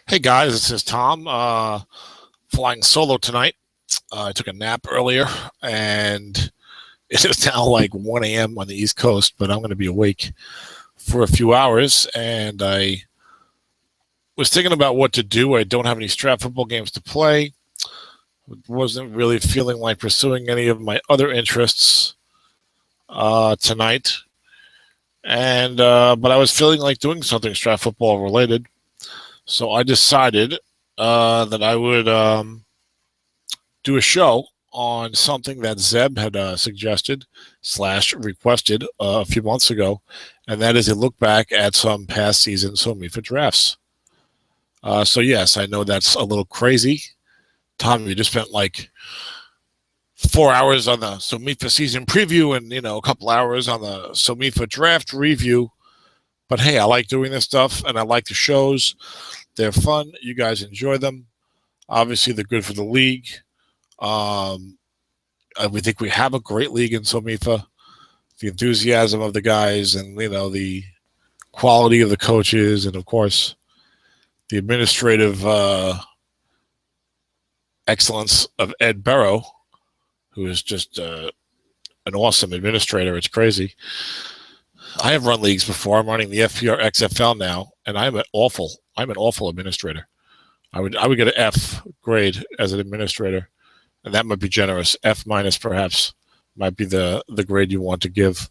Hey guys, this is Tom. Flying solo tonight. I took a nap earlier, and it is now like 1 a.m. on the East Coast, but I'm going to be awake for a few hours. And I was thinking about what to do. I don't have any Strat football games to play. Wasn't really feeling like pursuing any of my other interests tonight, and but I was feeling like doing something Strat football related. So I decided that I would do a show on something that Zeb had suggested / requested a few months ago, and that is a look back at some past season SOMIFA drafts. So yes, I know that's a little crazy. Tom, you just spent like 4 hours on the SOMIFA season preview and a couple hours on the SOMIFA draft review. But hey, I like doing this stuff, and I like the shows. They're fun. You guys enjoy them. Obviously, they're good for the league. We think we have a great league in SOMIFA. The enthusiasm of the guys, and the quality of the coaches, and of course, the administrative excellence of Ed Barrow, who is just an awesome administrator. It's crazy. I have run leagues before. I'm running the FPR XFL now, and I'm an awful administrator. I would get an F grade as an administrator, and that might be generous. F minus perhaps might be the grade you want to give.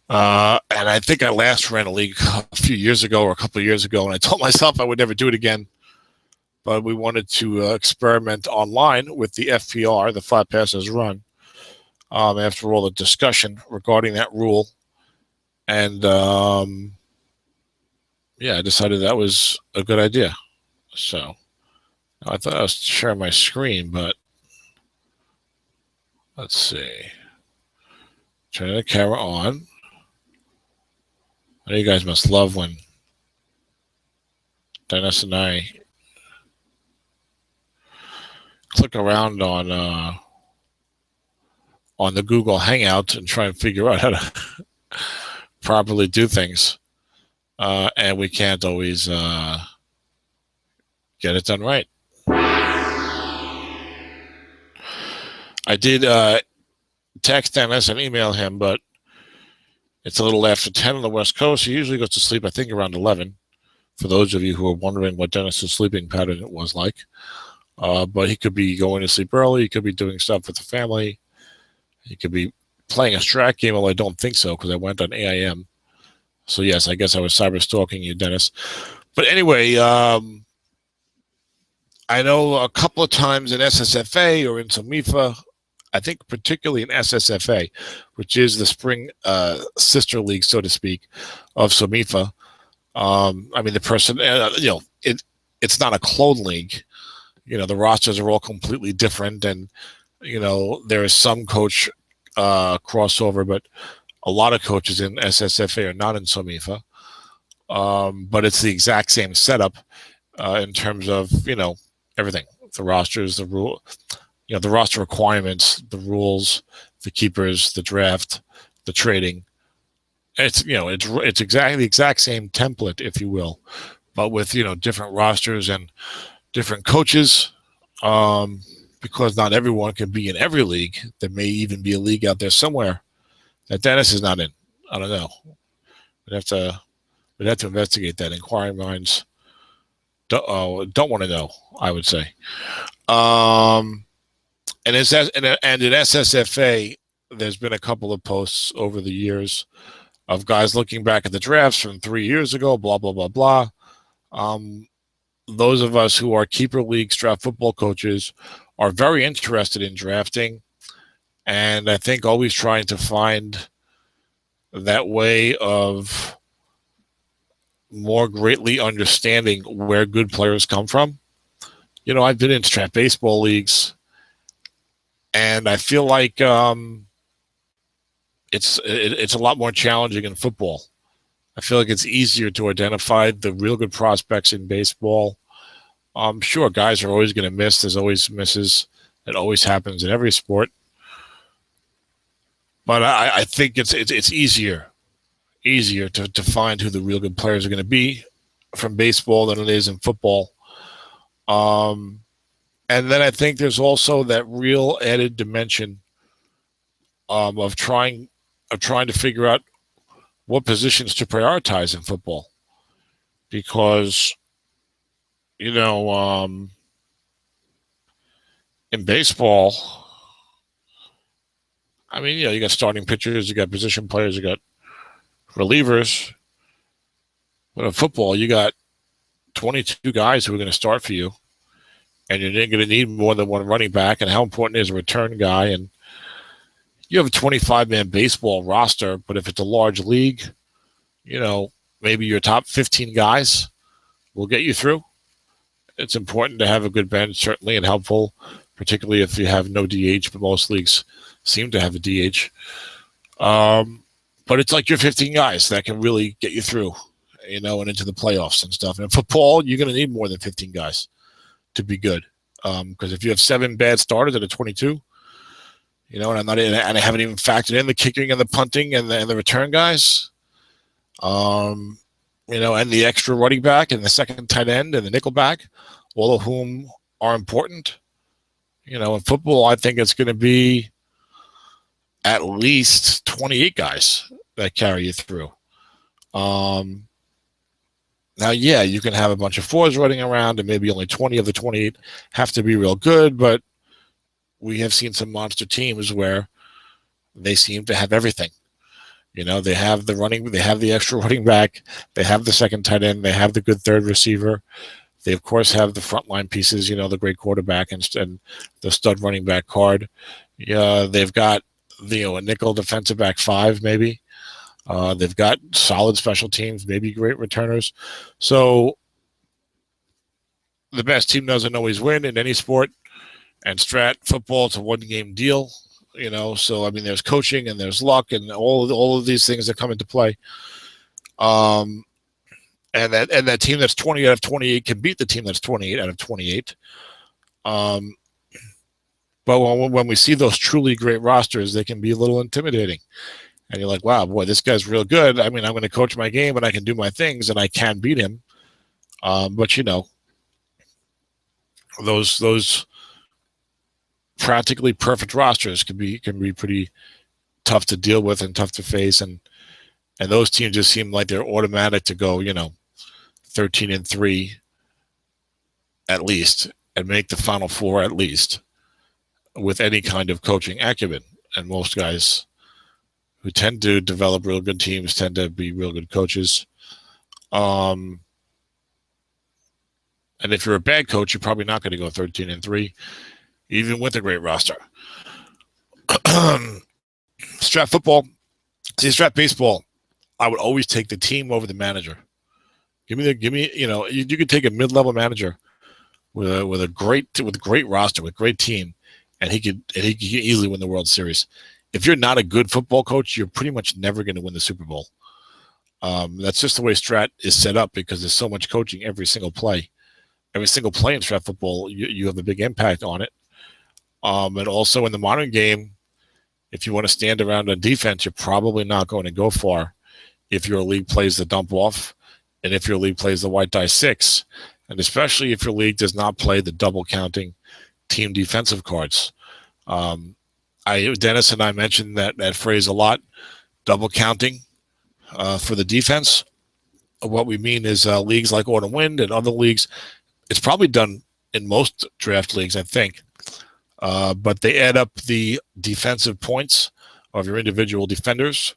And I think I last ran a league a few years ago or a couple of years ago, and I told myself I would never do it again. But we wanted to experiment online with the FPR, the Flat Passes Run, after all the discussion regarding that rule. And I decided that was a good idea. So I thought I was sharing my screen, but let's see. Turn the camera on. I know you guys must love when Dennis and I click around on the Google Hangout and try and figure out how to properly do things, and we can't always get it done right. I did text Dennis and email him, but it's a little after 10 on the West Coast. He usually goes to sleep, I think, around 11, for those of you who are wondering what Dennis's sleeping pattern was like. But he could be going to sleep early. He could be doing stuff with the family. He could be playing a Strat game, although I don't think so because I went on AIM. So, yes, I guess I was cyber stalking you, Dennis. But anyway, I know a couple of times in SSFA or in SOMIFA, I think particularly in SSFA, which is the spring sister league, so to speak, of SOMIFA. I mean, the person, it's not a clone league. The rosters are all completely different, and there is some coach crossover, but a lot of coaches in SSFA are not in SOMIFA. But it's the exact same setup in terms of everything: the rosters, the rule, the roster requirements, the rules, the keepers, the draft, the trading. It's it's exactly the exact same template, if you will, but with different rosters and different coaches, because not everyone can be in every league. There may even be a league out there somewhere that Dennis is not in. I don't know. We'd have to investigate that. Inquiring minds don't want to know, I would say. And in SSFA, there's been a couple of posts over the years of guys looking back at the drafts from 3 years ago, blah, blah, blah, blah. Those of us who are keeper league Strat football coaches are very interested in drafting, and I think always trying to find that way of more greatly understanding where good players come from. I've been in Strat baseball leagues, and I feel like it's a lot more challenging in football. I feel like it's easier to identify the real good prospects in baseball. Sure, guys are always going to miss. There's always misses. It always happens in every sport. But I think it's easier to find who the real good players are going to be from baseball than it is in football. And then I think there's also that real added dimension of trying to figure out what positions to prioritize in football, because in baseball, I mean, you got starting pitchers, you got position players, you got relievers. But in football, you got 22 guys who are going to start for you, and you're going to need more than one running back. And how important is a return guy? And you have a 25-man baseball roster, but if it's a large league, maybe your top 15 guys will get you through. It's important to have a good bench, certainly, and helpful, particularly if you have no DH, but most leagues seem to have a DH. But it's like your 15 guys that can really get you through, and into the playoffs and stuff. And in football, you're going to need more than 15 guys to be good. Because if you have 7 bad starters at a 22, and I haven't even factored in the kicking and the punting and the return guys, and the extra running back and the second tight end and the nickel back, all of whom are important. In football, I think it's going to be at least 28 guys that carry you through. Now, yeah, you can have a bunch of 4s running around, and maybe only 20 of the 28 have to be real good, but we have seen some monster teams where they seem to have everything. They have they have the extra running back, they have the second tight end, they have the good third receiver. They, of course, have the frontline pieces, the great quarterback and the stud running back card. Yeah, they've got a nickel defensive back 5, maybe. They've got solid special teams, maybe great returners. So the best team doesn't always win in any sport. And Strat Football, it's a one-game deal, So, I mean, there's coaching and there's luck and all of these things that come into play. And that team that's 20 out of 28 can beat the team that's 28 out of 28. But when we see those truly great rosters, they can be a little intimidating. And you're like, wow, boy, this guy's real good. I mean, I'm going to coach my game and I can do my things and I can beat him. But those practically perfect rosters can be pretty tough to deal with and tough to face. And those teams just seem like they're automatic to go, 13-3 at least, and make the Final Four at least with any kind of coaching acumen. And most guys who tend to develop real good teams tend to be real good coaches. And if you're a bad coach, you're probably not going to go 13-3, even with a great roster. Strat football, Strat baseball, I would always take the team over the manager. You could take a mid-level manager with a great roster, with a great team, and he could easily win the World Series. If you're not a good football coach, you're pretty much never going to win the Super Bowl. That's just the way Strat is set up, because there's so much coaching every single play. Every single play in Strat football, you have a big impact on it. And also in the modern game, if you want to stand around on defense, you're probably not going to go far if your league plays the dump off and if your league plays the white die 6, and especially if your league does not play the double counting team defensive cards. Dennis and I mentioned that phrase a lot, double counting for the defense. What we mean is leagues like Autumn Wind and other leagues, it's probably done in most draft leagues, I think. But they add up the defensive points of your individual defenders,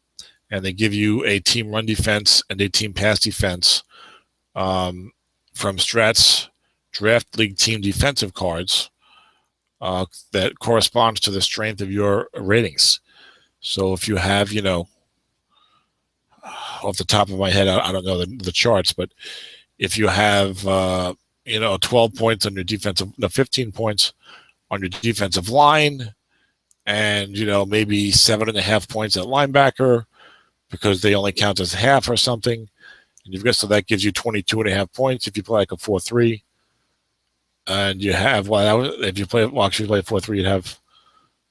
and they give you a team run defense and a team pass defense from Strat's draft league team defensive cards that corresponds to the strength of your ratings. So if you have, off the top of my head, I don't know the charts, but if you have, 12 points on your 15 points on your defensive line, and, maybe 7.5 points at linebacker because they only count as half or something. And so that gives you 22.5 points if you play like a 4-3. And you have, if you play a 4-3, you'd have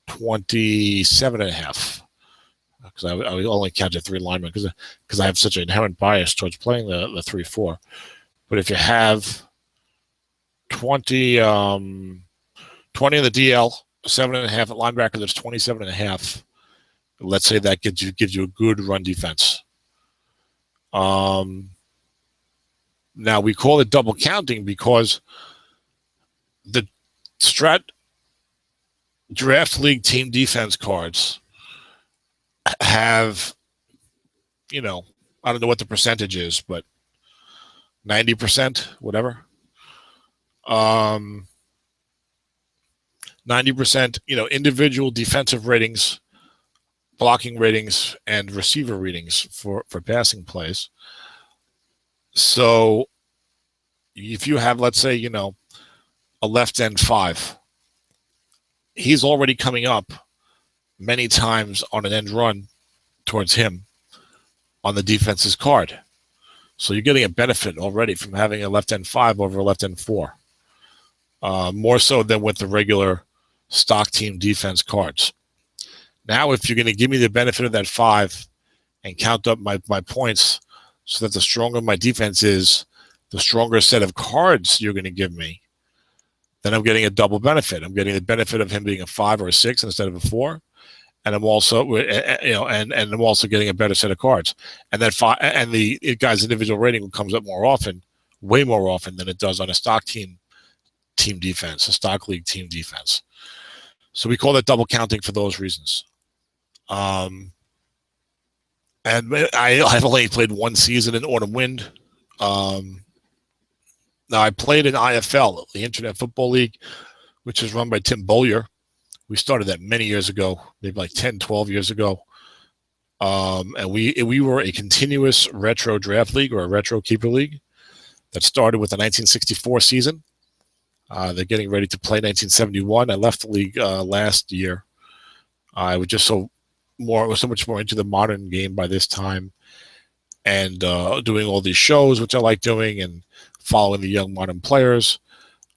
27.5. Because I only counted 3 linemen because I have such an inherent bias towards playing the 3-4. But if you have 20 in the DL, 7.5 at linebacker. There's 27.5. Let's say that gives you a good run defense. Now we call it double counting because the Strat Draft League team defense cards have, I don't know what the percentage is, but 90%, whatever. 90%, individual defensive ratings, blocking ratings, and receiver ratings for passing plays. So if you have, let's say, a left end 5, he's already coming up many times on an end run towards him on the defense's card. So you're getting a benefit already from having a left end 5 over a left end 4. More so than with the regular stock team defense cards. Now, if you're going to give me the benefit of that 5 and count up my points so that the stronger my defense is, the stronger set of cards you're going to give me, then I'm getting a double benefit. I'm getting the benefit of him being a 5 or a 6 instead of a 4. And I'm also, and I'm also getting a better set of cards. And that 5, and the guy's individual rating comes up more often, way more often than it does on a stock team defense, a stock league team defense. So we call that double counting for those reasons. And I've only played one season in Autumn Wind. Now I played in IFL, the Internet Football League, which is run by Tim Bowyer. We started that many years ago, maybe like 10, 12 years ago. And we were a continuous retro draft league or a retro keeper league that started with the 1964 season. They're getting ready to play 1971. I left the league last year. I was just so much more into the modern game by this time, and doing all these shows, which I like doing, and following the young modern players.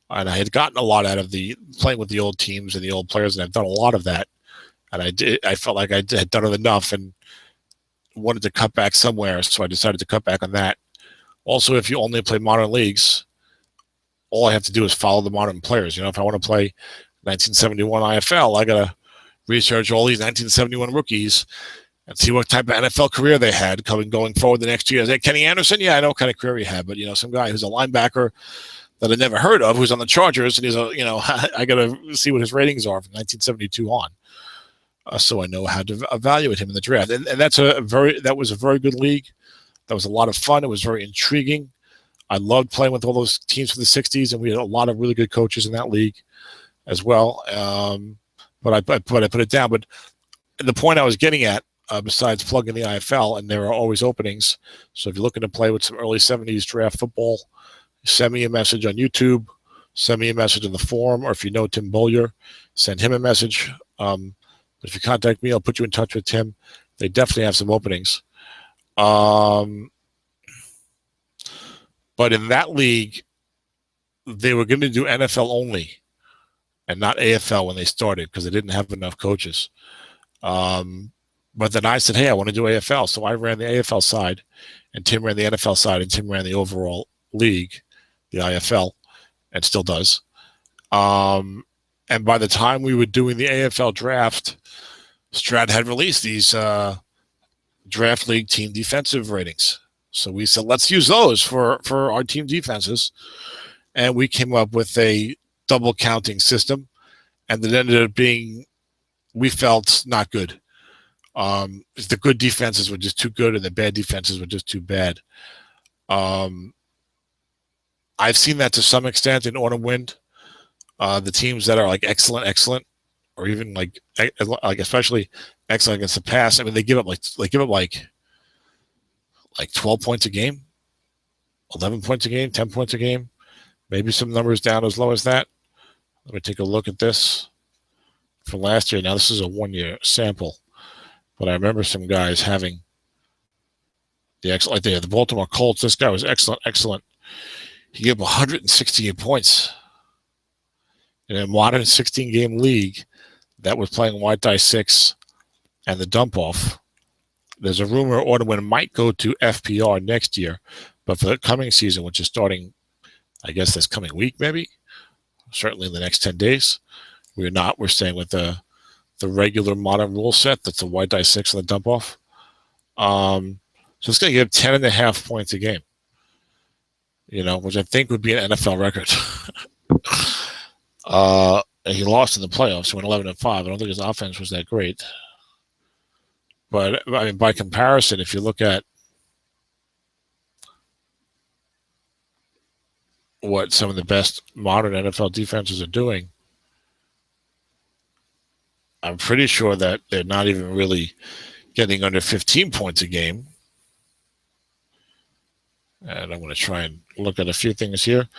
And I had gotten a lot out of the playing with the old teams and the old players, and I've done a lot of that. And I felt like I had done it enough, and wanted to cut back somewhere, so I decided to cut back on that. Also, if you only play modern leagues, all I have to do is follow the modern players. If I want to play 1971 IFL, I got to research all these 1971 rookies and see what type of NFL career they had going forward the next 2 years. Hey, Kenny Anderson, yeah, I know what kind of career he had, but some guy who's a linebacker that I never heard of, who's on the Chargers, and he's I got to see what his ratings are from 1972 on, so I know how to evaluate him in the draft. And that was a very good league. That was a lot of fun. It was very intriguing. I loved playing with all those teams from the 60s, and we had a lot of really good coaches in that league as well. But I put it down. But the point I was getting at, besides plugging the IFL, and there are always openings. So if you're looking to play with some early 70s draft football, send me a message on YouTube, send me a message in the forum, or if you know Tim Bowyer, send him a message. If you contact me, I'll put you in touch with Tim. They definitely have some openings. But in that league, they were going to do NFL only and not AFL when they started because they didn't have enough coaches. But then I said, hey, I want to do AFL. So I ran the AFL side, and Tim ran the NFL side, and Tim ran the overall league, the IFL, and still does. And by the time we were doing the AFL draft, Strat had released these draft league team defensive ratings. So we said, let's use those for our team defenses. And we came up with a double counting system. And it ended up being, we felt, not good. The good defenses were just too good and the bad defenses were just too bad. I've seen that to some extent in Autumn Wind. The teams that are like excellent, or even like especially excellent against the pass. I mean, they give up like 12 points a game, 11 points a game, 10 points a game, maybe some numbers down as low as that. Let me take a look at this from last year. Now, this is a 1-year sample, but I remember some guys having the Baltimore Colts. This guy was excellent. He gave 168 points in a modern 16-game league that was playing White Die 6 and the dump off. There's a rumor Autumn Wind might go to FPR next year, but for the coming season, which is starting, I guess, this coming week, maybe, certainly in the next 10 days. We're not. We're staying with the regular modern rule set. That's a white die 6 and the dump off. So it's going to give 10.5 points a game, which I think would be an NFL record. And he lost in the playoffs. He went 11-5. I don't think his offense was that great. But, I mean, by comparison, if you look at what some of the best modern NFL defenses are doing, I'm pretty sure that they're not even really getting under 15 points a game. And I'm going to try and look at a few things here.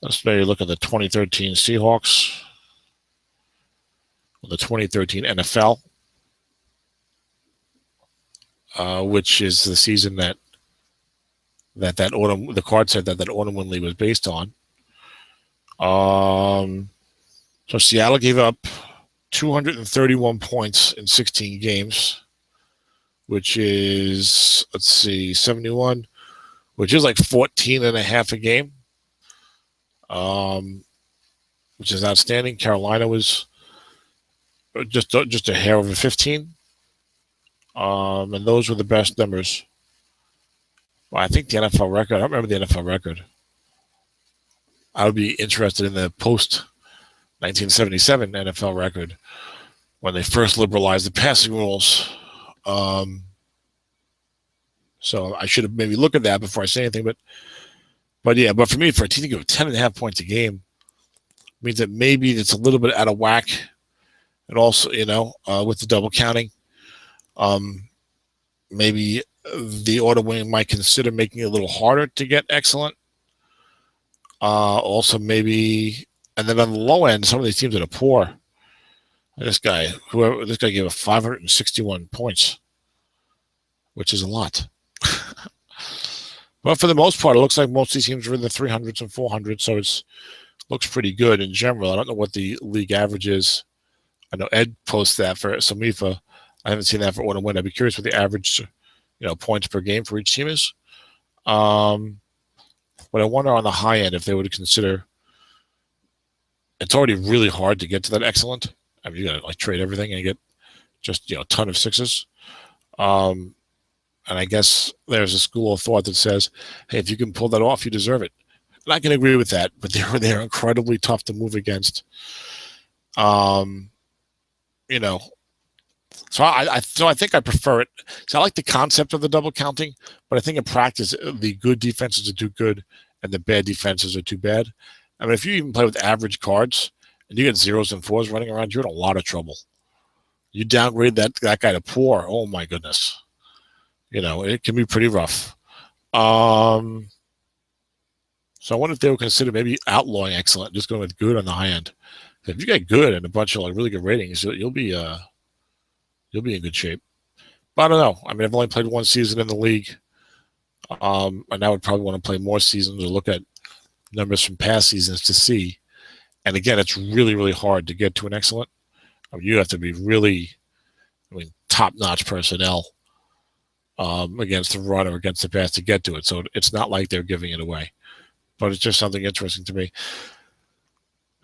Let's maybe look at the 2013 Seahawks, the 2013 NFL, which is the season that autumn, the card set that autumn win league was based on. So Seattle gave up 231 points in 16 games, which is, 71, which is like 14.5 a game, which is outstanding. Carolina was just a hair over 15, and those were the best numbers. Well, I think the NFL record, I don't remember the NFL record. I would be interested in the post-1977 NFL record when they first liberalized the passing rules. So I should have maybe looked at that before I say anything. But for me, for a team to give 10.5 points a game means that maybe it's a little bit out of whack. And also, with the double counting, maybe the auto wing might consider making it a little harder to get excellent. Also, maybe, and then on the low end, some of these teams that are poor. This guy gave us 561 points, which is a lot. But for the most part, it looks like most of these teams are in the 300s and 400s, so it looks pretty good in general. I don't know what the league average is. I know Ed posts that for SOMIFA. I haven't seen that for auto win. I'd be curious what the average, points per game for each team is. But I wonder on the high end if they would consider. It's already really hard to get to that excellent. I mean, you got to trade everything and get just a ton of sixes. And I guess there's a school of thought that says, hey, if you can pull that off, you deserve it. And I can agree with that, but they're incredibly tough to move against. So I think I prefer it. So I like the concept of the double counting, but I think in practice, the good defenses are too good and the bad defenses are too bad. I mean, if you even play with average cards and you get 0s and 4s running around, you're in a lot of trouble. You downgrade that guy to poor, oh my goodness. It can be pretty rough. So I wonder if they would consider maybe outlawing excellent, just going with good on the high end. If you get good and a bunch of really good ratings, you'll be in good shape. But I don't know. I mean, I've only played one season in the league, and I would probably want to play more seasons or look at numbers from past seasons to see. And again, it's really, really hard to get to an excellent. I mean, you have to be really, top-notch personnel against the run or against the pass to get to it. So it's not like they're giving it away. But it's just something interesting to me.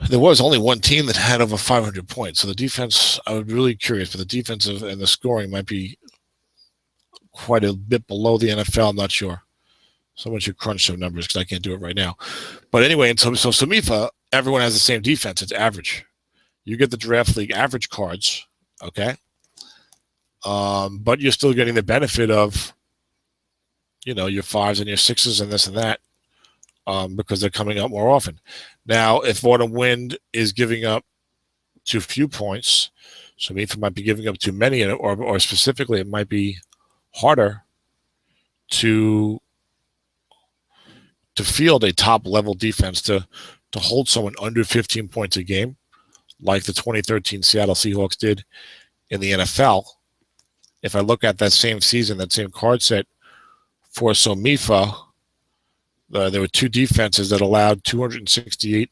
There was only one team that had over 500 points. So the defense, I would be really curious, but the defensive and the scoring might be quite a bit below the NFL. I'm not sure. Someone should crunch some numbers because I can't do it right now. But anyway, so SOMIFA, everyone has the same defense. It's average. You get the draft league average cards, okay? But you're still getting the benefit of, your 5s and your 6s and this and that, because they're coming up more often. Now, if autumn wind is giving up too few points, SOMIFA might be giving up too many, or specifically, it might be harder to field a top-level defense to hold someone under 15 points a game, like the 2013 Seattle Seahawks did in the NFL. If I look at that same season, that same card set for SOMIFA, there were two defenses that allowed 268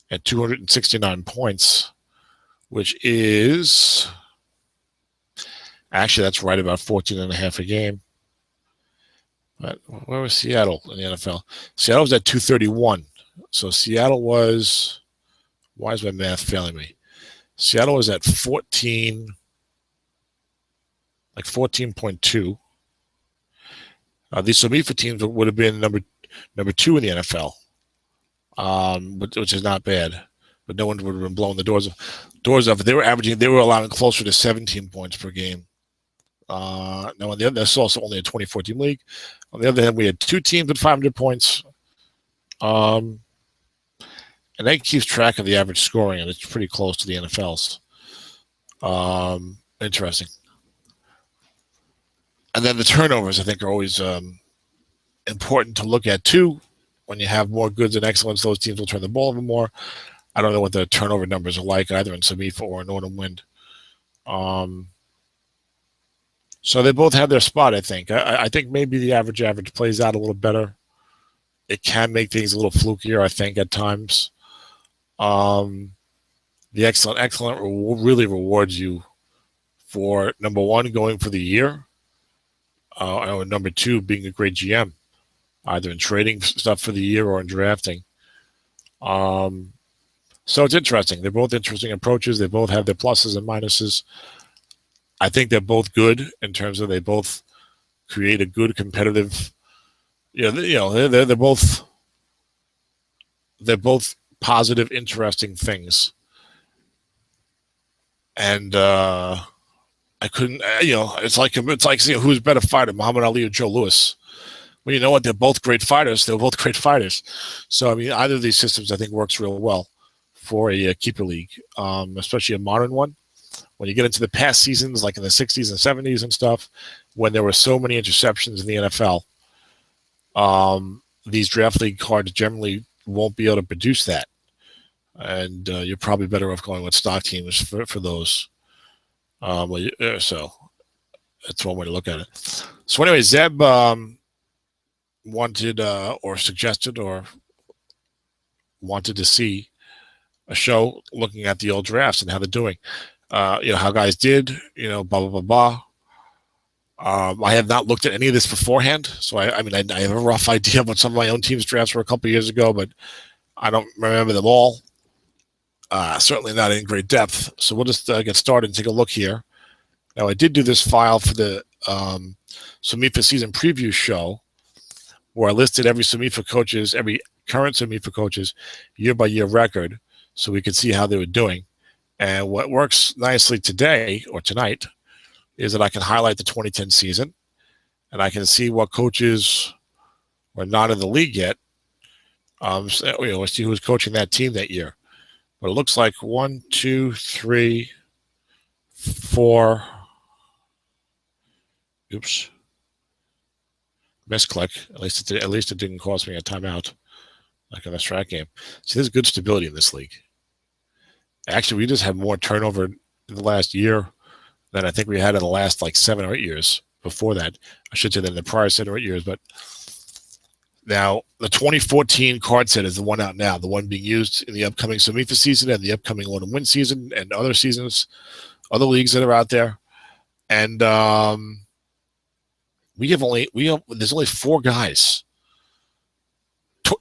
and 269 points, which is actually that's right about 14.5 a game. But where was Seattle in the NFL? Seattle was at 231. So Seattle was Why is my math failing me? Seattle was at 14, like 14.2. These SOMIFA teams would have been number 2 in the NFL, which is not bad. But no one would have been blowing the doors off. They were allowing closer to 17 points per game. Now, on the other, that's also only a 2014 league. On the other hand, we had 2 teams with 500 points. And that keeps track of the average scoring, and it's pretty close to the NFL's. Interesting. And then the turnovers, I think, are always important to look at, too. When you have more goods and excellence, those teams will turn the ball over more. I don't know what the turnover numbers are like, either in SOMIFA or in Northern Wind. So they both have their spot, I think. I think maybe the average plays out a little better. It can make things a little flukier, I think, at times. The excellent really rewards you for, number 1, going for the year. And number 2, being a great GM, either in trading stuff for the year or in drafting. So it's interesting. They're both interesting approaches. They both have their pluses and minuses. I think they're both good in terms of they both create a good competitive. They're both positive, interesting things. And I couldn't, it's like who's a better fighter, Muhammad Ali or Joe Louis? Well, you know what? They're both great fighters. They're both great fighters. So, I mean, either of these systems, I think, works real well for a keeper league, especially a modern one. When you get into the past seasons, like in the 60s and 70s and stuff, when there were so many interceptions in the NFL, these draft league cards generally won't be able to produce that. And you're probably better off going with stock teams for those. So that's one way to look at it. So anyway, Zeb wanted or suggested or wanted to see a show looking at the old drafts and how they're doing. How guys did, blah, blah, blah, blah. I have not looked at any of this beforehand, so I have a rough idea of what some of my own team's drafts were a couple of years ago, but I don't remember them all. Certainly not in great depth. So we'll just get started and take a look here. Now, I did do this file for the SOMIFA season preview show, where I listed every current SOMIFA coach's year-by-year record, so we could see how they were doing. And what works nicely today or tonight is that I can highlight the 2010 season, and I can see what coaches were not in the league yet. Let's see who was coaching that team that year. But it looks like 1, 2, 3, 4. Oops. Misclick. At least it didn't cost me a timeout, like in the Strat game. See, there's good stability in this league. Actually, we just had more turnover in the last year than I think we had in the last 7 or 8 years before that. I should say that in the prior 7 or 8 years. But now the 2014 card set is the one out now, the one being used in the upcoming SOMIFA season and the upcoming Autumn Wind season and other seasons, other leagues that are out there. And there's only 4 guys.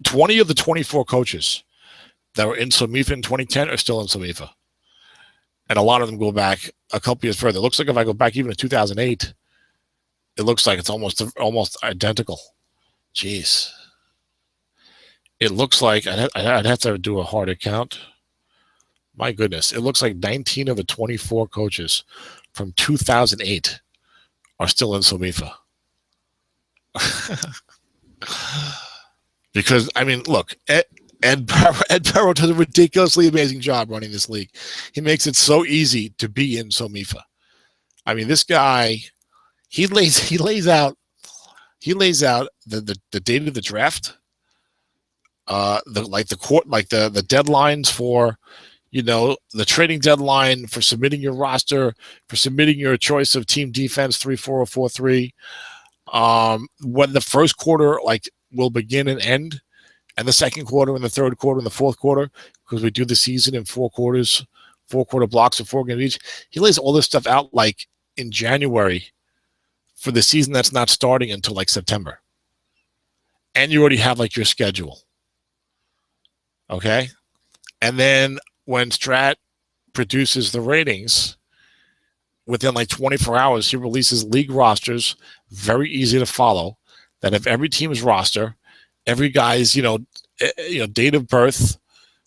20 of the 24 coaches that were in SOMIFA in 2010 are still in SOMIFA. And a lot of them go back a couple years further. It looks like if I go back even to 2008, it looks like it's almost identical. Jeez. It looks like I'd have to do a harder count. My goodness. It looks like 19 of the 24 coaches from 2008 are still in SOMIFA. Because, look, Ed Barrow does a ridiculously amazing job running this league. He makes it so easy to be in SOMIFA. This guy, he lays out the date of the draft, the deadlines for, the trading deadline for submitting your roster, for submitting your choice of team defense 3-4 or 4-3, when the first quarter will begin and end, and the second quarter and the third quarter and the fourth quarter, because we do the season in 4 quarters, 4-quarter blocks of 4 games each. He lays all this stuff out in January for the season that's not starting until September. And you already have your schedule. Okay? And then when Strat produces the ratings, within like 24 hours, he releases league rosters, very easy to follow, that have every team's roster, every guy's, date of birth,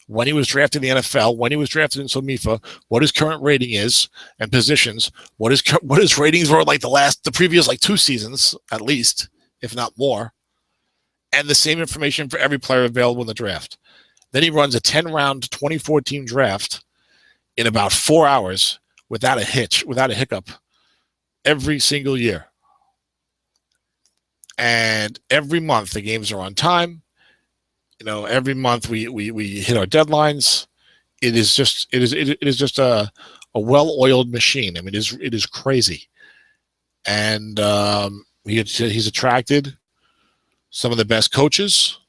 when he was drafted in the NFL, when he was drafted in SOMIFA, what his current rating is, and positions, what his ratings were like the previous like 2 seasons, at least, if not more, and the same information for every player available in the draft. Then he runs a 10-round, 24-team draft in about 4 hours without a hitch, without a hiccup, every single year. And every month the games are on time. Every month we hit our deadlines. It is just a well-oiled machine. I mean, it is crazy. And he's attracted some of the best coaches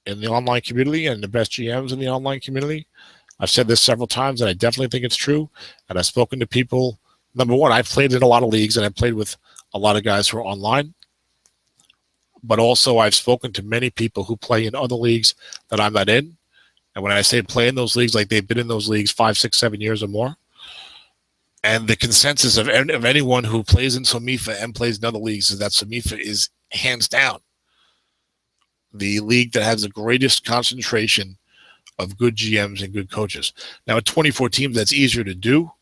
in the online community and the best GMs in the online community. I've said this several times, and I definitely think it's true. And I've spoken to people. Number one, I've played in a lot of leagues, and I've played with a lot of guys who are online. But also I've spoken to many people who play in other leagues that I'm not in. And when I say play in those leagues, like they've been in those leagues 5, 6, 7 years or more. And the consensus of anyone who plays in SOMIFA and plays in other leagues is that SOMIFA is hands down the league that has the greatest concentration of good GMs and good coaches. Now, at 24 teams, that's easier to do.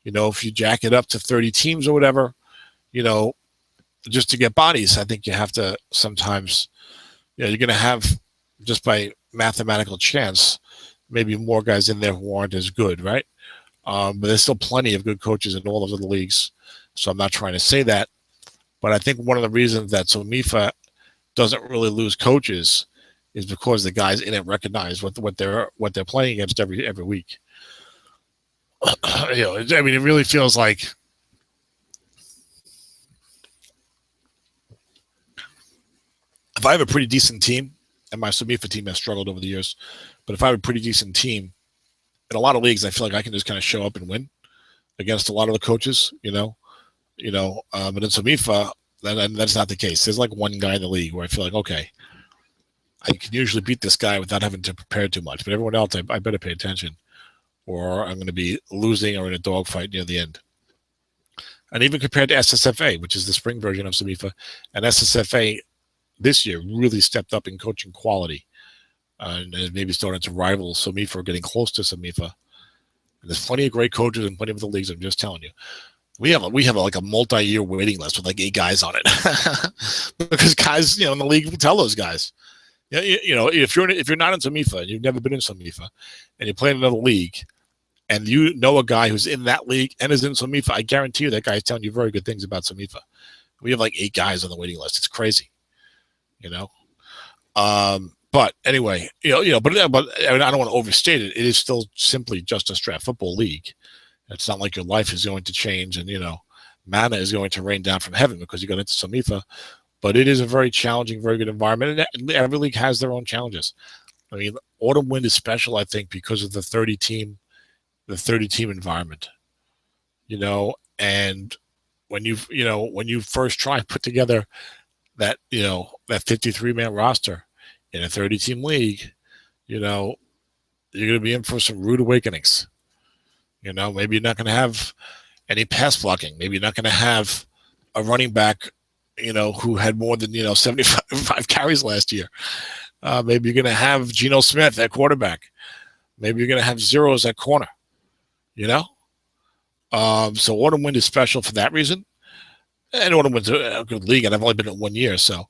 If you jack it up to 30 teams or whatever, just to get bodies, I think you have to sometimes, you're going to have, just by mathematical chance, maybe more guys in there who aren't as good, right? But there's still plenty of good coaches in all of the leagues. So I'm not trying to say that. But I think one of the reasons that SOMIFA doesn't really lose coaches is because the guys in it recognize what they're playing against every week. It really feels like, if I have a pretty decent team, and my SOMIFA team has struggled over the years, but if I have a pretty decent team, in a lot of leagues, I feel like I can just kind of show up and win against a lot of the coaches, but in SOMIFA, that's not the case. There's like one guy in the league where I feel like, okay, I can usually beat this guy without having to prepare too much, but everyone else, I better pay attention, or I'm going to be losing or in a dogfight near the end. And even compared to SSFA, which is the spring version of SOMIFA, and SSFA this year really stepped up in coaching quality, and maybe starting to rival SOMIFA or getting close to SOMIFA. And there's plenty of great coaches in plenty of the leagues. I'm just telling you, we have like a multi-year waiting list with like 8 guys on it, because guys, in the league will tell those guys, if you're not in SOMIFA and you've never been in SOMIFA, and you play in another league, and you know a guy who's in that league and is in SOMIFA, I guarantee you that guy is telling you very good things about SOMIFA. We have like 8 guys on the waiting list. It's crazy. But anyway, but I don't want to overstate it. It is still simply just a Strat Football league. It's not like your life is going to change and, manna is going to rain down from heaven because you got into SOMIFA. But it is a very challenging, very good environment. And every league has their own challenges. I mean, Autumn Wind is special, I think, because of the 30-team environment. And when you first try and put together that 53-man roster in a 30-team league, you're going to be in for some rude awakenings. Maybe you're not going to have any pass blocking. Maybe you're not going to have a running back, who had more than 75 carries last year. Maybe you're going to have Geno Smith at quarterback. Maybe you're going to have zeros at corner. So Autumn Wind is special for that reason. And Autumn Wind's a good league, and I've only been in 1 year. So,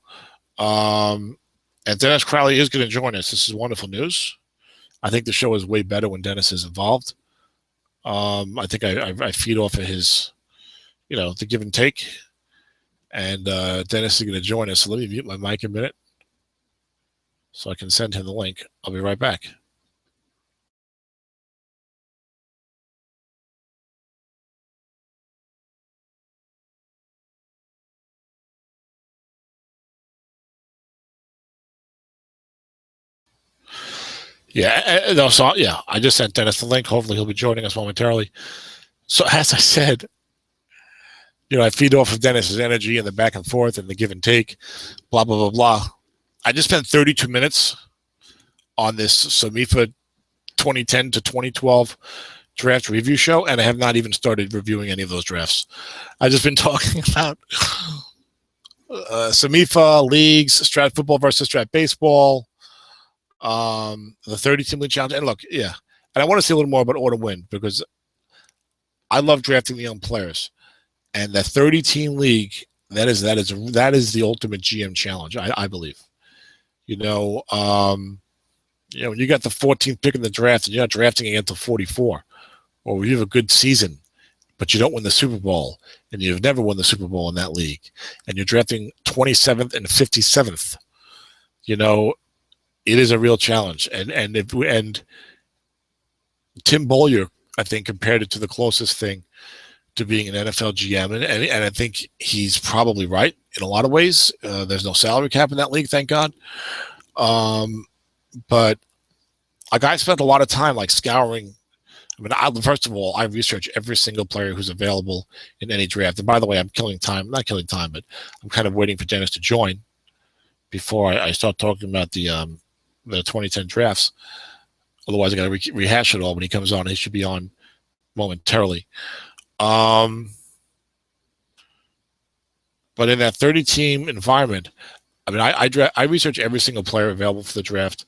and Dennis Crowley is going to join us. This is wonderful news. I think the show is way better when Dennis is involved. I think I feed off of his, the give and take. And Dennis is going to join us. So let me mute my mic a minute so I can send him the link. I'll be right back. I just sent Dennis the link. Hopefully he'll be joining us momentarily. So as I said, I feed off of Dennis's energy and the back and forth and the give and take, blah, blah, blah, blah. I just spent 32 minutes on this SOMIFA 2010 to 2012 draft review show, and I have not even started reviewing any of those drafts. I've just been talking about SOMIFA leagues, Strat Football versus Strat Baseball, the 30-team league challenge. And look, yeah, and I want to see a little more about Autumn Wind because I love drafting the young players, and the 30-team league that is the ultimate GM challenge, I believe. When you got the 14th pick in the draft and you're not drafting again until 44, or you have a good season, but you don't win the Super Bowl, and you've never won the Super Bowl in that league, and you're drafting 27th and 57th, it is a real challenge. And Tim Bowyer, I think, compared it to the closest thing to being an NFL GM, and I think he's probably right in a lot of ways. There's no salary cap in that league, thank God. But I spent a lot of time scouring. First of all, I research every single player who's available in any draft. And by the way, I'm killing time. Not killing time, but I'm kind of waiting for Dennis to join before I start talking about the 2010 drafts. Otherwise, I got to rehash it all when he comes on. He should be on momentarily. But in that 30-team environment, I research every single player available for the draft,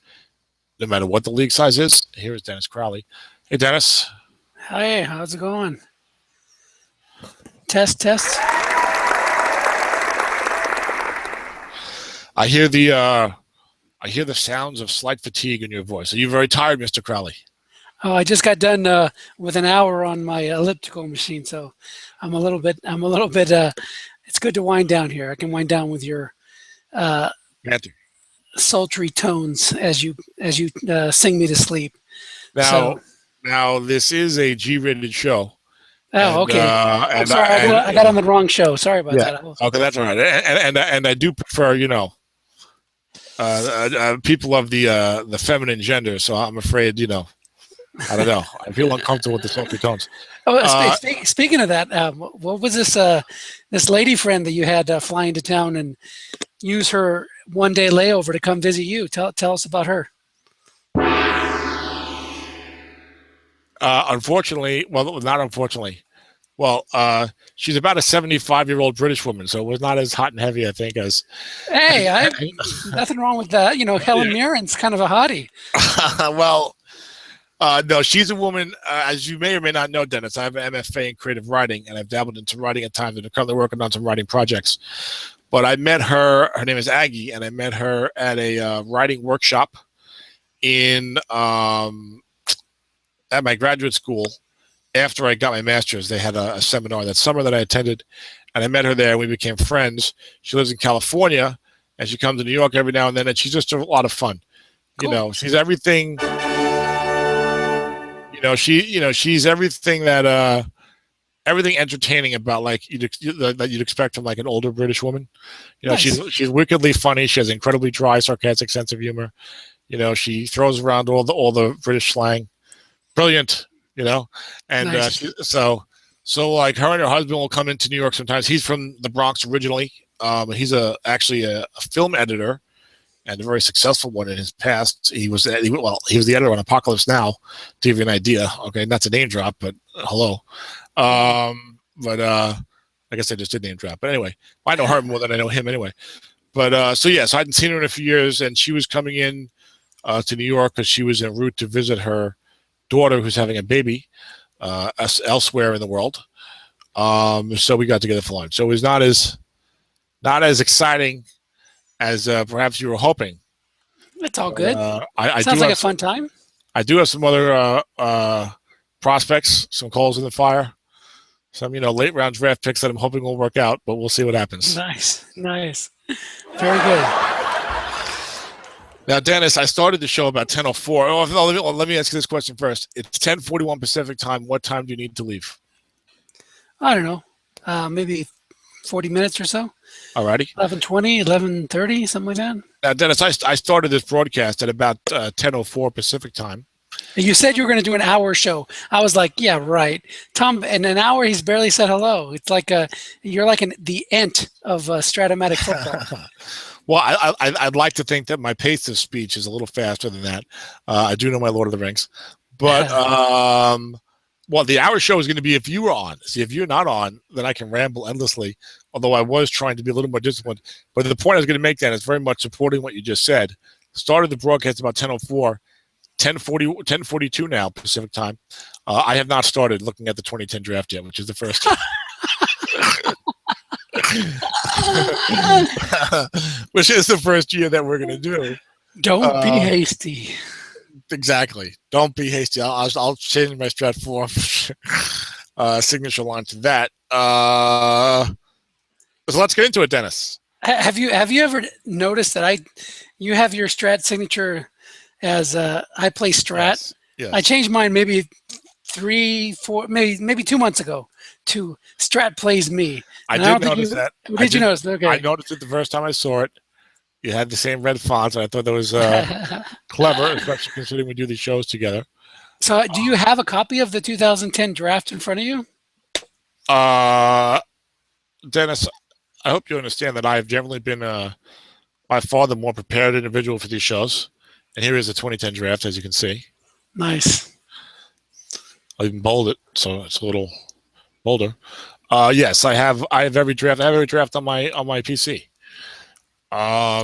no matter what the league size is. Here is Dennis Crowley. Hey, Dennis. Hey, how's it going? Test. I hear the sounds of slight fatigue in your voice. Are you very tired, Mr. Crowley? Oh, I just got done with an hour on my elliptical machine, so I'm a little bit. It's good to wind down here. I can wind down with your sultry tones as you sing me to sleep. Now this is a G-rated show. Oh, okay. I'm sorry, I got on the wrong show. Sorry about that. Okay, that's all right. And I do prefer, people of the feminine gender. So I'm afraid, I don't know. I feel uncomfortable with the sultry tones. Oh, speaking of that, what was this lady friend that you had fly into town and use her one-day layover to come visit you? Tell us about her. Unfortunately, well, not unfortunately. Well, she's about a 75-year-old British woman, so it was not as hot and heavy, I think, as. Hey, nothing wrong with that. Helen Mirren's kind of a hottie. Well, no, she's a woman. As you may or may not know, Dennis, I have an MFA in creative writing, and I've dabbled into writing at times, and I'm currently working on some writing projects. But I met her. Her name is Aggie, and I met her at a writing workshop at my graduate school. After I got my master's, they had a seminar that summer that I attended, and I met her there, and we became friends. She lives in California, and she comes to New York every now and then, and she's just a lot of fun. Cool. She's everything. She's everything that everything entertaining about that you'd expect from an older British woman. Nice. She's wickedly funny. She has an incredibly dry, sarcastic sense of humor. She throws around all the British slang. Brilliant. And nice. So her and her husband will come into New York sometimes. He's from the Bronx originally. He's actually a film editor and a very successful one in his past. He was the editor on Apocalypse Now, to give you an idea. Okay, not to name drop, but hello. But I guess I just did name drop. But anyway, I know her more than I know him anyway. But so I hadn't seen her in a few years, and she was coming in to New York because she was en route to visit her daughter who's having a baby elsewhere in the world. So we got together for lunch. So it was not as exciting as perhaps you were hoping. It's all good. Sounds like a fun time. I do have some other prospects, some coals in the fire, some late round draft picks that I'm hoping will work out, but we'll see what happens. Nice, very good. Now, Dennis, I started the show about 10:04. Oh, let me ask you this question first. It's 10:41 Pacific time. What time do you need to leave? I don't know. Maybe 40 minutes or so. All righty. 11:20, 11:30, something like that. Now, Dennis, I started this broadcast at about 10:04 Pacific time. You said you were going to do an hour show. I was like, yeah, right. Tom, in an hour, he's barely said hello. It's like you're like the ant of Strat-O-Matic football. Well, I'd like to think that my pace of speech is a little faster than that. I do know my Lord of the Rings, But well, the hour show is going to be if you were on. See, if you're not on, then I can ramble endlessly. Although I was trying to be a little more disciplined. But the point I was going to make, then, is very much supporting what you just said. Started the broadcast about 10:04, 10:42 now Pacific time. I have not started looking at the 2010 draft yet, which is the first time. Which is the first year that we're going to do. Don't be hasty. Exactly. Don't be hasty. I'll change my Strat 4 signature line to that. So let's get into it, Dennis. Have you ever noticed that you have your Strat signature as I play Strat? Yes. Yes. I changed mine maybe 2 months ago to Strat plays me. I did notice that. Did you notice? Okay. I noticed it the first time I saw it. You had the same red fonts, and I thought that was clever, especially considering we do these shows together. So do you have a copy of the 2010 draft in front of you? Dennis, I hope you understand that I've generally been by far the more prepared individual for these shows. And here is the 2010 draft, as you can see. Nice. I'll even bold it, so it's a little bolder. Yes, I have every draft. I have every draft on my PC.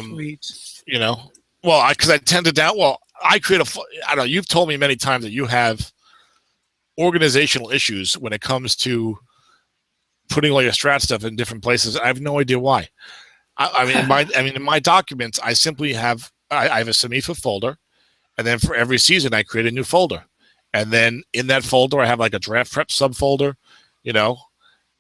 Sweet. You know, well, because I tend to doubt. Well, I don't know. You've told me many times that you have organizational issues when it comes to putting all your Strat stuff in different places. I have no idea why. In my documents, I simply have I have a SOMIFA folder, and then for every season, I create a new folder, and then in that folder, I have like a draft prep subfolder, you know,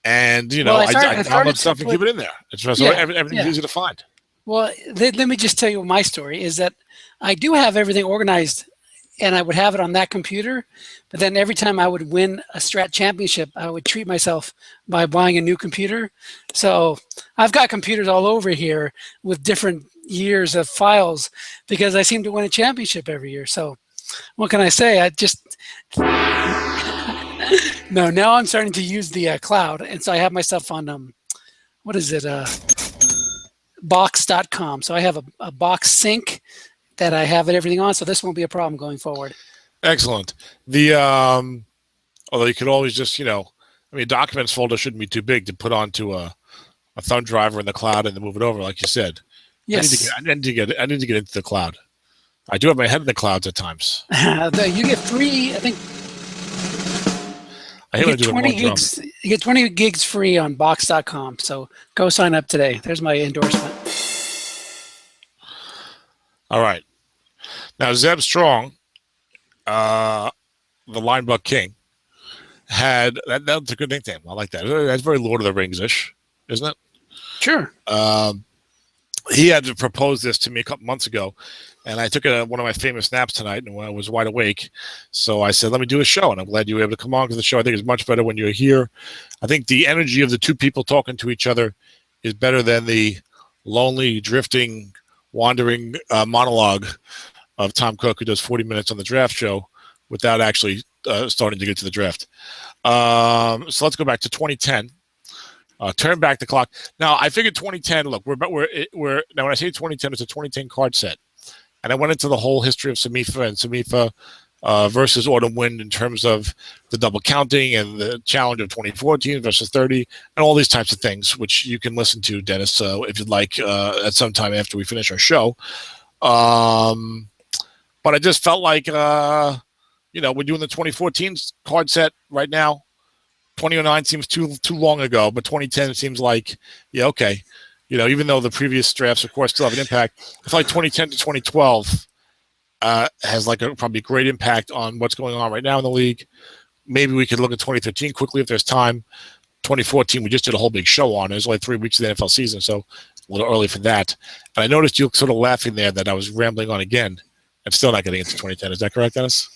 and you know, I download stuff and keep it in there. Everything's easy to find. Well, let me just tell you my story is that I do have everything organized, and I would have it on that computer. But then every time I would win a Strat championship, I would treat myself by buying a new computer. So I've got computers all over here with different years of files because I seem to win a championship every year. So what can I say? I just no. Now I'm starting to use the cloud, and so I have my stuff on what is it? Box.com. So I have a box sync that I have everything on. So this won't be a problem going forward. Excellent. Although you could always just, documents folder shouldn't be too big to put onto a thumb drive in the cloud and then move it over, like you said. Yes. I need to get into the cloud. I do have my head in the clouds at times. You get free, I think. You get 20 gigs free on box.com. So go sign up today. There's my endorsement. All right. Now, Zeb Strong, the Linebuck King, had that's a good nickname. I like that. That's very Lord of the Rings-ish, isn't it? Sure. He had to propose this to me a couple months ago, and I took one of my famous naps tonight, and I was wide awake. So I said, let me do a show, and I'm glad you were able to come on to the show. I think it's much better when you're here. I think the energy of the two people talking to each other is better than the lonely, drifting, wandering monologue of Tom Cook, who does 40 minutes on the draft show without actually starting to get to the draft. So let's go back to 2010. Turn back the clock. Now, I figured 2010. Look, we're now. When I say 2010, it's a 2010 card set, and I went into the whole history of SOMIFA and SOMIFA versus Autumn Wind in terms of the double counting and the challenge of 2014 versus 30, and all these types of things, which you can listen to, Dennis, if you'd like, at some time after we finish our show. But I just felt like, we're doing the 2014 card set right now. 2009 seems too long ago, but 2010 seems like, okay. Even though the previous drafts, of course, still have an impact, I feel like 2010 to 2012 has probably a great impact on what's going on right now in the league. Maybe we could look at 2013 quickly if there's time. 2014, we just did a whole big show on. It was only 3 weeks of the NFL season, so a little early for that. And I noticed you sort of laughing there that I was rambling on again. I'm still not getting into 2010. Is that correct, Dennis?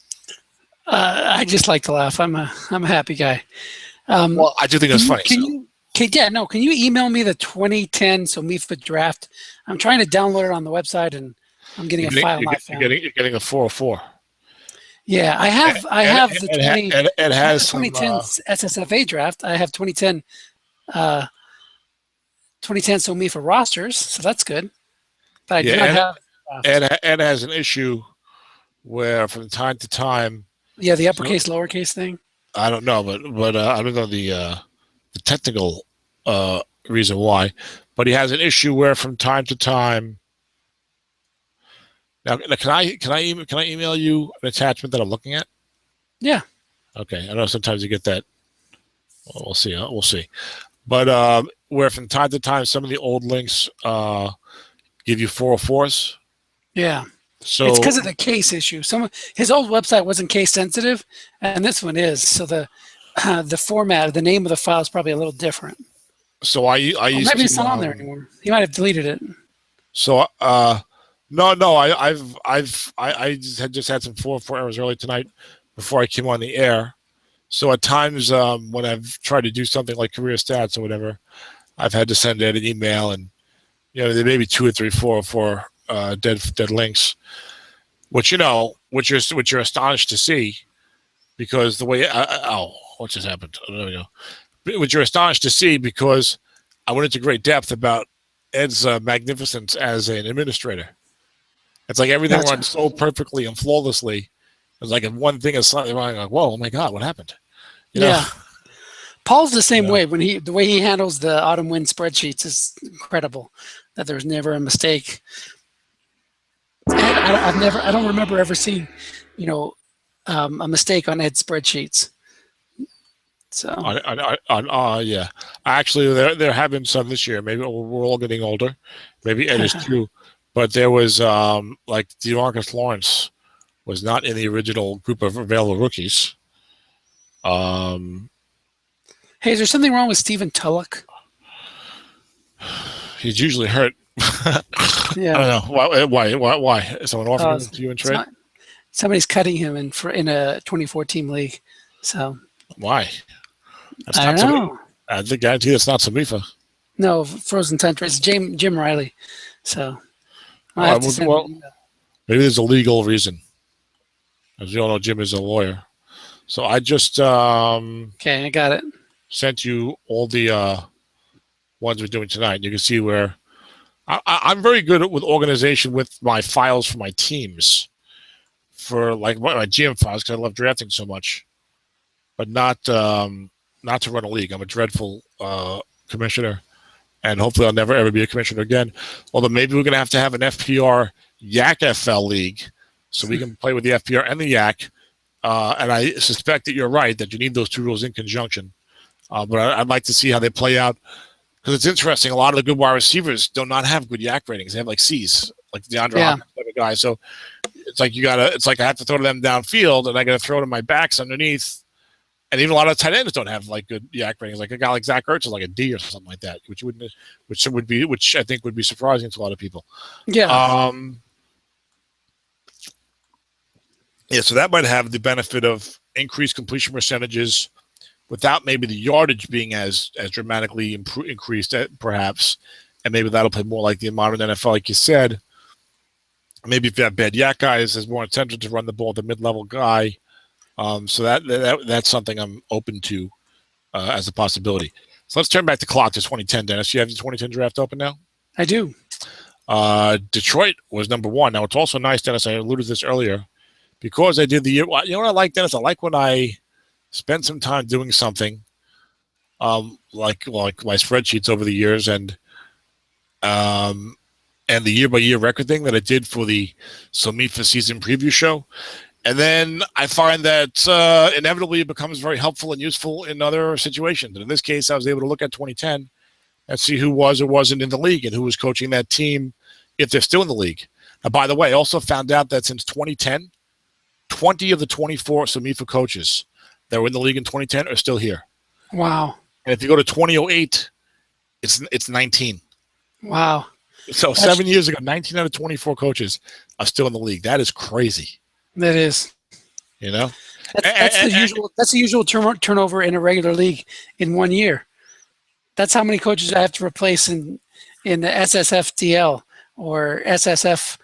I just like to laugh. I'm a happy guy. Well, I do think it's funny. Can you email me the 2010 SOMIFA draft? I'm trying to download it on the website, and I'm getting a file not found. You're getting a 404. Yeah, I have the 2010 SSFA draft. I have 2010 SOMIFA rosters, so that's good. But I do not have. Ed has an issue where, from time to time, Yeah, the So uppercase, lowercase thing. I don't know, but I don't know the technical reason why. But he has an issue where from time to time. Now, can I email you an attachment that I'm looking at? Yeah. Okay, I know sometimes you get that. Well, we'll see. We'll see. But where from time to time some of the old links give you 404s. Yeah. It's So because of the case issue. His old website wasn't case sensitive, and this one is. So the format, the name of the file is probably a little different. I Or used maybe to it's not on there anymore. He might have deleted it. so no I just had some 404 errors early tonight before I came on the air. So at times when I've tried to do something like career stats or whatever, I've had to send out an email, and there may be 2 or 3 404 dead links, which which you're astonished to see, because the way what just happened? Oh, there we go. Which you're astonished to see because I went into great depth about Ed's magnificence as an administrator. It's like everything Gotcha. runs so perfectly and flawlessly. It's like if one thing is slightly wrong, like, whoa, oh my God, what happened? Yeah. Paul's the same way. The way he handles the autumn wind spreadsheets is incredible. That there's never a mistake. I don't remember ever seeing, a mistake on Ed's spreadsheets. So yeah, actually, there have been some this year. Maybe we're all getting older. Maybe Ed is too. But there was like DeMarcus Lawrence was not in the original group of available rookies. Hey, is there something wrong with Stephen Tulloch? He's usually hurt. Yeah. I don't know why. Is someone offering him to you in trade? Somebody's cutting him in a 24 team league. So why? That's I don't know. I think guarantee that's not SOMIFA. No, Frozen Tundra. It's Jim Riley. So maybe there's a legal reason. As you all know, Jim is a lawyer. So I just okay, I got it. Sent you all the ones we're doing tonight. You can see where I'm very good with organization with my files for my teams, for like my GM files, because I love drafting so much, but not to run a league. I'm a dreadful commissioner, and hopefully I'll never ever be a commissioner again. Although maybe we're going to have an FPR Yak FL league, so we can play with the FPR and the Yak. And I suspect that you're right, that you need those two rules in conjunction. But I'd like to see how they play out, because it's interesting. A lot of the good wide receivers do not have good Yak ratings. They have like C's, like DeAndre Hopkins type of guy. So it's like I have to throw to them downfield, and I got to throw to my backs underneath. And even a lot of tight ends don't have like good Yak ratings. Like a guy like Zach Ertz is like a D or something like that, which I think would be surprising to a lot of people. Yeah. Yeah, so that might have the benefit of increased completion percentages without maybe the yardage being as dramatically increased, perhaps. And maybe that'll play more like the modern NFL, like you said. Maybe if you have bad Yak guys, there's more incentive to run the ball, the mid-level guy. So that's something I'm open to as a possibility. So let's turn back the clock to 2010, Dennis. You have the 2010 draft open now? I do. Detroit was number 1. Now, it's also nice, Dennis, I alluded to this earlier, because I did the year. You know what I like, Dennis? I like when I spend some time doing something, like my spreadsheets over the years, and the year-by-year record thing that I did for the SOMIFA season preview show. And then I find that inevitably it becomes very helpful and useful in other situations. And in this case, I was able to look at 2010 and see who was or wasn't in the league and who was coaching that team, if they're still in the league. Now, by the way, I also found out that since 2010, 20 of the 24 SOMIFA coaches that were in the league in 2010 are still here. Wow. And if you go to 2008, it's 19. Wow. So 7 years ago, 19 out of 24 coaches are still in the league. That is crazy. That is. You know? That's the usual turnover in a regular league in 1 year. That's how many coaches I have to replace in the SSFDL or SSF,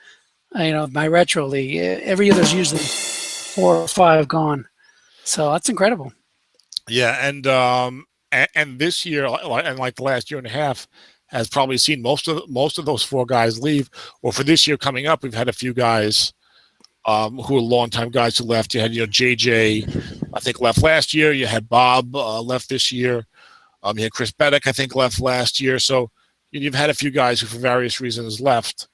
my retro league. Every year there's usually 4 or 5 gone. So that's incredible. Yeah, and this year, and like the last year and a half, has probably seen most of those 4 guys leave. Or for this year coming up, we've had a few guys who were longtime guys who left. You had, JJ, I think, left last year. You had Bob left this year. You had Chris Beddick, I think, left last year. So you've had a few guys who, for various reasons, left.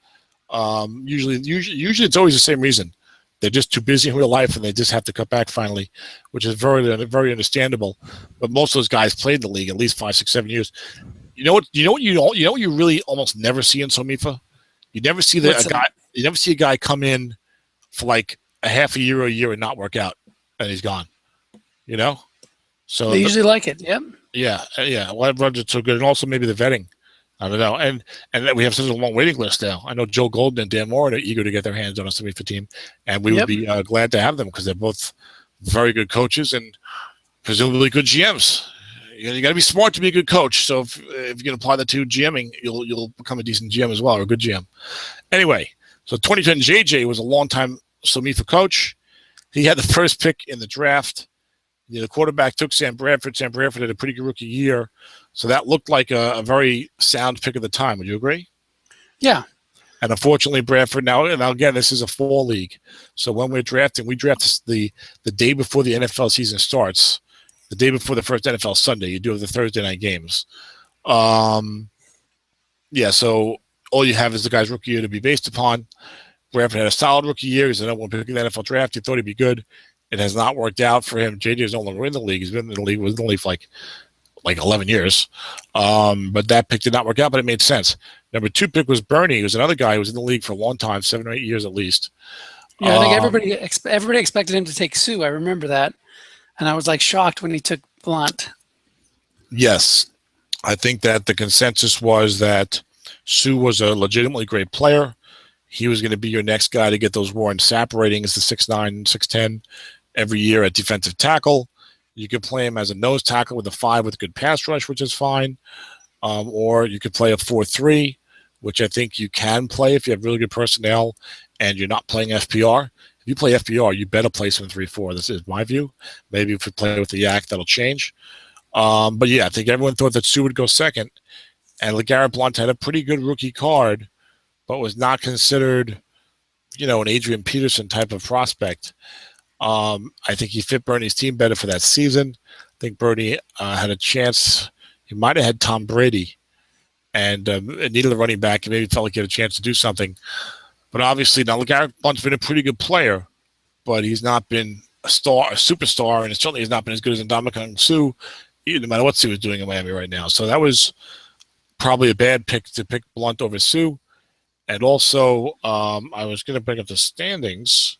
Usually it's always the same reason. They're just too busy in real life, and they just have to cut back finally, which is very, very understandable. But most of those guys played in the league at least 5, 6, 7 years. You know what you really almost never see in SOMIFA? You never see a guy come in for like a half a year or a year and not work out, and he's gone. So they usually like it. Yep. Yeah. Well, runs it so good, and also maybe the vetting. I don't know, and we have such a long waiting list now. I know Joe Golden and Dan Moore are eager to get their hands on a SOMIFA team, and we would be glad to have them because they're both very good coaches and presumably good GMs. You got to be smart to be a good coach. So if you can apply the two GMing, you'll become a decent GM as well, or a good GM. Anyway, so 2010 JJ was a longtime SOMIFA coach. He had the first pick in the draft. The quarterback took Sam Bradford. Sam Bradford had a pretty good rookie year. So that looked like a very sound pick at the time. Would you agree? Yeah. And unfortunately, Bradford, now again, this is a fall league. So when we draft the day before the NFL season starts, the day before the first NFL Sunday. You do have the Thursday night games. So all you have is the guy's rookie year to be based upon. Bradford had a solid rookie year. He's the number one pick in the NFL draft. He thought he'd be good. It has not worked out for him. JJ is no longer in the league. He's been in the league, was in the league for like 11 years. But that pick did not work out, but it made sense. Number 2 pick was Bernie, who's another guy who was in the league for a long time, 7 or 8 years at least. Yeah, I think everybody expected him to take Sue. I remember that. And I was like shocked when he took Blunt. Yes. I think that the consensus was that Sue was a legitimately great player. He was going to be your next guy to get those Warren Sapp ratings, the 6'9", 6'10", every year at defensive tackle. You could play him as a nose tackle with a 5 with good pass rush, which is fine. Or you could play a 4-3, which I think you can play if you have really good personnel and you're not playing FPR. If you play FPR, you better play some 3-4. This is my view. Maybe if you play with the Yak, that'll change. But yeah, I think everyone thought that Sue would go second. And LeGarrette Blount had a pretty good rookie card, but was not considered, an Adrian Peterson type of prospect. I think he fit Bernie's team better for that season. I think Bernie had a chance. He might have had Tom Brady and needed a running back and maybe felt like he had a chance to do something. But obviously, now LeGarrette Blount's been a pretty good player, but he's not been a superstar, and certainly has not been as good as Ndamukong Suh, no matter what Sue is doing in Miami right now. So that was probably a bad pick to pick Blount over Sue. And also, I was going to bring up the standings,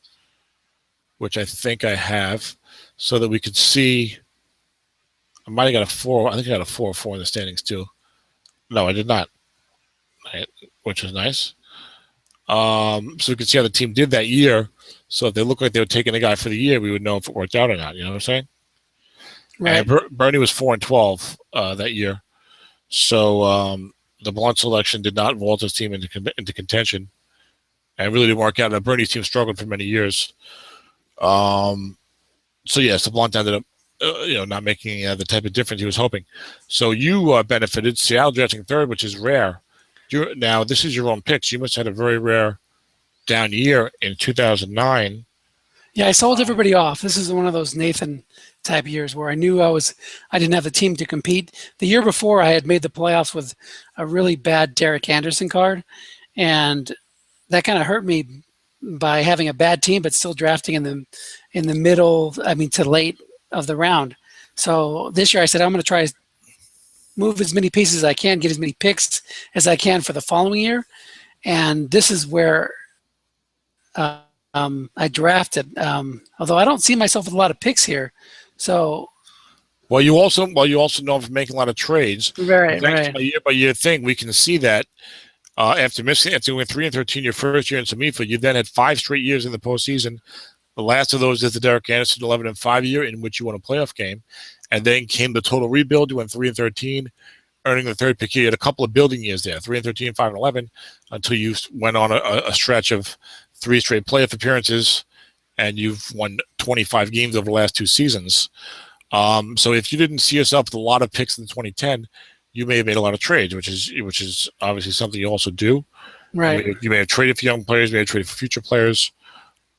which I think I have, so that we could see. I might have got a 4. I think I got a 4 or 4 in the standings too. No, I did not, which was nice. So we could see how the team did that year. So if they looked like they were taking a guy for the year, we would know if it worked out or not. You know what I'm saying? Right. Bernie was 4-12 that year. So the Blount selection did not vault his team into contention, and it really didn't work out. Now, Bernie's team struggled for many years. So Blount ended up, not making the type of difference he was hoping. So you benefited. Seattle drafting 3rd, which is rare. Now, this is your own picks. You must have had a very rare down year in 2009. Yeah, I sold everybody off. This is one of those Nathan type years where I knew I didn't have the team to compete. The year before, I had made the playoffs with a really bad Derek Anderson card, and that kind of hurt me by having a bad team but still drafting in the middle, to late of the round. So this year I said I'm going to try move as many pieces as I can, get as many picks as I can for the following year, and this is where I drafted. Although I don't see myself with a lot of picks here, so. Well, you also know from making a lot of trades. Right. Year by year thing, we can see that after going 3-13 your first year in SOMIFA, you then had 5 straight years in the postseason. The last of those is the Derek Anderson 11-5 year in which you won a playoff game, and then came the total rebuild. You went 3-13, earning the 3rd pick. You had a couple of building years there, 3-13, 5-11, until you went on a stretch of 3 straight playoff appearances, and you've won 25 games over the last 2 seasons. So if you didn't see yourself with a lot of picks in 2010, you may have made a lot of trades, which is obviously something you also do. Right. You may have traded for young players, you may have traded for future players.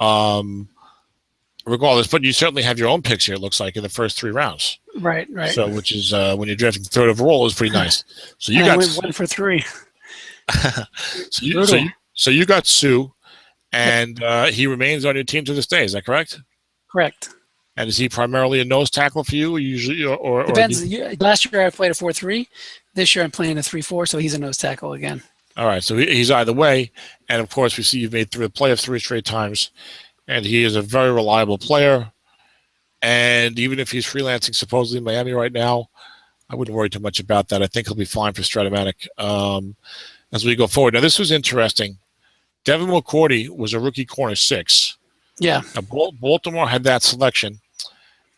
Regardless, but you certainly have your own picks here. It looks like in the first 3 rounds. Right. So, which is when you're drafting third overall, is pretty nice. So you and got I went 1 for 3. so you got Sue, and he remains on your team to this day. Is that correct? Correct. And is he primarily a nose tackle for you, usually, or depends? Last year I played a 4-3. This year I'm playing a 3-4, so he's a nose tackle again. All right, so he's either way, and of course we see you've made the playoffs 3 straight times, and he is a very reliable player. And even if he's freelancing supposedly in Miami right now, I wouldn't worry too much about that. I think he'll be fine for Strat-O-Matic as we go forward. Now, this was interesting. Devin McCourty was a rookie corner 6. Yeah. Now, Baltimore had that selection,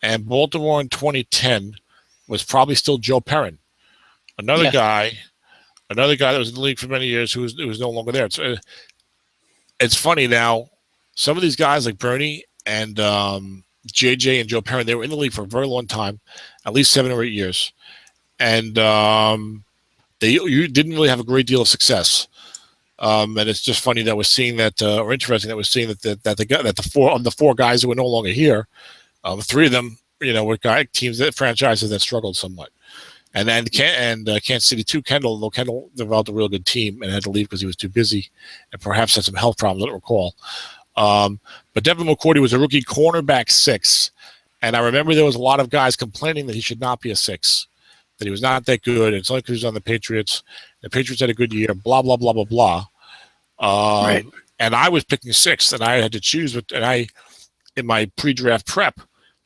and Baltimore in 2010 was probably still Joe Perrin, another guy that was in the league for many years who was no longer there. It's funny now. Some of these guys like Bernie and JJ and Joe Perrin, they were in the league for a very long time, at least 7 or 8 years, and you didn't really have a great deal of success. And it's just funny that we're seeing that, or interesting that we're seeing that the 4 guys who were no longer here, 3 of them, were teams that franchises that struggled somewhat. And Kansas City too. Though Kendall developed a real good team and had to leave because he was too busy, and perhaps had some health problems. I don't recall. But Devin McCourty was a rookie cornerback 6, and I remember there was a lot of guys complaining that he should not be a 6, that he was not that good. It's only because he was on the Patriots. The Patriots had a good year. Blah blah blah blah blah. Right. And I was picking 6, and I had to choose. And I, in my pre-draft prep,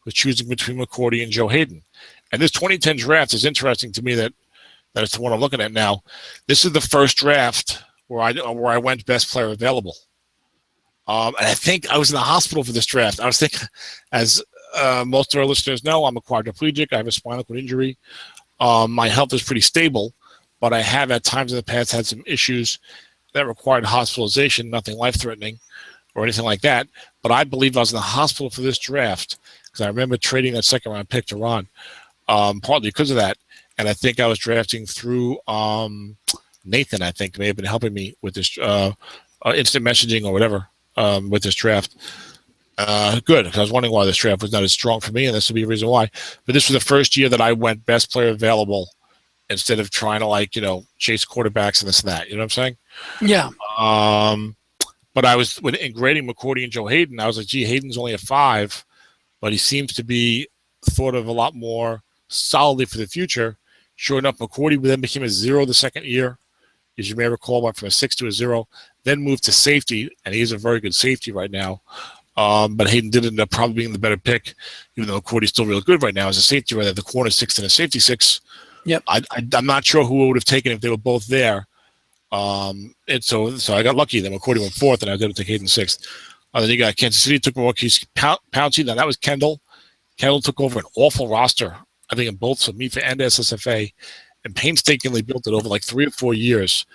was choosing between McCourty and Joe Hayden. And this 2010 draft is interesting to me that it's the one I'm looking at now. This is the first draft where I went best player available. And I think I was in the hospital for this draft. I was thinking, as most of our listeners know, I'm a quadriplegic. I have a spinal cord injury. My health is pretty stable, but I have at times in the past had some issues that required hospitalization, nothing life-threatening or anything like that. But I believe I was in the hospital for this draft because I remember trading that second-round pick to Ron, partly because of that. And I think I was drafting through Nathan, I think, may have been helping me with this instant messaging or whatever with this draft. Good, because I was wondering why this draft was not as strong for me, and this would be a reason why. But this was the first year that I went best player available instead of trying to, chase quarterbacks and this and that. You know what I'm saying? Yeah. But I was, in grading McCourty and Joe Hayden, I was like, gee, Hayden's only a 5, but he seems to be thought of a lot more solidly for the future. Sure enough, McCourty then became a 0 the second year. As you may recall, went from a 6 to a 0, then moved to safety, and he's a very good safety right now. But Hayden did end up probably being the better pick, even though McCourty's still real good right now as a safety, rather the corner 6 and a safety 6. Yep. I'm not sure who would have taken if they were both there. And so I got lucky that McCourty went 4th, and I was able to take Hayden 6th. Then you got Kansas City, took Marquise Pouncey. Now that was Kendall. Kendall took over an awful roster, I think, in both SOMIFA and SSFA, and painstakingly built it over like 3 or 4 years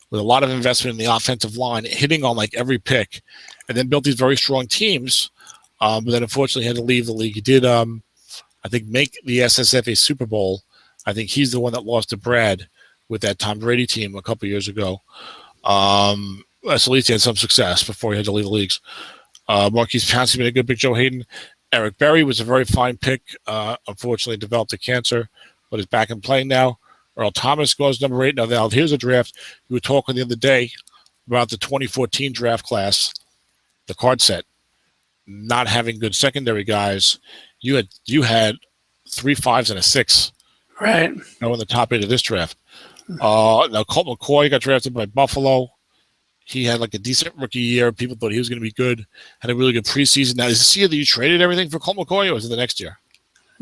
with a lot of investment in the offensive line, hitting on like every pick, and then built these very strong teams. But then unfortunately had to leave the league. He did, I think, make the SSFA Super Bowl. I think he's the one that lost to Brad with that Tom Brady team a couple years ago. So at least he had some success before he had to leave the leagues. Marquise Pouncey been a good pick. Joe Hayden. Eric Berry was a very fine pick. Unfortunately developed a cancer, but is back in play now. Earl Thomas goes number 8. Now, here's a draft. We were talking the other day about the 2014 draft class, the card set, not having good secondary guys. You had 3 5s and a 6. Right. Now in the top 8 of this draft. Now Colt McCoy got drafted by Buffalo. He had like a decent rookie year. People thought he was going to be good. Had a really good preseason. Now, is this year that you traded everything for Colt McCoy, or was it the next year?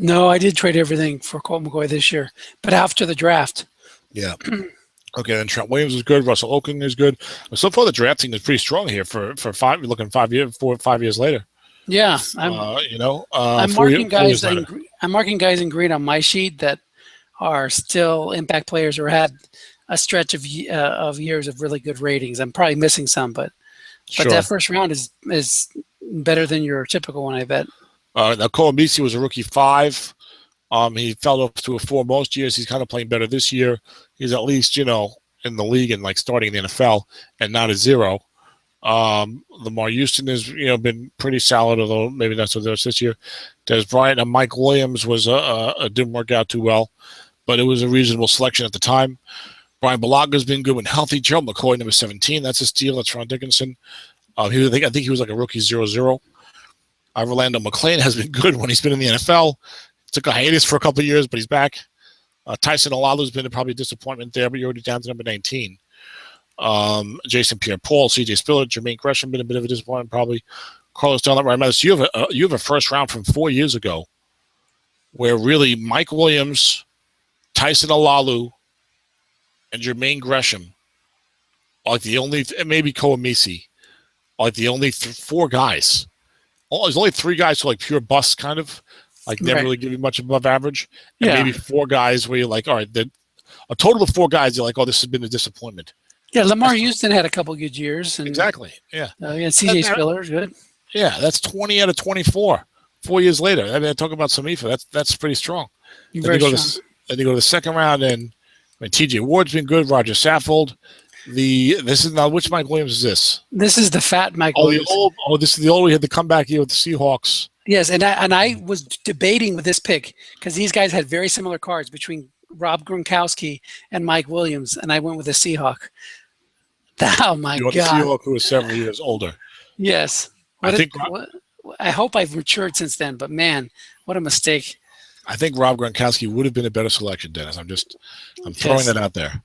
No, I did trade everything for Colt McCoy this year, but after the draft. Yeah. Okay, then Trent Williams is good. Russell Okung is good. But so far, the drafting is pretty strong here for 5. You're looking 5 years later. Yeah, I'm marking guys. I'm marking guys in green on my sheet that are still impact players or had a stretch of years of really good ratings. I'm probably missing some, but that first round is better than your typical one, I bet. Now Columbisi was a rookie 5. He fell off to a 4 most years. He's kind of playing better this year. He's at least in the league and like starting in the NFL and not a 0. Lamar Houston has been pretty solid, although maybe not so much this year. Des Bryant and Mike Williams didn't work out too well, but it was a reasonable selection at the time. Brian Balaga's been good when healthy. Gerald McCoy, number 17, that's a steal. That's Ron Dickinson. I think he was like a rookie 0-0. Rolando McClain has been good when he's been in the NFL. Took a hiatus for a couple of years, but he's back. Tyson Olalu's been probably a disappointment there, but you're already down to number 19. Jason Pierre-Paul, C.J. Spiller, Jermaine Gresham been a bit of a disappointment probably. Carlos Dunlap, right? So you have a first round from 4 years ago where really Mike Williams, Tyson Olalu, and Jermaine Gresham are like the only, and maybe Koamisi, are like the only 4 guys. There's only 3 guys who are like pure busts kind of, like never really give you much above average. And maybe 4 guys where you're like, all right, a total of 4 guys, you're like, oh, this has been a disappointment. Yeah, Lamar Houston had a couple good years. And, exactly, yeah. C.J. Spiller, good. Yeah, that's 20 out of 24. 4 years later. I mean, I talk about SOMIFA. That's pretty strong. Very strong. Then you go to the second round, and T.J. Ward's been good. Roger Saffold. This is now, which Mike Williams is this? This is the fat Mike Williams. This is the old. We had the comeback year with the Seahawks. Yes, and I was debating with this pick because these guys had very similar cards between Rob Gronkowski and Mike Williams, and I went with the Seahawk. Oh my God! The Seahawk who was several years older. Yes, I hope I've matured since then, but man, what a mistake! I think Rob Gronkowski would have been a better selection, Dennis. I'm throwing that out there.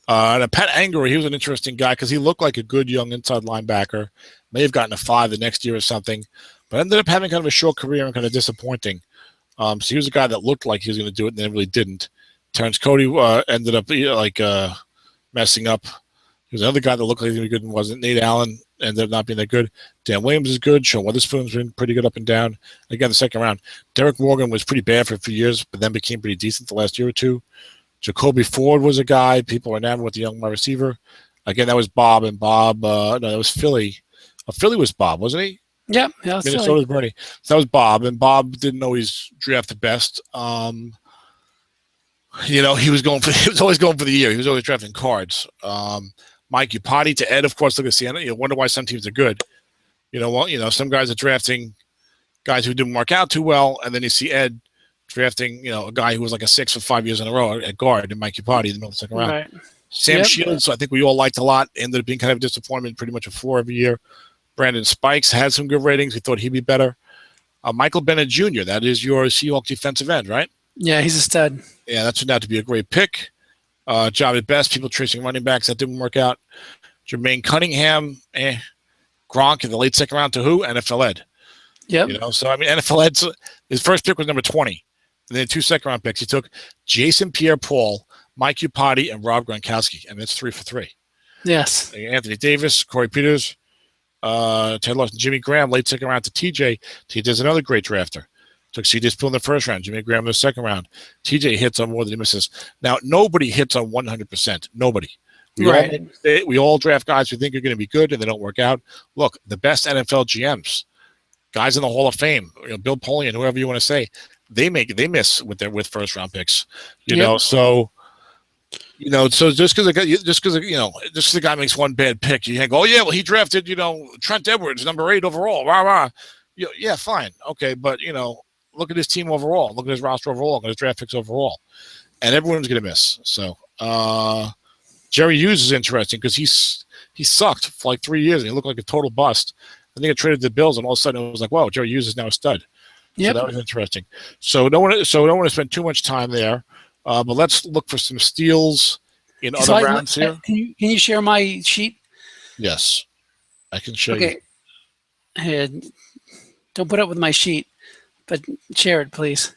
And Pat Angery, he was an interesting guy because he looked like a good young inside linebacker. May have gotten a 5 the next year or something, but ended up having kind of a short career and kind of disappointing. So he was a guy that looked like he was going to do it and then really didn't. Terrence Cody ended up messing up. He was another guy that looked like he was good and wasn't. Nate Allen ended up not being that good. Dan Williams is good. Sean Witherspoon's been pretty good up and down. Again, the second round. Derek Morgan was pretty bad for a few years, but then became pretty decent the last year or two. Jacoby Ford was a guy. People were enamored with the young wide receiver. Again, that was Bob. And Bob, no, that was Philly. Philly was Bob, wasn't he? Yeah, Minnesota was Bernie. So that was Bob, and Bob didn't always draft the best. He was always going for the year. He was always drafting cards. Mike Upati to Ed, of course. Look at Sienna. You wonder why some teams are good. Some guys are drafting guys who didn't work out too well, and then you see Ed drafting, a guy who was like a 6 for 5 years in a row at guard, and Mike Upati in the middle of the second round. Right. Sam Shields, I think we all liked a lot. Ended up being kind of a disappointment, pretty much a 4 every year. Brandon Spikes had some good ratings. We thought he'd be better. Michael Bennett Jr., that is your Seahawks defensive end, right? Yeah, he's a stud. Yeah, that turned out to be a great pick. Job at best, people chasing running backs. That didn't work out. Jermaine Cunningham, Gronk in the late second round to who? NFL Ed. Yep. So, I mean, NFL Ed's, his first pick was number 20. And then 2 second-round picks. He took Jason Pierre-Paul, Mike Upati, and Rob Gronkowski. And that's 3 for 3. Yes. Anthony Davis, Corey Peters, Ted Lawson, Jimmy Graham, late second round to TJ. TJ's another great drafter. Took C.J. Spiller in the first round, Jimmy Graham in the second round. TJ hits on more than he misses. Now, nobody hits on 100%. Nobody. We all draft guys who think are going to be good and they don't work out. Look, the best NFL GMs, guys in the Hall of Fame, Bill Polian, whoever you want to say, they miss with first round picks. So just because the guy makes one bad pick, you can't go, oh yeah, well he drafted Trent Edwards, number 8 overall. Rah rah. Yeah, fine, okay, but look at his team overall, look at his roster overall, look at his draft picks overall, and everyone's going to miss. So Jerry Hughes is interesting because he sucked for like 3 years and he looked like a total bust. I think I traded the Bills, and all of a sudden it was like, wow, Jerry Hughes is now a stud. Yeah, so that was interesting. So don't want to spend too much time there, but let's look for some steals in other rounds here. Can you share my sheet? Yes, I can show you. Okay. Don't put up with my sheet, but share it, please.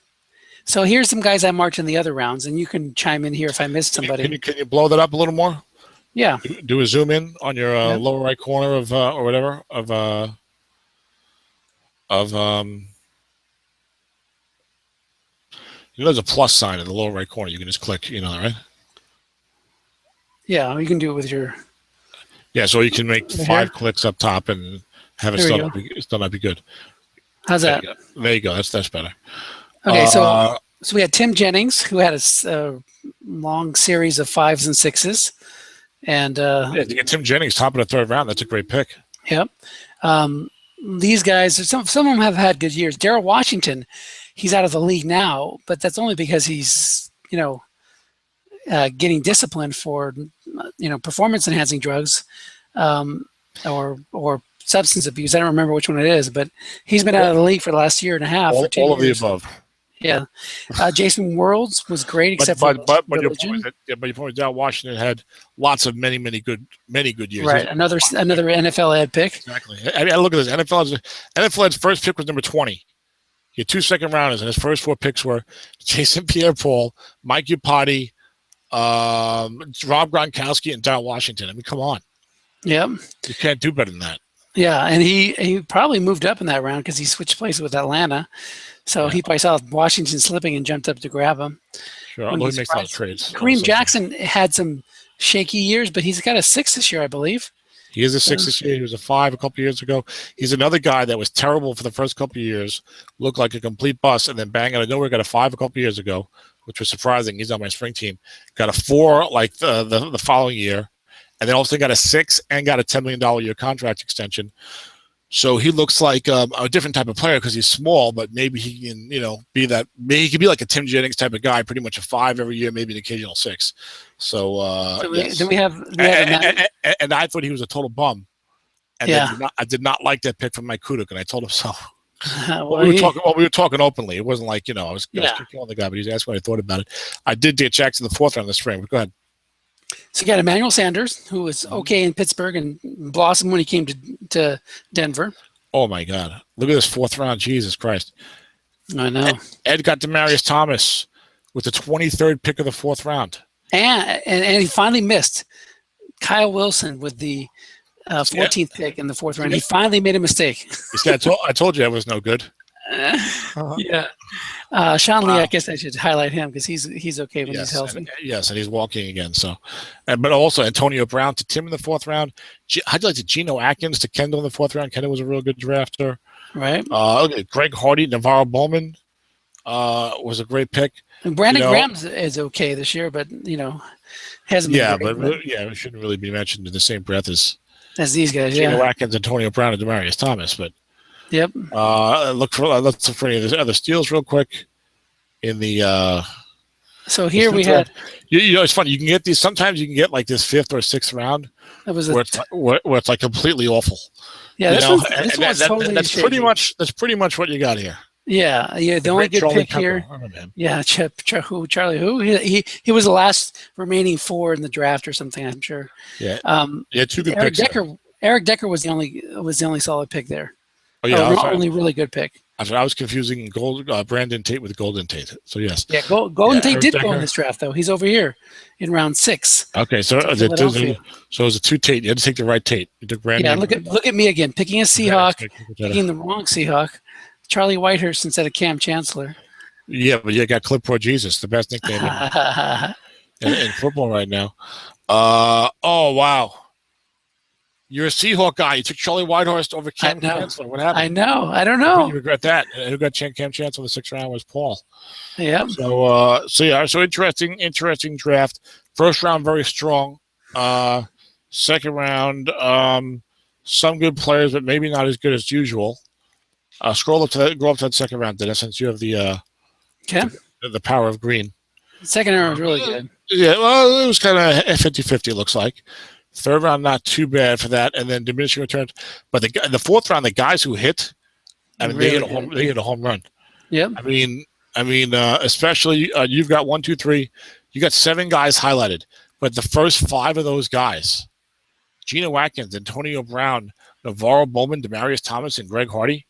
So here's some guys I marked in the other rounds, and you can chime in here if I missed somebody. Can you blow that up a little more? Yeah. Do a zoom in on your lower right corner of or whatever there's a plus sign in the lower right corner. You can just click, right? Yeah, you can do it with your. Yeah, so you can make 5 clicks up top and have it still not be good. How's that? There you go. That's better. Okay, so we had Tim Jennings, who had a long series of 5s and 6s, and to get Tim Jennings top of the 3rd round, that's a great pick. Yep. These guys, some of them have had good years. Darrell Washington, he's out of the league now, but that's only because he's, getting disciplined for, performance enhancing drugs, or substance abuse. I don't remember which one it is, but he's been out of the league for the last year and a half. Or 2 all years. of the above. Yeah. Jason Worlds was great, except for your point is that Washington had lots of many good years. Right. Another NFL ed pick. Exactly. I look at this. NFL ed's first pick was number 20. He had 2 second rounders, and his first 4 picks were Jason Pierre-Paul, Mike Iupati, Rob Gronkowski, and Darrell Washington. I mean, come on. Yep. You can't do better than that. Yeah, and he probably moved up in that round because he switched places with Atlanta. So he probably saw Washington slipping and jumped up to grab him. Sure, although he makes a lot of trades. Kareem Jackson had some shaky years, but he's got a 6 this year, I believe. He is a 6 this year. He was a 5 a couple years ago. He's another guy that was terrible for the first couple of years, looked like a complete bust, and then bang out of nowhere got a 5 a couple years ago, which was surprising. He's on my spring team. Got a 4 like the following year, and then also got a 6 and got a $10 million a year contract extension. So he looks like a different type of player because he's small, but maybe he can, be that. Maybe he could be like a Tim Jennings type of guy, pretty much a 5 every year, maybe an occasional 6. So then we have and I thought he was a total bum. And I did not like that pick from Mike Kudik, and I told him so. We were talking openly. It wasn't like I was killing the guy, but he was asking what I thought about it. I did get Jackson in the 4th round this spring. But go ahead. So you got Emmanuel Sanders, who was okay in Pittsburgh and blossomed when he came to Denver. Oh, my God. Look at this 4th round. Jesus Christ. I know. Ed got Demaryius Thomas with the 23rd pick of the 4th round. And he finally missed Kyle Wilson with the 14th pick in the 4th round. He finally made a mistake. I told you that was no good. Yeah. Sean Lee, I guess I should highlight him because he's okay when he's healthy. And he's walking again. So, but also Antonio Brown to Tim in the 4th round. How'd you like to Geno Atkins to Kendall in the 4th round? Kendall was a real good drafter. Right. Greg Hardy, Navarro Bowman was a great pick. And Brandon Graham is okay this year, but hasn't been great, it shouldn't really be mentioned in the same breath as these guys. Geno Atkins, Antonio Brown, and Demaryius Thomas, but. Yep. Look for any of the other steals real quick in the. So here we had. It's funny. You can get these. Sometimes you can get like this 5th or 6th round. That was where it's like completely awful. Yeah, this one's totally that's pretty much what you got here. Yeah. The only good pick here. Yeah, Charlie who? He was the last remaining 4 in the draft or something. I'm sure. Yeah. 2 good Eric picks. Eric Decker was the only solid pick there. Oh yeah, only really good pick. I was confusing Brandon Tate with Golden Tate. So yes. Yeah, Golden Tate did go in this draft though. He's over here in round 6. Okay, so it was a 2 Tate. You had to take the right Tate. You took Brandon. Yeah, look at me again, picking a Seahawk, picking the wrong Seahawk. Charlie Whitehurst instead of Cam Chancellor. Yeah, but you got Clipboard Jesus, the best nickname in football right now. Oh wow. You're a Seahawk guy. You took Charlie Whitehurst over Cam Chancellor. What happened? I know. I don't know. You regret that. And who got Cam Chancellor in the 6th round was Paul. Yeah. So interesting draft. 1st round very strong. 2nd round, some good players, but maybe not as good as usual. Go up to that 2nd round, Dennis, since you have the power of green. The 2nd round was really good. Yeah, well, it was kind of 50-50. It looks like. 3rd round, not too bad for that, and then diminishing returns. But the 4th round, the guys who hit, they hit a home run. Yeah. I mean, especially you've got 1, 2, 3. You got 7 guys highlighted, but the first 5 of those guys, Geno Atkins, Antonio Brown, Navarro Bowman, Demaryius Thomas, and Greg Hardy.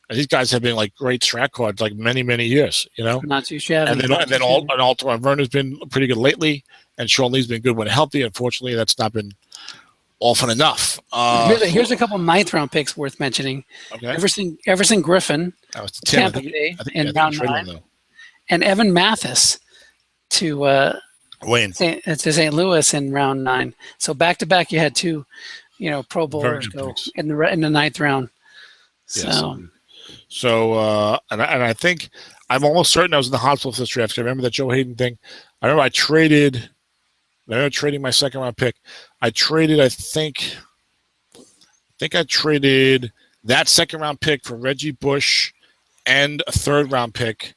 And these guys have been like great strat cards like many years. Not too shabby. And then Alton Verner's been pretty good lately, and Sean Lee's been good when healthy. Unfortunately, that's not been often enough. Here's a couple 9th round picks worth mentioning. Okay. Everson Griffin, Tampa Bay in round 9, and Evan Mathis to St. Louis in round 9. So back to back, you had 2, Pro Bowlers go in the 9th round. So and I think I'm almost certain I was in the hospital for this draft. I remember that Joe Hayden thing. I remember trading my 2nd round pick. I traded, I think, think I traded that second-round pick for Reggie Bush and a third-round pick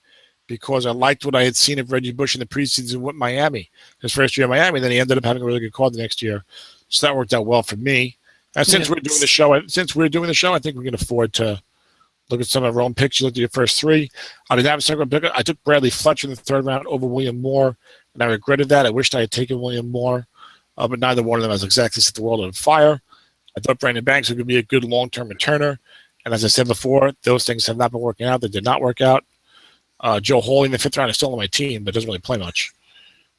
because I liked what I had seen of Reggie Bush in the preseason with Miami. His first year in Miami, then he ended up having a really good card the next year. So that worked out well for me. And since we're doing the show, I think we can afford to look at some of our own picks. You looked at your first three. I didn't have a second pick. I took Bradley Fletcher in the third round over William Moore, and I regretted that. I wished I had taken William Moore, but neither one of them has exactly set the world on fire. I thought Brandon Banks was going to be a good long-term returner. And as I said before, those things have not been working out. They did not work out. Joe Holley in the fifth round is still on my team, but doesn't really play much.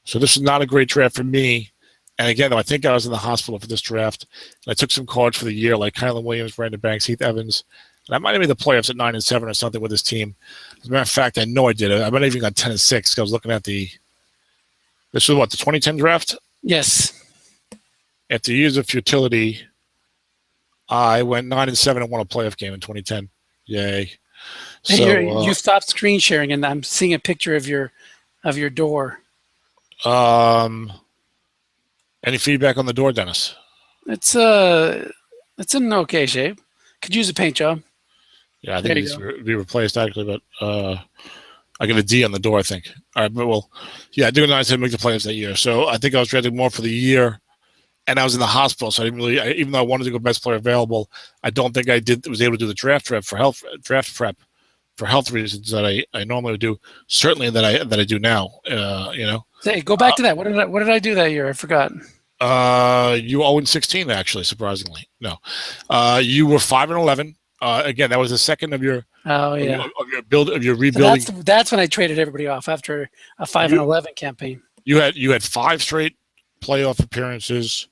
So this is not a great draft for me. And again, though, I think I was in the hospital for this draft. And I took some cards for the year, like Kylan Williams, Brandon Banks, Heath Evans. And I might have made the playoffs at 9-7 or something with this team. As a matter of fact, I know I did it. I might have even got 10-6 because I was looking at this was what, the 2010 draft? Yes. After years of futility, I went 9-7 and won a playoff game in 2010. Yay. So, you stopped screen sharing, and I'm seeing a picture of your door. Any feedback on the door, Dennis? It's in okay shape. Could use a paint job. Yeah, I think it needs to be replaced actually, but I got a D on the door, I think. All right, but I did not make the playoffs that year. So I think I was drafted more for the year, and I was in the hospital, so I didn't really. Even though I wanted to go best player available, I don't think I was able to do the draft prep for health reasons that I normally would do. Certainly that I do now. Hey, go back to that. What did I do that year? I forgot. You 0-16 actually, surprisingly. No, you were 5-11. Again, that was the second of your of your rebuilding. So that's when I traded everybody off after a 5-11 campaign. You had 5 straight playoff appearances,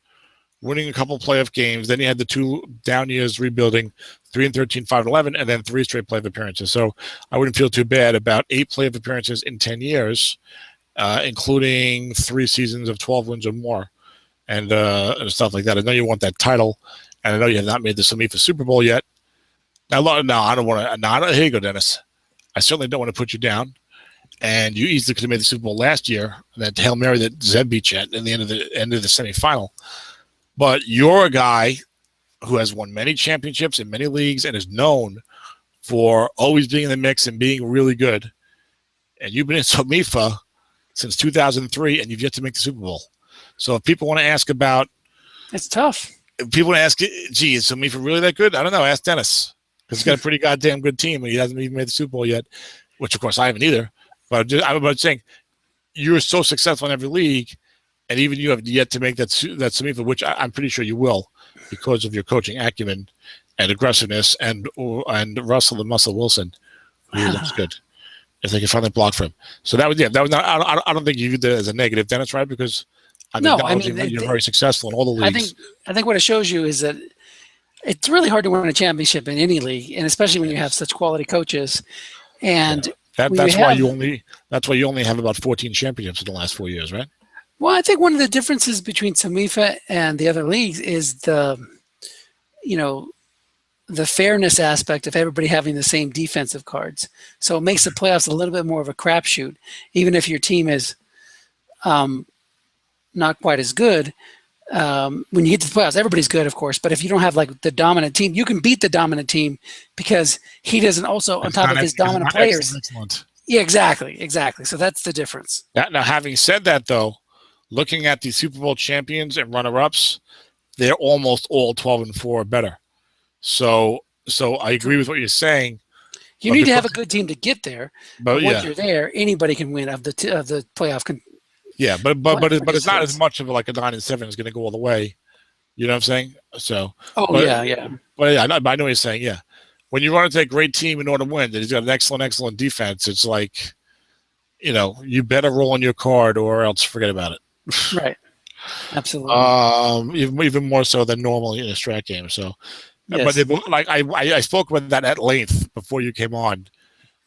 winning a couple playoff games. Then you had the 2 down years rebuilding, 3-13, 5-11, and then 3 straight playoff appearances. So I wouldn't feel too bad about 8 playoff appearances in 10 years, including 3 seasons of 12 wins or more, and stuff like that. I know you want that title, and I know you have not made the SOMIFA Super Bowl yet. Now, I don't want to. Here you go, Dennis. I certainly don't want to put you down. And you easily could have made the Super Bowl last year. That Hail Mary that Zeb beat you at in the end of the semifinal. But you're a guy who has won many championships in many leagues and is known for always being in the mix and being really good. And you've been in SOMIFA since 2003, and you've yet to make the Super Bowl. So if people want to ask about, it's tough. If people want to ask, gee, is SOMIFA really that good? I don't know. Ask Dennis. Because he's got a pretty goddamn good team, and he hasn't even made the Super Bowl yet, which, of course, I haven't either. But I'm saying you're so successful in every league, and even you have yet to make that SOMIFA, which I'm pretty sure you will because of your coaching acumen and aggressiveness and Russell the Muscle Wilson, who looks good. If they can finally block for him. So that was not, I don't think you viewed that as a negative, Dennis, right? Because you're very successful in all the leagues. I think what it shows you is that it's really hard to win a championship in any league, and especially when you have such quality coaches. And that's why you only have about 14 championships in the last 4 years, right? Well, I think one of the differences between SOMIFA and the other leagues is the fairness aspect of everybody having the same defensive cards. So it makes the playoffs a little bit more of a crapshoot, even if your team is not quite as good. When you get to the playoffs, everybody's good, of course. But if you don't have like the dominant team, you can beat the dominant team because he doesn't also, on top of his dominant players. Excellent. Yeah, exactly. So that's the difference. Now, having said that, though, looking at the Super Bowl champions and runner-ups, they're almost all 12-4 or better. So I agree with what you're saying. You need to have a good team to get there. But once you're there, anybody can win of the playoff. Yeah, but it's not as much of like a 9-7 is going to go all the way. You know what I'm saying? So. Yeah. But yeah, I know what you're saying. Yeah, when you run into a great team in order to win, and he's got an excellent defense, it's like, you better roll on your card or else forget about it. Right. Absolutely. Even more so than normally in a strat game. So. Yes. But I spoke about that at length before you came on,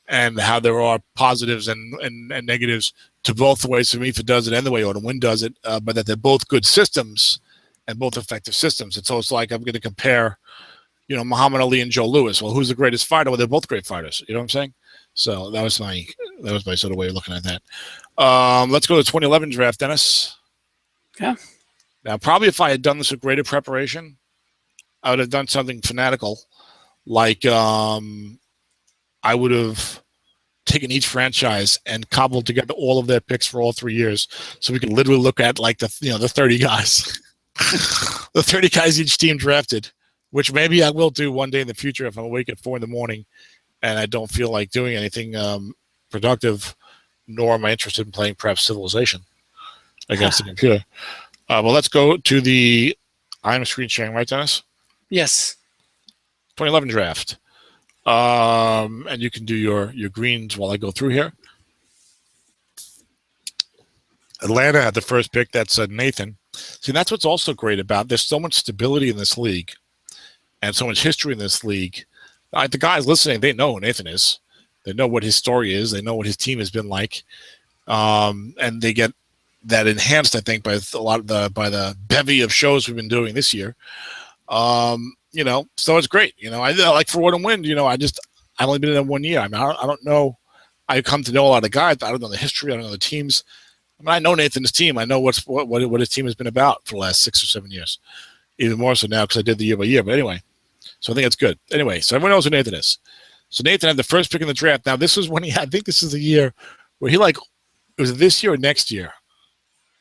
and how there are positives and negatives to both the way SOMIFA does it and the way Autumn Wind does it, but that they're both good systems and both effective systems. And so it's like I'm going to compare, Muhammad Ali and Joe Louis. Well, who's the greatest fighter? Well, they're both great fighters. You know what I'm saying? So that was my sort of way of looking at that. Let's go to the 2011 draft, Dennis. Yeah. Now, probably if I had done this with greater preparation, I would have done something fanatical, like I would have taken each franchise and cobbled together all of their picks for all 3 years, so we could literally look at like the 30 guys, the 30 guys each team drafted, which maybe I will do one day in the future if I'm awake at 4 a.m. and I don't feel like doing anything productive, nor am I interested in playing perhaps Civilization against the computer. Well, let's go to the I'm screen sharing, right, Dennis? Yes. 2011 draft. And you can do your greens while I go through here. Atlanta had the first pick. That's Nathan. See, that's what's also great about. There's so much stability in this league and so much history in this league. The guys listening, they know who Nathan is. They know what his story is. They know what his team has been like. And they get that enhanced, I think, by by the bevy of shows we've been doing this year. So it's great. I like for what and win. I've only been in there 1 year. I mean, I don't know. I come to know a lot of guys. I don't know the history. I don't know the teams. I mean, I know Nathan's team. I know what his team has been about for the last 6 or 7 years. Even more so now because I did the year by year. But anyway, so I think it's good. Anyway, so everyone knows who Nathan is. So Nathan had the first pick in the draft. Now, this was when I think this is the year where was it this year or next year?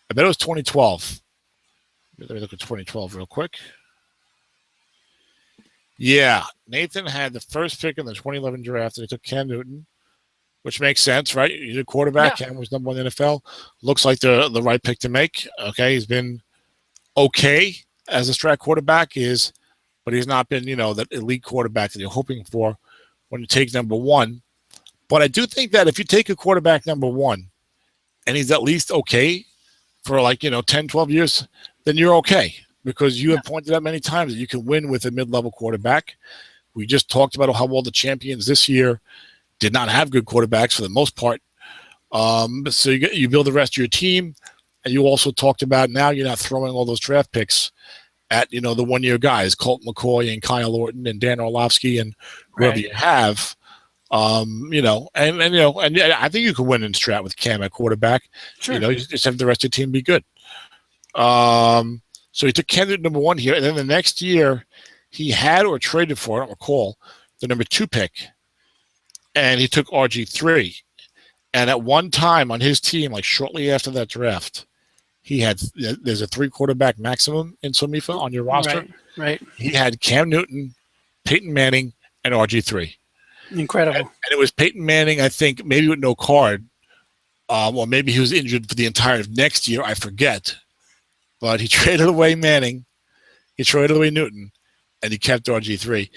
I bet it was 2012. Let me look at 2012 real quick. Yeah, Nathan had the first pick in the 2011 draft, and he took Cam Newton, which makes sense, right? He's a quarterback. Yeah. Cam was number 1 in the NFL. Looks like the right pick to make. Okay, he's been okay as a Strat quarterback, but he's not been, that elite quarterback that you're hoping for when you take number 1. But I do think that if you take a quarterback number 1 and he's at least okay for 10, 12 years, then you're okay. Because you have pointed out many times that you can win with a mid-level quarterback. We just talked about how well the champions this year did not have good quarterbacks for the most part. So you build the rest of your team, and you also talked about now you're not throwing all those draft picks at the 1-year guys, Colt McCoy and Kyle Orton and Dan Orlovsky and whoever you have. And I think you can win in Strat with Cam at quarterback. Sure. You just have the rest of your team be good. So he took Cam Newton number 1 here, and then the next year he had or traded for, I don't recall, the number 2 pick, and he took RG3. And at one time on his team, shortly after that draft, there's a 3 quarterback maximum in SOMIFA on your roster. Right. He had Cam Newton, Peyton Manning, and RG3. Incredible. And it was Peyton Manning, I think, maybe with no card, or maybe he was injured for the entire next year. I forget. But he traded away Manning, he traded away Newton, and he kept RG3.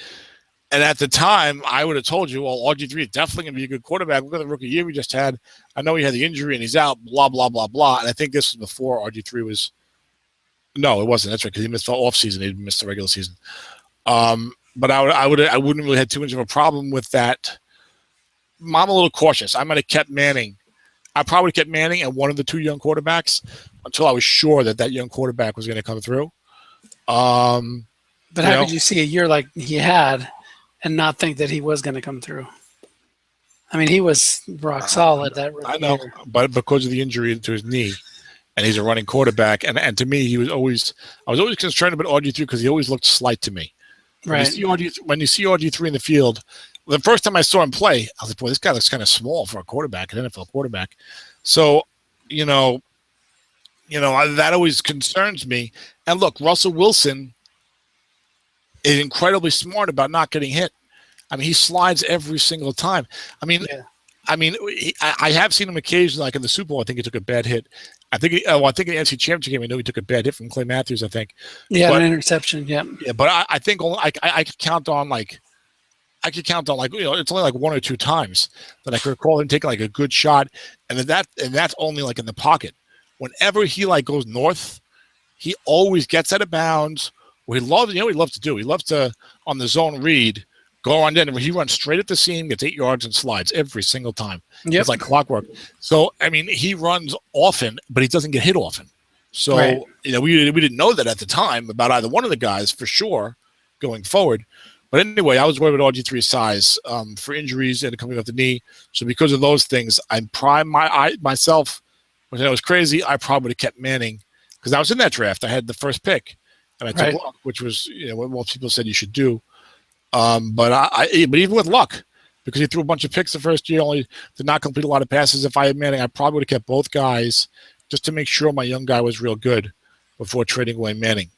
And at the time, I would have told you, well, RG3 is definitely going to be a good quarterback. Look at the rookie year we just had. I know he had the injury and he's out, blah, blah, blah, blah. And I think this was before RG3 was – no, it wasn't. That's right, because he missed the offseason. He missed the regular season. But I wouldn't really have too much of a problem with that. I'm a little cautious. I might have kept Manning. I probably kept Manning and one of the 2 young quarterbacks until I was sure that young quarterback was going to come through. But how could you see a year like he had and not think that he was going to come through? I mean, he was rock solid that rookie I know, year. But because of the injury to his knee, and he's a running quarterback, and to me, I was always concerned about RG3 because he always looked slight to me. Right. When you see RG3 in the field, the first time I saw him play, I was like, boy, this guy looks kind of small for a quarterback, an NFL quarterback. So, that always concerns me. And look, Russell Wilson is incredibly smart about not getting hit. I mean, he slides every single time. I mean, I have seen him occasionally, like in the Super Bowl. I think he took a bad hit. I think in the NFC Championship game, I know he took a bad hit from Clay Matthews. I think. Yeah, an interception. Yeah. Yeah, but I think I could count on it's only 1 or 2 times that I could recall him taking a good shot, and that's only in the pocket. Whenever he goes north, he always gets out of bounds. What he loves, what he loves to do. He loves to on the zone read, go on in, and he runs straight at the seam, gets 8 yards and slides every single time. Yep. It's like clockwork. So I mean, he runs often, but he doesn't get hit often. So we didn't know that at the time about either one of the guys for sure going forward. But anyway, I was worried about RG3's size for injuries and coming off the knee. So because of those things, myself, when I was crazy, I probably would have kept Manning because I was in that draft. I had the first pick. and I took luck, which was what most people said you should do. But even with luck, because he threw a bunch of picks the first year, only did not complete a lot of passes. If I had Manning, I probably would have kept both guys just to make sure my young guy was real good before trading away Manning.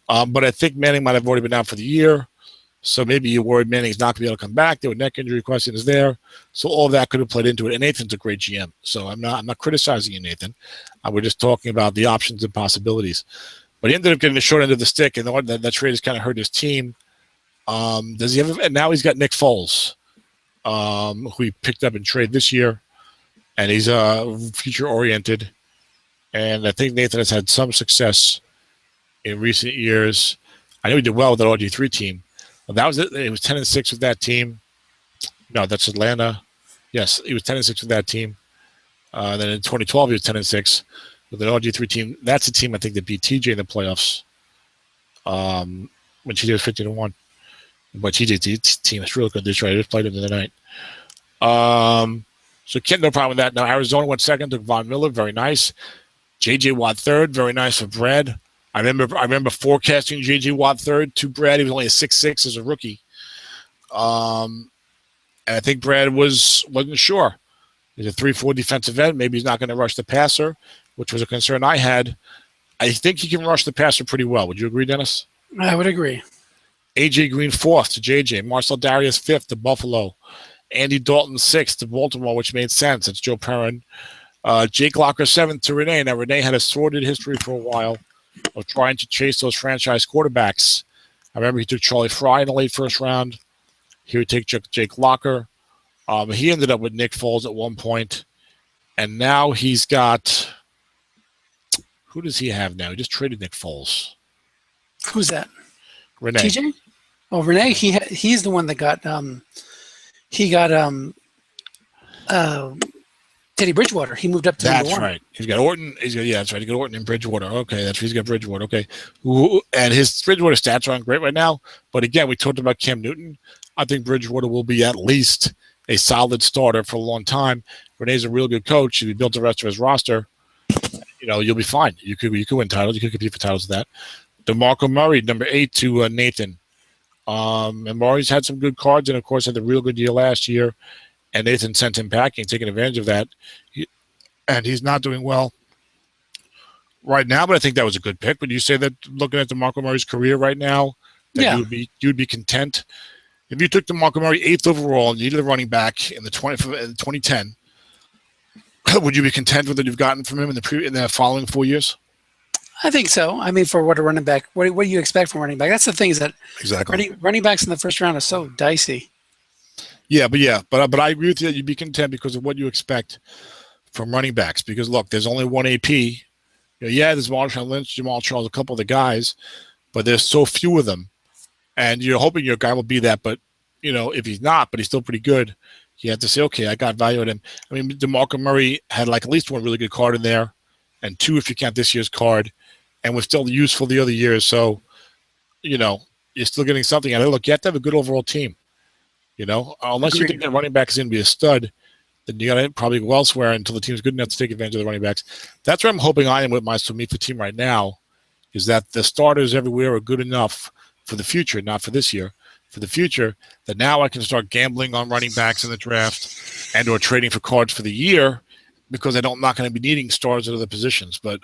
But I think Manning might have already been out for the year. So maybe you're worried Manning's not going to be able to come back. There were neck injury questions there. So all of that could have played into it. And Nathan's a great GM. So I'm not criticizing you, Nathan. We're just talking about the options and possibilities. But he ended up getting the short end of the stick, and that trade has kind of hurt his team. Does he have? And now he's got Nick Foles, who he picked up in trade this year. And he's future-oriented. And I think Nathan has had some success in recent years. I know he did well with that RG3 team. Well, that was it. It was 10-6 with that team. No, that's Atlanta. Yes, he was 10-6 with that team. Then in 2012, he was 10-6 with an RG3 team. That's a team I think that beat TJ in the playoffs. When TJ was 15-1. But TJ's team is really good this year. I just played it the other night. So Kent, no problem with that. Now Arizona went second, took Von Miller, very nice. J.J. Watt third, very nice for Brad. I remember forecasting J.J. Watt third to Brad. He was only a 6'6" as a rookie. And I think Brad wasn't sure. He's a 3-4 defensive end. Maybe he's not going to rush the passer, which was a concern I had. I think he can rush the passer pretty well. Would you agree, Dennis? I would agree. A.J. Green fourth to J.J. Marcel Darius fifth to Buffalo. Andy Dalton sixth to Baltimore, which made sense. It's Joe Perrin. Jake Locker seventh to Renee. Now, Renee had a sordid history for a while of trying to chase those franchise quarterbacks. I remember he took Charlie Fry in the late first round. He would take Jake Locker. He ended up with Nick Foles at one point. And now he's got – who does he have now? He just traded Nick Foles. Who's that? Renee. TJ? Oh, Renee, he's the one that got Teddy Bridgewater. He moved up to That's right. He's got Orton. That's right. He got Orton and Bridgewater. Okay, he's got Bridgewater. Okay, and his Bridgewater stats aren't great right now. But again, we talked about Cam Newton. I think Bridgewater will be at least a solid starter for a long time. Renee's a real good coach. If he built the rest of his roster, you'll be fine. You could win titles. You could compete for titles with that. DeMarco Murray, number 8 to Nathan. And Murray's had some good cards, and of course had a real good year last year. And Nathan sent him packing, taking advantage of that. And he's not doing well right now, but I think that was a good pick. Would you say that looking at DeMarco Murray's career right now, that you'd be content? If you took DeMarco Murray 8th overall and needed a running back in 2010, would you be content with what you've gotten from him in the following 4 years? I think so. I mean, for what a running back, what do you expect from a running back? That's the thing, is that running backs in the first round are so dicey. But I agree with you that you'd be content because of what you expect from running backs. Because look, there's only one AP. There's Marshawn Lynch, Jamal Charles, a couple of the guys, but there's so few of them, and you're hoping your guy will be that. But if he's not, but he's still pretty good, you have to say, okay, I got value in him. I mean, DeMarco Murray had like at least one really good card in there, and 2 if you count this year's card, and was still useful the other years. So, you're still getting something out of it. Look, you have to have a good overall team. Unless you think that running back is going to be a stud, then you got to probably go elsewhere until the team's good enough to take advantage of the running backs. That's where I'm hoping I am with my SOMIFA team right now, is that the starters everywhere are good enough for the future, not for this year, for the future, that now I can start gambling on running backs in the draft and or trading for cards for the year because I'm not going to be needing stars at other positions. But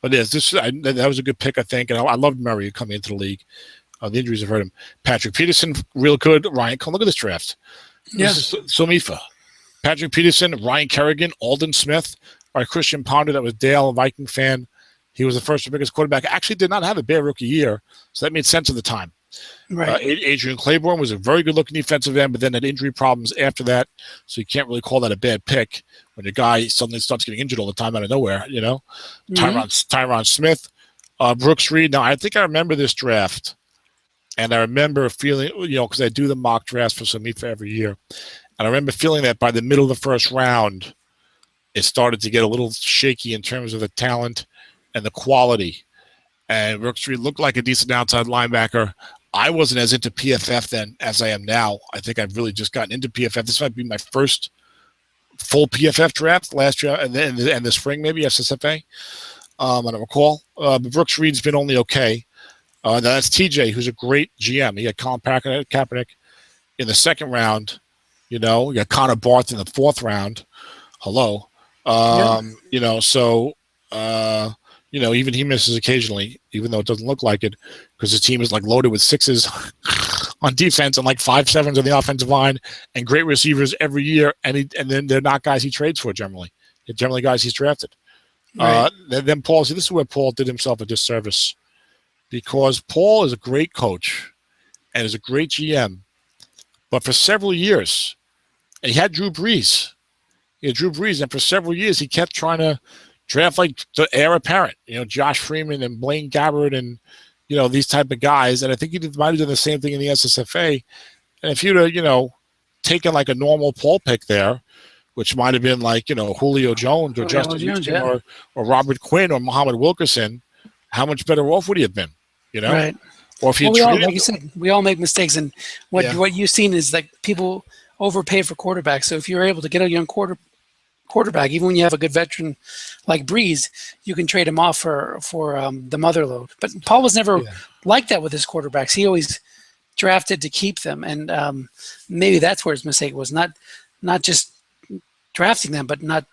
yes, that was a good pick, I think, and I loved Murray coming into the league. The injuries have hurt him. Patrick Peterson, real good. Ryan, come look at this draft. Yeah. This is SOMIFA. Patrick Peterson, Ryan Kerrigan, Alden Smith, our Christian Ponder, that was Dale, a Viking fan. He was the first and biggest quarterback. Actually did not have a bad rookie year, so that made sense at the time. Right. Adrian Claiborne was a very good-looking defensive end, but then had injury problems after that, so you can't really call that a bad pick when the guy suddenly starts getting injured all the time out of nowhere, Mm-hmm. Tyron Smith, Brooks Reed. Now, I think I remember this draft. And I remember feeling, because I do the mock drafts for SOMIFA every year. And I remember feeling that by the middle of the first round, it started to get a little shaky in terms of the talent and the quality. And Brooks Reed looked like a decent outside linebacker. I wasn't as into PFF then as I am now. I think I've really just gotten into PFF. This might be my first full PFF draft last year and the spring, maybe SSFA. I don't recall. But Brooks Reed's been only okay. Now that's TJ, who's a great GM. He got Colin Kaepernick in the second round. You got Connor Barth in the fourth round. Hello. So even he misses occasionally, even though it doesn't look like it, because his team is like loaded with sixes on defense and like 5-7s on the offensive line and great receivers every year. And then they're not guys he trades for generally. They're generally guys he's drafted. Right. Then Paul, this is where Paul did himself a disservice, because Paul is a great coach and is a great GM, but for several years, and he had Drew Brees. And for several years, he kept trying to draft like the heir apparent, Josh Freeman and Blaine Gabbert and, these type of guys. And I think he might have done the same thing in the SSFA. And if you'd have, taken like a normal Paul pick there, which might have been like, Julio Jones or Justin Houston or Robert Quinn or Muhammad Wilkerson, how much better off would he have been, Right. Or if you like you said, we all make mistakes. And what you've seen is like people overpay for quarterbacks. So if you're able to get a young quarterback, even when you have a good veteran like Breeze, you can trade him off for the mother load. But Paul was never like that with his quarterbacks. He always drafted to keep them, and maybe that's where his mistake was, not just drafting them, but not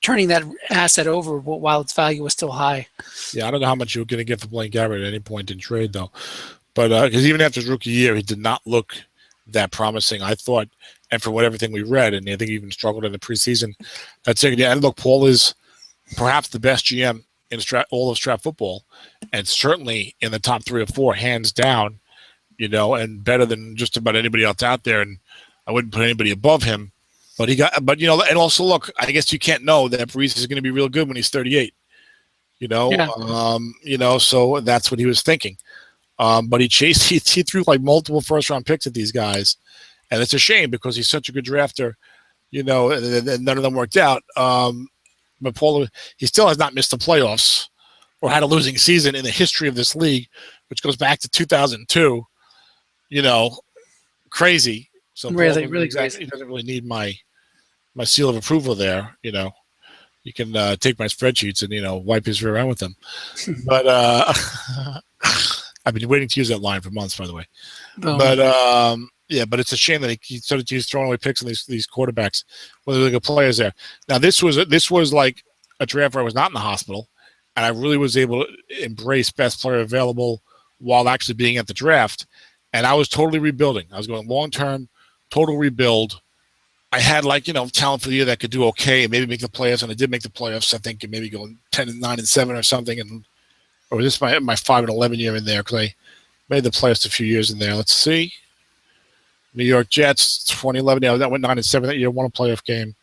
turning that asset over while its value was still high. Yeah, I don't know how much you were going to get for Blaine Gabbert at any point in trade, though. But because even after his rookie year, he did not look that promising, I thought. And from everything we read, and I think he even struggled in the preseason. That's it. Yeah, and look, Paul is perhaps the best GM in all of Strat football, and certainly in the top 3 or 4, hands down. And better than just about anybody else out there. And I wouldn't put anybody above him. But and also look, I guess you can't know that Brees is going to be real good when he's 38. So that's what he was thinking. But he threw like multiple first-round picks at these guys. And it's a shame because he's such a good drafter, and none of them worked out. But Paul, he still has not missed the playoffs or had a losing season in the history of this league, which goes back to 2002. Crazy. So really crazy. He doesn't really need my seal of approval there. You can take my spreadsheets and wipe his rear end with them. But I've been waiting to use that line for months, by the way. Boom. But but it's a shame that he's throwing away picks on these quarterbacks when they're good players there. Now this was like a draft where I was not in the hospital, and I really was able to embrace best player available while actually being at the draft. And I was totally rebuilding. I was going long term, total rebuild. I had talent for the year that could do okay and maybe make the playoffs, and I did make the playoffs. I think and maybe go 10-9-7 or something, or this my 5-11 year in there because I made the playoffs a few years in there. Let's see. New York Jets, 2011. Yeah, that went 9-7 that year. Won a playoff game.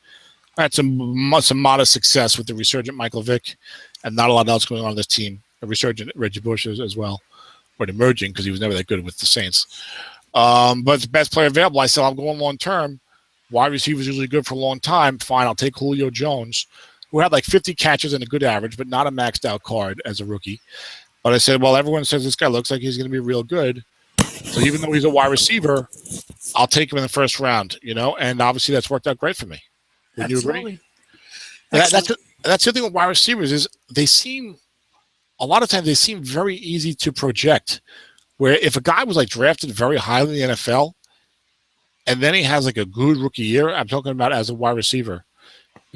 I had some modest success with the resurgent Michael Vick, and not a lot else going on this team. A resurgent Reggie Bush as well, but emerging because he was never that good with the Saints. But the best player available, I said I'm going long term. Wide receivers usually good for a long time. Fine, I'll take Julio Jones, who had like 50 catches and a good average, but not a maxed out card as a rookie. But I said, well, everyone says this guy looks like he's going to be real good. So even though he's a wide receiver, I'll take him in the first round, and obviously that's worked out great for me. Would you agree? That's the thing with wide receivers is a lot of times they seem very easy to project, where if a guy was like drafted very highly in the NFL and then he has like a good rookie year, I'm talking about as a wide receiver.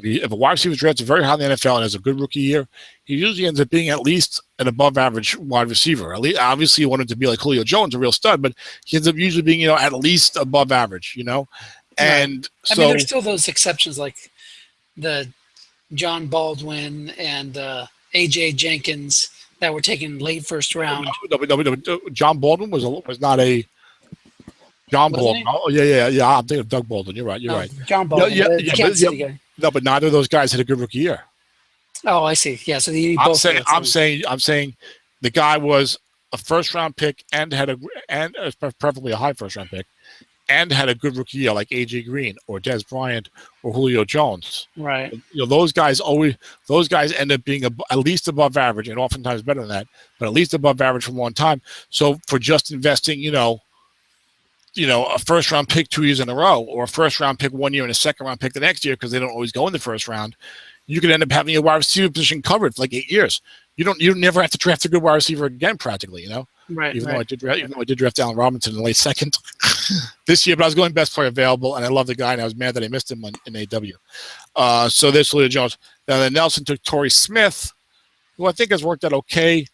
If a wide receiver is drafted very high in the NFL and has a good rookie year, he usually ends up being at least an above-average wide receiver. At least, obviously, you want him to be like Julio Jones, a real stud, but he ends up usually being, at least above average, And I mean, there's still those exceptions like the John Baldwin and A.J. Jenkins that were taken late first round. No, John Baldwin was not a John Baldwin. Oh, yeah. I'm thinking of Doug Baldwin. You're right. John Baldwin. Kansas City guy. No, but neither of those guys had a good rookie year. Oh, I see. Yeah, so I'm saying the guy was a first round pick and preferably a high first round pick, and had a good rookie year like AJ Green or Des Bryant or Julio Jones. Right. Those guys end up being at least above average, and oftentimes better than that, but at least above average for a long time. So for just investing, a first round pick 2 years in a row, or a first round pick 1 year and a second round pick the next year, because they don't always go in the first round, you could end up having a wide receiver position covered for like 8 years. You never have to draft a good wide receiver again, practically. Right. Even though I did draft Allen Robinson in the late second this year, but I was going best player available, and I love the guy, and I was mad that I missed him in AW. So there's Julio Jones. Now then Nelson took Torrey Smith, who I think has worked out okay.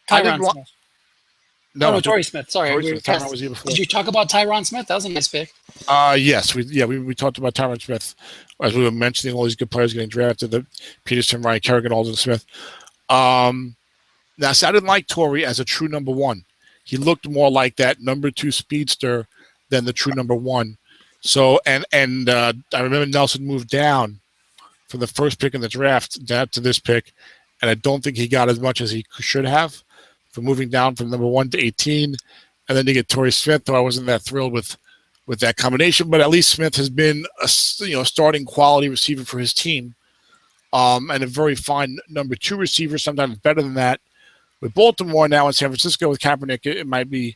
Tyron Smith. No, Torrey Smith. Sorry, Tyron was here before. Did you talk about Tyron Smith? That was a nice pick. Yes, we talked about Tyron Smith as we were mentioning all these good players getting drafted. The Peterson, Ryan Kerrigan, Alden Smith. Now, see, I didn't like Torrey as a true number one. He looked more like that number 2 speedster than the true number one. So, and I remember Nelson moved down from the first pick in the draft down to this pick, and I don't think he got as much as he should have for moving down from number 1 to 18, and then to get Torrey Smith. Though I wasn't that thrilled with that combination, but at least Smith has been a starting quality receiver for his team, and a very fine number 2 receiver, sometimes better than that. With Baltimore now in San Francisco with Kaepernick, it might be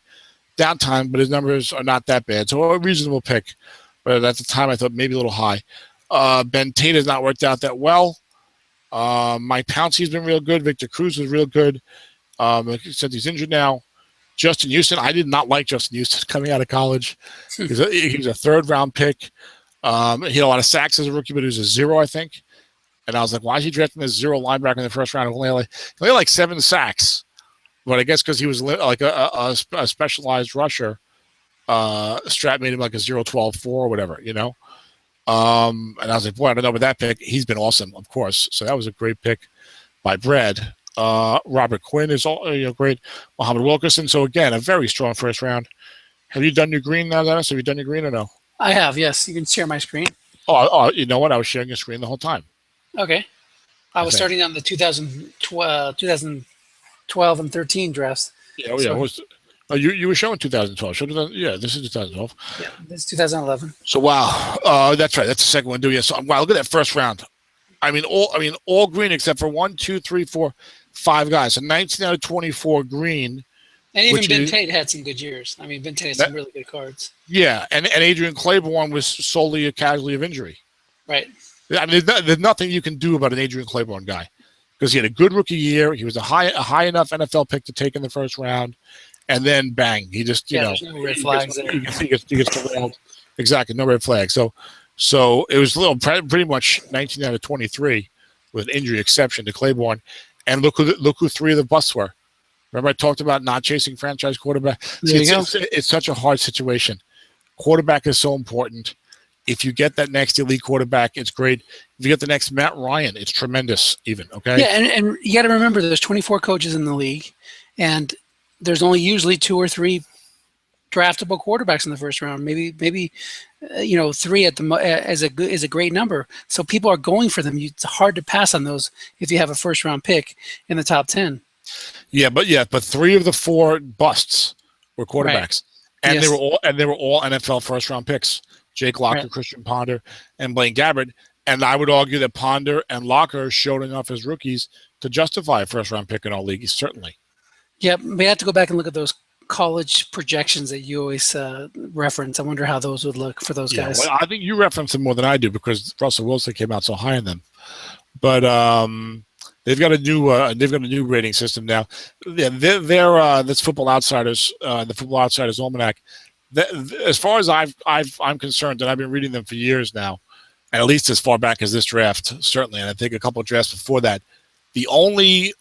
downtime, but his numbers are not that bad. So a reasonable pick. But at the time, I thought maybe a little high. Ben Tate has not worked out that well. Mike Pouncey's been real good. Victor Cruz was real good. Except he's injured now. Justin Houston, I did not like Justin Houston coming out of college. He was a 3rd-round pick. He had a lot of sacks as a rookie, but he was a 0, I think. And I was like, why is he drafting this 0 linebacker in the first round? He only had like 7 sacks. But I guess because he was like a specialized rusher, Strat made him like a 0-12-4 or whatever, And I was like, boy, I don't know about that pick. He's been awesome, of course. So that was a great pick by Brad. Robert Quinn is great. Muhammad Wilkerson. So again, a very strong first round. Have you done your green now, Dennis? Have you done your green or no? I have, yes. You can share my screen. Oh, you know what? I was sharing your screen the whole time. Okay. I was starting on the 2012 and 13 drafts. Yeah, you were showing 2012. Yeah, this is 2012. Yeah, this is 2011. So wow, that's right. That's the second one. So wow, look at that first round. I mean, all green except for 1, 2, 3, 4, 5 guys. So 19 out of 24 green. And even Ben Tate had some good years. I mean, Ben Tate had some really good cards. Yeah, and Adrian Claiborne was solely a casualty of injury. Right. I mean, there's nothing you can do about an Adrian Claiborne guy because he had a good rookie year. He was a high enough NFL pick to take in the first round, and then bang, he just there's no red flags there. He gets derailed. Exactly, no red flags. So it was pretty much 19 out of 23 with an injury exception to Claiborne, and look who 3 of the busts were. Remember I talked about not chasing franchise quarterback. It's such a hard situation. Quarterback is so important. If you get that next elite quarterback, it's great. If you get the next Matt Ryan, it's tremendous even, okay? Yeah, and you got to remember there's 24 coaches in the league, and there's only usually 2 or 3 draftable quarterbacks in the first round. Maybe 3 at is a great number. So people are going for them. It's hard to pass on those if you have a first round pick in the top 10. Yeah, but 3 of the 4 busts were quarterbacks. Right. And they were all NFL first round picks. Jake Locker, right. Christian Ponder, and Blaine Gabbert. And I would argue that Ponder and Locker showed enough as rookies to justify a first-round pick in our league, certainly. Yeah, we have to go back and look at those college projections that you always reference. I wonder how those would look for those guys. Well, I think you reference them more than I do because Russell Wilson came out so high in them. But they've got a new rating system now. They're that's Football Outsiders, the Football Outsiders Almanac. As far as I'm concerned, and I've been reading them for years now, and at least as far back as this draft, certainly, and I think a couple of drafts before that, the only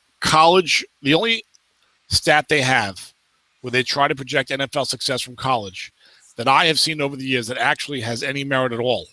stat they have where they try to project NFL success from college that I have seen over the years that actually has any merit at all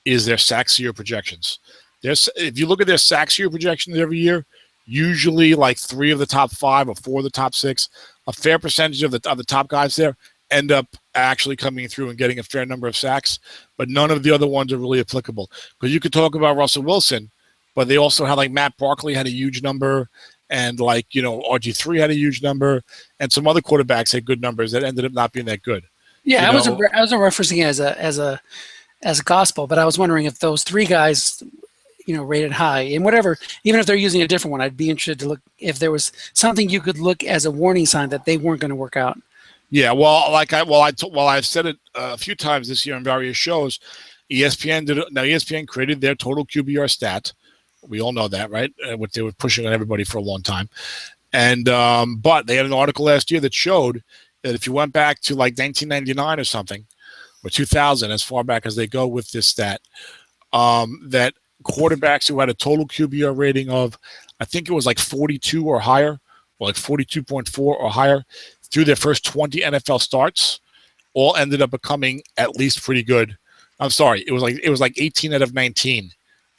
is their sacks year projections. If you look at their sacks year projections every year, usually like 3 of the top 5 or 4 of the top 6, a fair percentage of the top guys there end up actually coming through and getting a fair number of sacks, but none of the other ones are really applicable. Because you could talk about Russell Wilson, but they also had like Matt Barkley had a huge number, and RG3 had a huge number, and some other quarterbacks had good numbers that ended up not being that good. Yeah, I wasn't referencing it as a gospel, but I was wondering if those 3 guys, rated high and whatever, even if they're using a different one, I'd be interested to look if there was something you could look as a warning sign that they weren't going to work out. Yeah, well, I've said it a few times this year on various shows. ESPN created their total QBR stat, We all know that, right? What they were pushing on everybody for a long time. And but they had an article last year that showed that if you went back to like 1999 or something, or 2000, as far back as they go with this stat, that quarterbacks who had a total QBR rating of, I think it was like 42 or higher, or like 42.4 or higher, through their first 20 NFL starts, all ended up becoming at least pretty good. I'm sorry, it was like 18 out of 19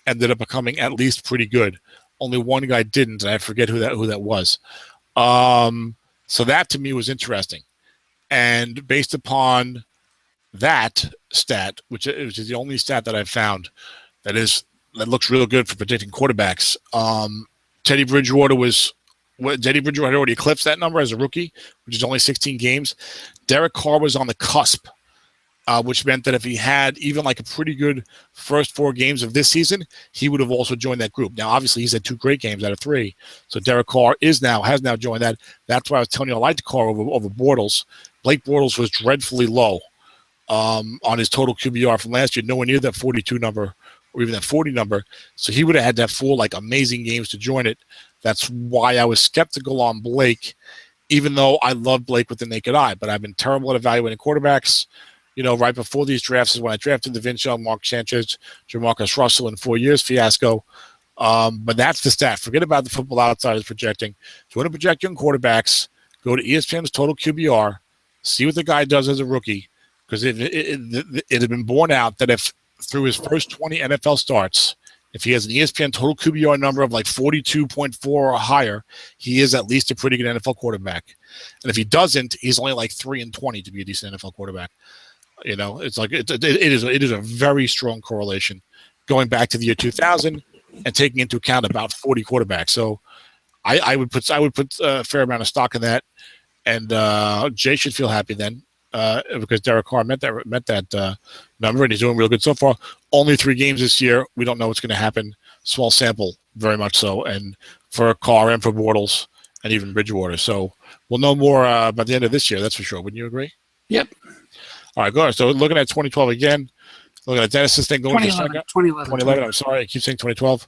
ended up becoming at least pretty good. Only one guy didn't, and I forget who that was. So that to me was interesting. And based upon that stat, which is the only stat that I've found that looks real good for predicting quarterbacks. Teddy Bridgewater had already eclipsed that number as a rookie, which is only 16 games. Derek Carr was on the cusp, which meant that if he had even like a pretty good first 4 games of this season, he would have also joined that group. Now, obviously, he's had 2 great games out of 3, so Derek Carr has now joined that. That's why I was telling you I liked Carr over Bortles. Blake Bortles was dreadfully low on his total QBR from last year, nowhere near that 42 number or even that 40 number. So he would have had to have 4 like amazing games to join it. That's why I was skeptical on Blake, even though I love Blake with the naked eye. But I've been terrible at evaluating quarterbacks. You know, right before these drafts is when I drafted Da Vinci, Mark Sanchez, Jamarcus Russell in 4 years, fiasco. But that's the stat. Forget about the Football Outsiders projecting. If you want to project young quarterbacks, go to ESPN's total QBR, see what the guy does as a rookie, because it had been borne out that if through his first 20 NFL starts, if he has an ESPN total QBR number of like 42.4 or higher, he is at least a pretty good NFL quarterback. And if he doesn't, he's only like 3-20 to be a decent NFL quarterback. You know, it's like it is a very strong correlation going back to the year 2000 and taking into account about 40 quarterbacks. So I would put a fair amount of stock in that, and Jay should feel happy then because Derek Carr met that number, and he's doing real good so far. Only 3 games this year. We don't know what's going to happen. Small sample, very much so, and for Carr and for Bortles and even Bridgewater. So we'll know more by the end of this year. That's for sure. Wouldn't you agree? Yep. All right, go ahead. So looking at 2012 again, looking at Dennis's thing going to 2011. I'm sorry, I keep saying 2012.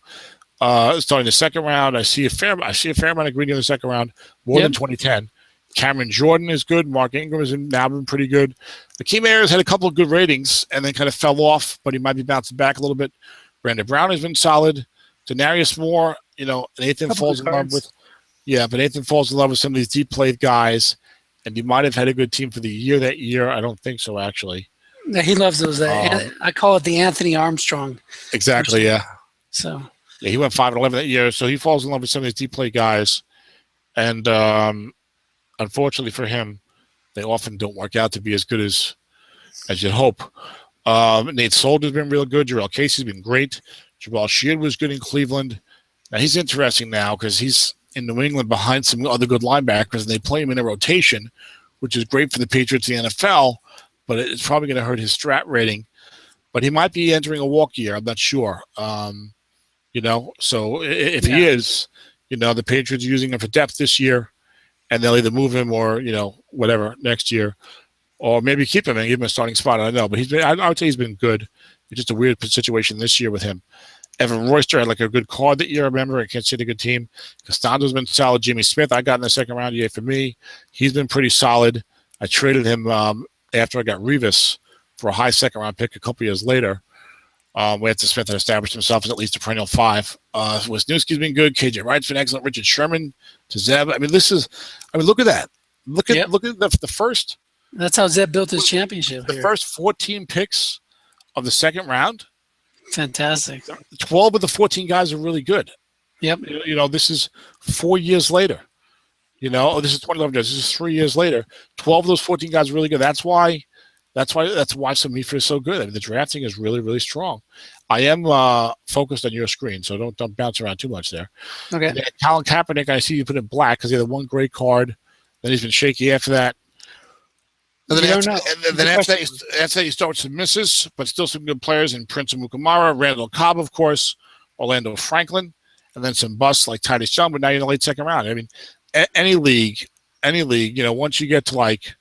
Starting the second round, I see a fair amount of green in the second round, more than 2010. Cameron Jordan is good. Mark Ingram has now been pretty good. Akeem Ayers had a couple of good ratings and then kind of fell off, but he might be bouncing back a little bit. Brandon Brown has been solid. Denarius Moore, you know, Nathan falls in love with. Yeah, but Nathan falls in love with some of these deep played guys. And he might have had a good team for the year that year. I don't think so, actually. Yeah, he loves those. I call it the Anthony Armstrong. Exactly, yeah. So yeah, he went 5-11 that year. So he falls in love with some of these deep play guys. And unfortunately for him, they often don't work out to be as good as you'd hope. Nate Solder's been real good. Jarrell Casey's been great. Jabal Sheard was good in Cleveland. Now, he's interesting now because he's in New England behind some other good linebackers, and they play him in a rotation, which is great for the Patriots in the NFL, but it's probably going to hurt his strat rating. But he might be entering a walk year. I'm not sure. You know, so if he is, you know, the Patriots are using him for depth this year, and they'll either move him or, you know, whatever next year, or maybe keep him and give him a starting spot. I don't know, but I would say he's been good. It's just a weird situation this year with him. Evan Royster had like a good card that year, I remember. I can't say a good team. Costanzo's been solid. Jimmy Smith, I got in the second round. Yeah, for me, he's been pretty solid. I traded him after I got Revis for a high second round pick a couple years later. Wentz Smith had established himself as at least a perennial 5. Wisniewski's been good. KJ Wright's been excellent. Richard Sherman to Zeb. I mean, look at that. Look at the first. That's how Zeb built his championship. The first 14 picks of the second round. Fantastic. 12 of the 14 guys are really good. Yep. You know, this is 4 years later. You know, this is 2011. This is 3 years later. 12 of those 14 guys are really good. That's why SOMIFA is so good. I mean, the drafting is really, really strong. I am focused on your screen, so don't bounce around too much there. Okay. And Colin Kaepernick, I see you put in black because he had the one great card. Then he's been shaky after that. And then after that, you start with some misses, but still some good players in Prince Amukamara, Randall Cobb, of course, Orlando Franklin, and then some busts like Titus Young, but now you're in the late second round. I mean, any league, you know, once you get to like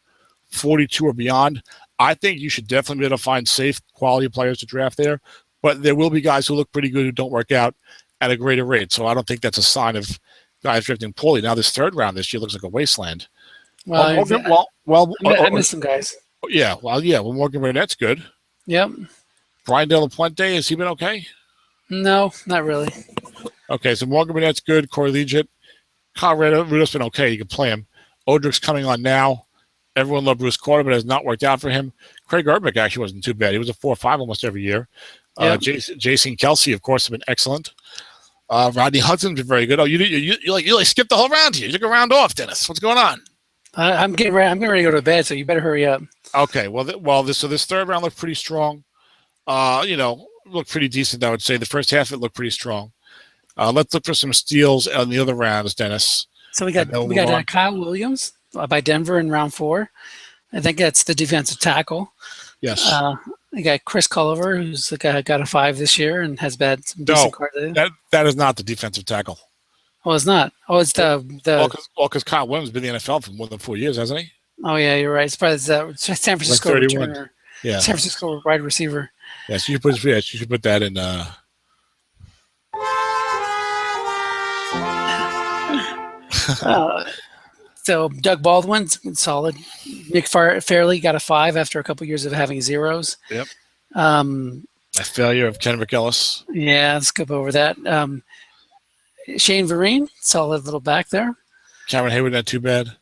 42 or beyond, I think you should definitely be able to find safe, quality players to draft there. But there will be guys who look pretty good who don't work out, at a greater rate. So I don't think that's a sign of guys drifting poorly. Now this third round this year looks like a wasteland. Well, I missed some guys. Yeah. Well, Morgan Burnett's good. Yep. Brian De La Puente, has he been okay? No, not really. Okay, so Morgan Burnett's good. Corey Legit. Colorado, Rudolph's been okay. You can play him. Odrick's coming on now. Everyone loved Bruce Carter, but it has not worked out for him. Craig Urbick actually wasn't too bad. He was a 4-5 almost every year. Yep. Jason Kelsey, of course, have been excellent. Rodney Hudson's been very good. Oh, you skipped the whole round here. You took a round off, Dennis. What's going on? I'm getting ready to go to bed, so you better hurry up. Okay. This third round looked pretty strong. Looked pretty decent, I would say. The first half of it looked pretty strong. Let's look for some steals on the other rounds, Dennis. So we got Kyle Williams by Denver in round 4. I think that's the defensive tackle. Yes. We got Chris Culliver, who's got a 5 this year and has had some decent cards. That is not the defensive tackle. Oh, it's not. Oh, it's the. Because Kyle Williams has been in the NFL for more than 4 years, hasn't he? Oh yeah, you're right. It's probably San Francisco like returner. Yeah. San Francisco wide receiver. Yes, you should put that in. So Doug Baldwin's been solid. Nick Fairley got a 5 after a couple years of having 0s. Yep. A failure of Ken McEllis. Yeah, let's skip over that. Shane Vereen, solid little back there. Cameron Hayward, not too bad.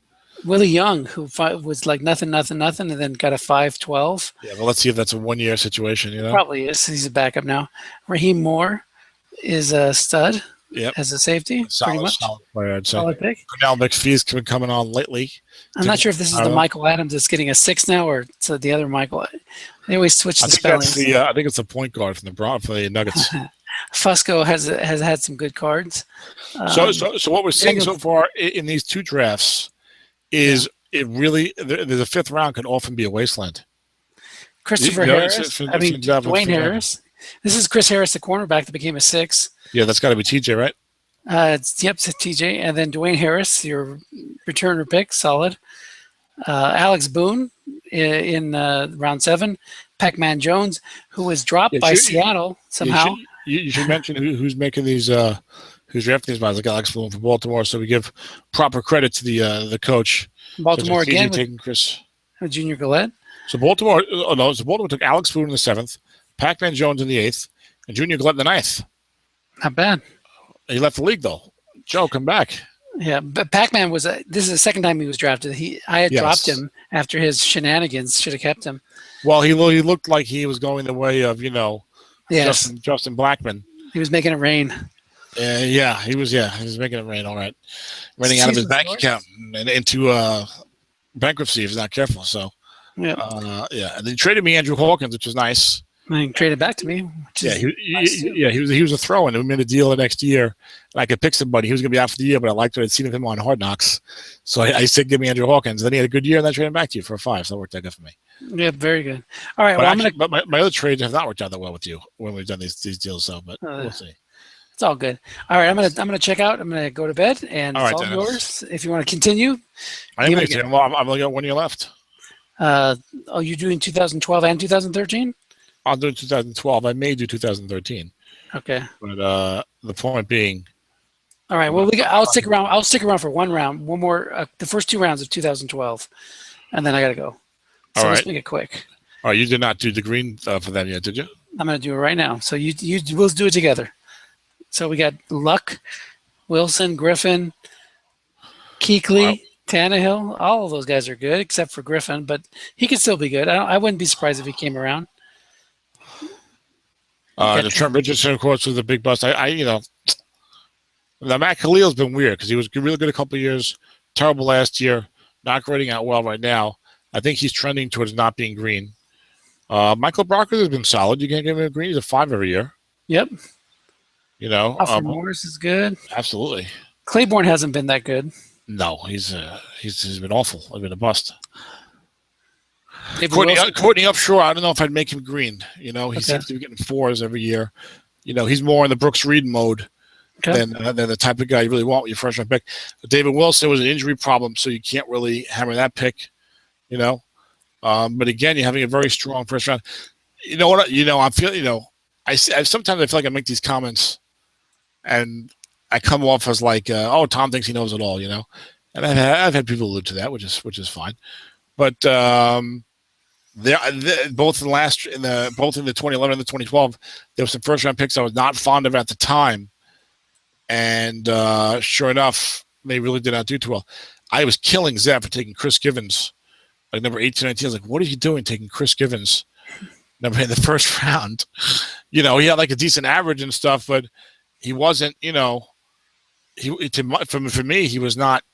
Willie Young, who was like nothing, and then got a 5-12. Yeah, well, let's see if that's a 1-year situation. Probably is. He's a backup now. Raheem Moore is a stud. Yep. As a safety, pretty much. Solid player, I'd say. Solid pick. Cornell McPhee's been coming on lately. I'm not sure if this is the Michael Adams that's getting a 6 now, or it's the other Michael. They always switch the spellings. I think it's the point guard from the Nuggets. Fusco has had some good cards. So what we're seeing so far in these 2 drafts is it really there's a 5th round can often be a wasteland. Christopher Harris, Dwayne Harris. This is Chris Harris, the cornerback that became a 6. Yeah, that's got to be TJ, right? It's TJ, and then Dwayne Harris, your returner pick, solid. Alex Boone in round 7. Pac-Man Jones, who was dropped by Seattle somehow. You should mention who's making these, who's drafting these guys, like Alex Boone for Baltimore, so we give proper credit to the coach. Baltimore so again taking Chris. Junior Gillette. So Baltimore took Alex Boone in the 7th, Pac-Man Jones in the 8th, and Junior Gillette in the 9th. Not bad. He left the league though. Joe, come back. Yeah, but Pac-Man was this is the second time he was drafted. I had dropped him after his shenanigans. Should have kept him. Well, he looked like he was going the way of Justin Blackman. He was making it rain. He was making it rain. All right, running out of his bank account and into bankruptcy if he's not careful. So and then he traded me Andrew Hawkins, which was nice. And he traded back to me. He was a throw-in. We made a deal the next year, and I could pick somebody. He was going to be out for the year, but I liked what I'd seen of him on Hard Knocks. So I said, give me Andrew Hawkins. Then he had a good year, and then I traded him back to you for a 5. So that worked out good for me. Yeah, very good. All right. But my other trades have not worked out that well with you when we've done these deals. So, but we'll see. It's all good. All right, I'm gonna check out. I'm gonna go to bed, and it's all yours. If you want to continue, I'm only got 1 year left. You're doing 2012 and 2013? I'll do 2012. I may do 2013. Okay. But the point being. All right. Well, I'll stick around. I'll stick around for one round, one more. The first 2 rounds of 2012, and then I gotta go. So let's make it quick. All right. You did not do the green for them yet, did you? I'm gonna do it right now. So we'll do it together. So we got Luck, Wilson, Griffin, Kuechly, Tannehill. All of those guys are good except for Griffin, but he could still be good. I wouldn't be surprised if he came around. The Trent Richardson, of course, was a big bust. The Matt Khalil's been weird because he was really good a couple of years, terrible last year, not grading out well right now. I think he's trending towards not being green. Michael Brockers has been solid. You can't give him a green. He's a 5 every year. Yep. Alfred Morris is good. Absolutely. Claiborne hasn't been that good. No, he's been awful. He's been a bust. Courtney Upshaw, I don't know if I'd make him green. He seems to be getting 4s every year. He's more in the Brooks Reed mode than the type of guy you really want with your first round pick. But David Wilson was an injury problem, so you can't really hammer that pick. But again, you're having a very strong first round. You know what? I'm feeling. Sometimes I feel like I make these comments and I come off as like, oh, Tom thinks he knows it all, and I've had people allude to that, which is fine. But both in the 2011 and the 2012, there were some first round picks I was not fond of at the time, and sure enough, they really did not do too well. I was killing Zeb for taking Chris Givens, like number 18, 19. I was like, what are you doing taking Chris Givens number in the first round? He had like a decent average and stuff, but he wasn't, for me, he was not.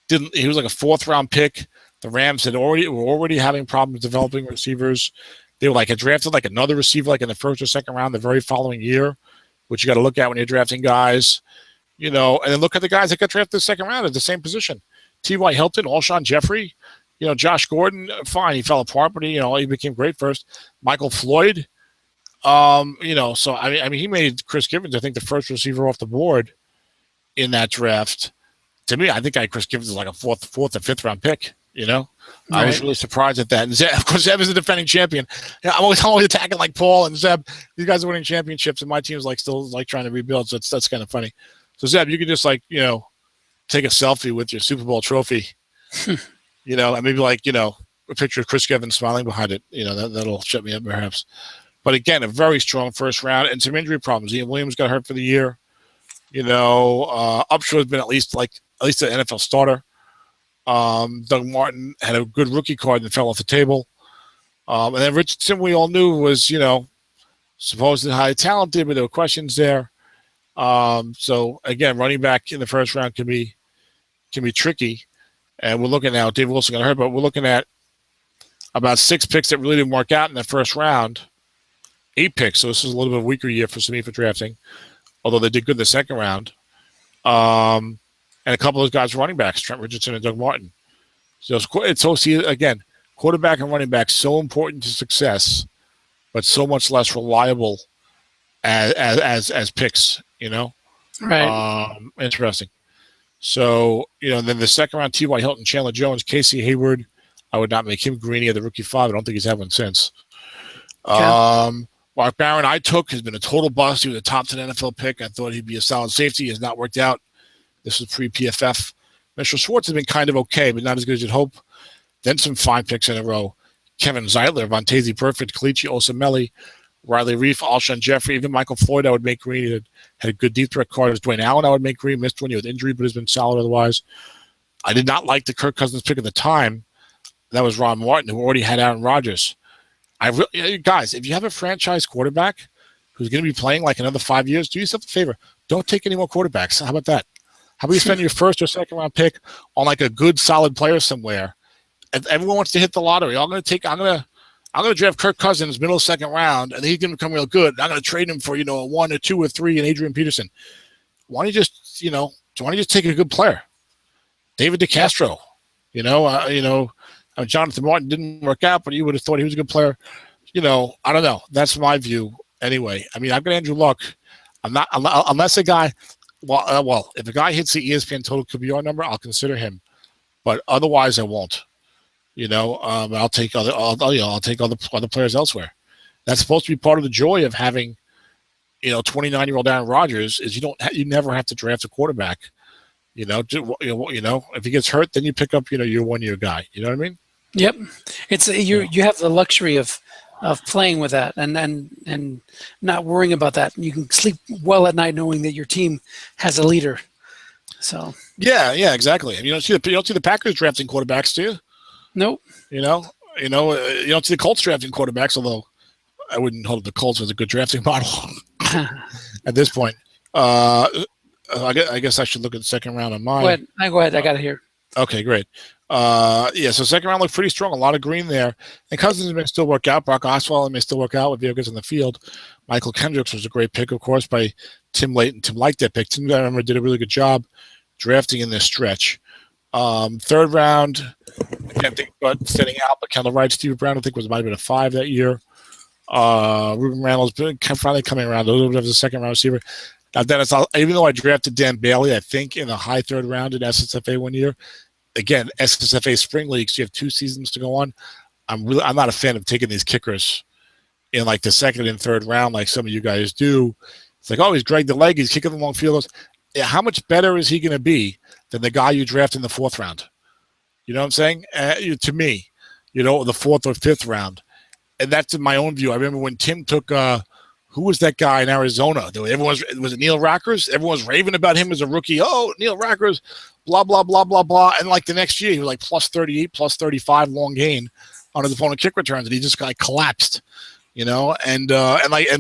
He was like a fourth round pick. The Rams were already having problems developing receivers. They had drafted like another receiver like in the first or second round the very following year, which you got to look at when you're drafting guys, and then look at the guys that got drafted the second round at the same position. T.Y. Hilton, Alshon Jeffrey, Josh Gordon, fine, he fell apart, but he became great first. Michael Floyd, so I mean he made Chris Givens, I think, the first receiver off the board in that draft. To me, I think Chris Givens is like a fourth or fifth round pick. Right. I was really surprised at that. And Zeb, of course, Zeb is a defending champion. I'm always attacking like Paul and Zeb. These guys are winning championships, and my team's still trying to rebuild. So that's kind of funny. So Zeb, you could just take a selfie with your Super Bowl trophy, and maybe a picture of Chris Givens smiling behind it. That'll shut me up perhaps. But again, a very strong first round and some injury problems. Ian Williams got hurt for the year. Upshaw's been at least an NFL starter. Doug Martin had a good rookie card and fell off the table. And then Richardson, we all knew was, supposedly highly talented, but there were questions there. So again, running back in the first round can be tricky. And we're looking now, Dave Wilson got hurt, but we're looking at about 6 picks that really didn't work out in the first round. 8 picks, so this is a little bit of a weaker year for SOMIFA drafting, although they did good in the second round. And a couple of those guys were running backs, Trent Richardson and Doug Martin. So again, quarterback and running back, so important to success, but so much less reliable as picks, Right. Interesting. So, then the second round, T.Y. Hilton, Chandler Jones, Casey Hayward, I would not make him Greeny at the rookie 5. I don't think he's had one since. Yeah. Mark Barron, has been a total bust. He was a top 10 NFL pick. I thought he'd be a solid safety. He has not worked out. This was pre-PFF. Mitchell Schwartz has been kind of okay, but not as good as you'd hope. Then some fine picks in a row. Kevin Zeitler, Vontaze Perfect, Kalichi Osemele, Riley Reif, Alshon Jeffrey, even Michael Floyd I would make green. He had a good deep threat card. Dwayne Allen I would make green. Missed one year with injury, but has been solid otherwise. I did not like the Kirk Cousins pick at the time. That was Ron Martin, who already had Aaron Rodgers. Guys, if you have a franchise quarterback who's going to be playing like another 5 years, do yourself a favor. Don't take any more quarterbacks. How about that? How about you spend your first or second round pick on like a good, solid player somewhere? If everyone wants to hit the lottery, I'm going to draft Kirk Cousins middle second round, and he's going to become real good. I'm going to trade him for a 1 or 2 or 3 and Adrian Peterson. Why don't you just take a good player? David DeCastro, Jonathan Martin didn't work out, but you would have thought he was a good player. I don't know. That's my view anyway. I mean, I've got Andrew Luck. I'm not unless a guy. Well, if a guy hits the ESPN total QBR number, I'll consider him, but otherwise, I won't. I'll take I'll take other players elsewhere. That's supposed to be part of the joy of having, 29-year-old Aaron Rodgers is you never have to draft a quarterback. If he gets hurt, then you pick up, your 1 year guy. You know what I mean? Yep. It's you have the luxury of playing with that and not worrying about that. You can sleep well at night knowing that your team has a leader. So yeah, exactly. You don't see the Packers drafting quarterbacks, do you? Nope. You don't see the Colts drafting quarterbacks, although I wouldn't hold the Colts as a good drafting model at this point. I guess I should look at the second round on mine. Go ahead. I got it here. Okay, great. So second round looked pretty strong. A lot of green there. And Cousins may still work out. Brock Osweiler may still work out with Vegas on the field. Michael Kendricks was a great pick, of course, by Tim Layton. Tim liked that pick. Tim, I remember, did a really good job drafting in this stretch. Third round, I can't think about standing out, but Kendall Wright, Steve Brown, I think might have been a 5 that year. Ruben Randall's finally coming around. Those was a second round receiver. Now, Dennis, even though I drafted Dan Bailey, I think in the high third round in SSFA 1 year, again, SSFA spring leagues, you have 2 seasons to go on. I'm not a fan of taking these kickers in like the second and third round, like some of you guys do, It's like, oh, he's dragged the leg, he's kicking the long field goals. Yeah, how much better is he going to be than the guy you draft in the 4th round? You know what I'm saying? To me, the 4th or 5th round. And that's in my own view. I remember when Tim took, who was that guy in Arizona? Was it Neil Rackers? Everyone was raving about him as a rookie. Oh, Neil Rackers, blah, blah, blah, blah, blah. And like the next year, he was like plus 38, plus 35 long gain on his opponent kick returns. And he just like collapsed, and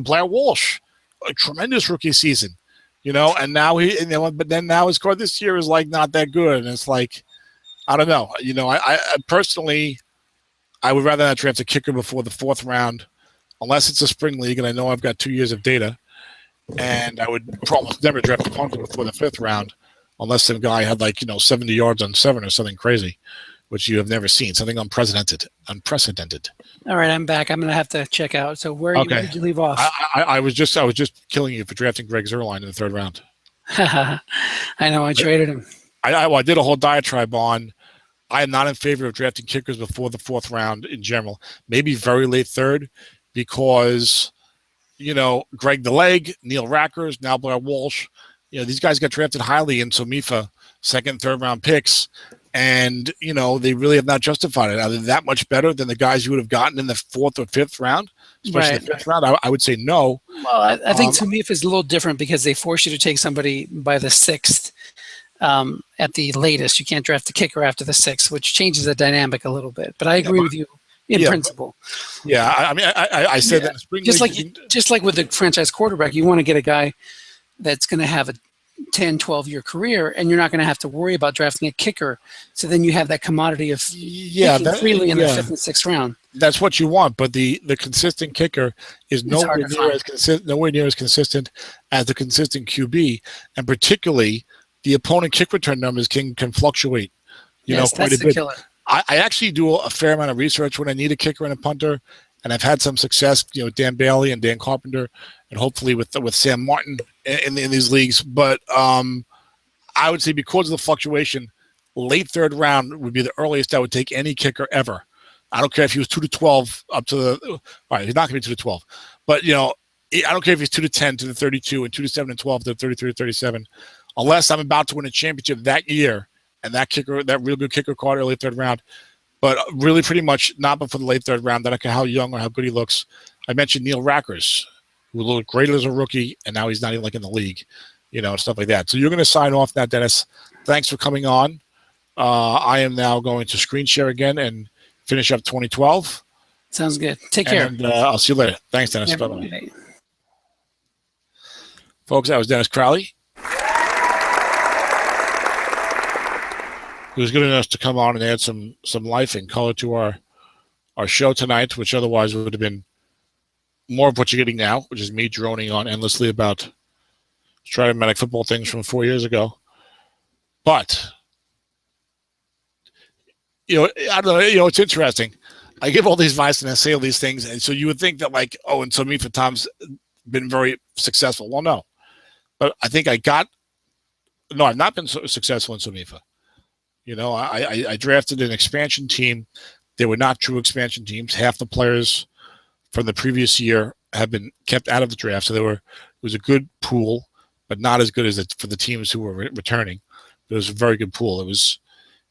Blair Walsh, a tremendous rookie season. And now but then now his score this year is like not that good, and it's like, I don't know. I personally, I would rather not draft a kicker before the 4th round, unless it's a spring league, and I know I've got 2 years of data, and I would almost never draft a punter before the 5th round, unless some guy had 70 yards on 7 or something crazy, which you have never seen, something unprecedented. All right, I'm back. I'm going to have to check out. So where did you leave off? I was just killing you for drafting Greg Zuerlein in the 3rd round. I know, I traded him. I did a whole diatribe on. I am not in favor of drafting kickers before the 4th round in general. Maybe very late 3rd, because Greg the Leg, Neil Rackers, now Blair Walsh. These guys got drafted highly in SOMIFA 2nd, 3rd round picks. And, they really have not justified it. Are they that much better than the guys you would have gotten in the 4th or 5th round? Especially the 5th round? I would say no. Well, I think SOMIFA is a little different because they force you to take somebody by the 6th at the latest. You can't draft the kicker after the 6th, which changes the dynamic a little bit. But I agree with you in principle. I said that in spring just like with the franchise quarterback, you want to get a guy that's going to have a 10, 12-year career, and you're not going to have to worry about drafting a kicker. So then you have that commodity of picking freely in the 5th and 6th round. That's what you want, but the consistent kicker is nowhere near as consistent as the consistent QB, and particularly the opponent kick return numbers can fluctuate. Quite a bit. Killer. I actually do a fair amount of research when I need a kicker and a punter, and I've had some success. Dan Bailey and Dan Carpenter, and hopefully with Sam Martin in these leagues. But I would say because of the fluctuation, late 3rd round would be the earliest I would take any kicker ever. I don't care if he was 2 to 12 up to the. All right, he's not going to be 2 to 12, but I don't care if he's 2 to 10 to the 32 and 2 to 7 and 12 to the 33 to 37, unless I'm about to win a championship that year and that real good kicker card early 3rd round. But really, pretty much not before the late 3rd round. I don't care how young or how good he looks. I mentioned Neil Rackers, who looked great as a rookie, and now he's not even in the league, stuff like that. So you're going to sign off now, Dennis. Thanks for coming on. I am now going to screen share again and finish up 2012. Sounds good. Take care. And I'll see you later. Thanks, Dennis. Bye-bye. Folks, that was Dennis Crowley. He was good enough to come on and add some life and color to our show tonight, which otherwise would have been more of what you're getting now, which is me droning on endlessly about Strat-O-Matic football things from 4 years ago. But, I don't know, it's interesting. I give all these advice and I say all these things, and so you would think that and SOMIFA Tom's been very successful. Well, no. But I think I've not been so successful in SOMIFA. I drafted an expansion team. They were not true expansion teams. Half the players from the previous year have been kept out of the draft. So it was a good pool, but not as good as for the teams who were returning. It was a very good pool. It was,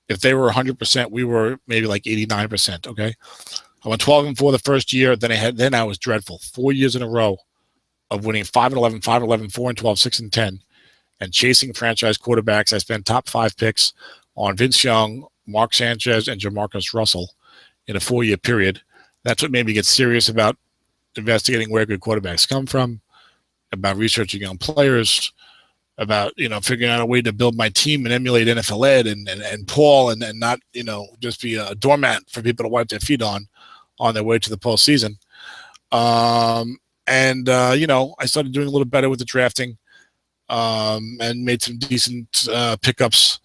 if they were 100%, we were maybe 89%. Okay. I went 12-4 the first year. Then I was dreadful. 4 years in a row of winning 5-11, 5-11, 4-12, 6-10, and chasing franchise quarterbacks. I spent top 5 picks on Vince Young, Mark Sanchez, and Jamarcus Russell in a 4-year period. That's what made me get serious about investigating where good quarterbacks come from, about researching young players, about figuring out a way to build my team and emulate NFL Ed and Paul and not just be a doormat for people to wipe their feet on their way to the postseason. I started doing a little better with the drafting and made some decent pickups.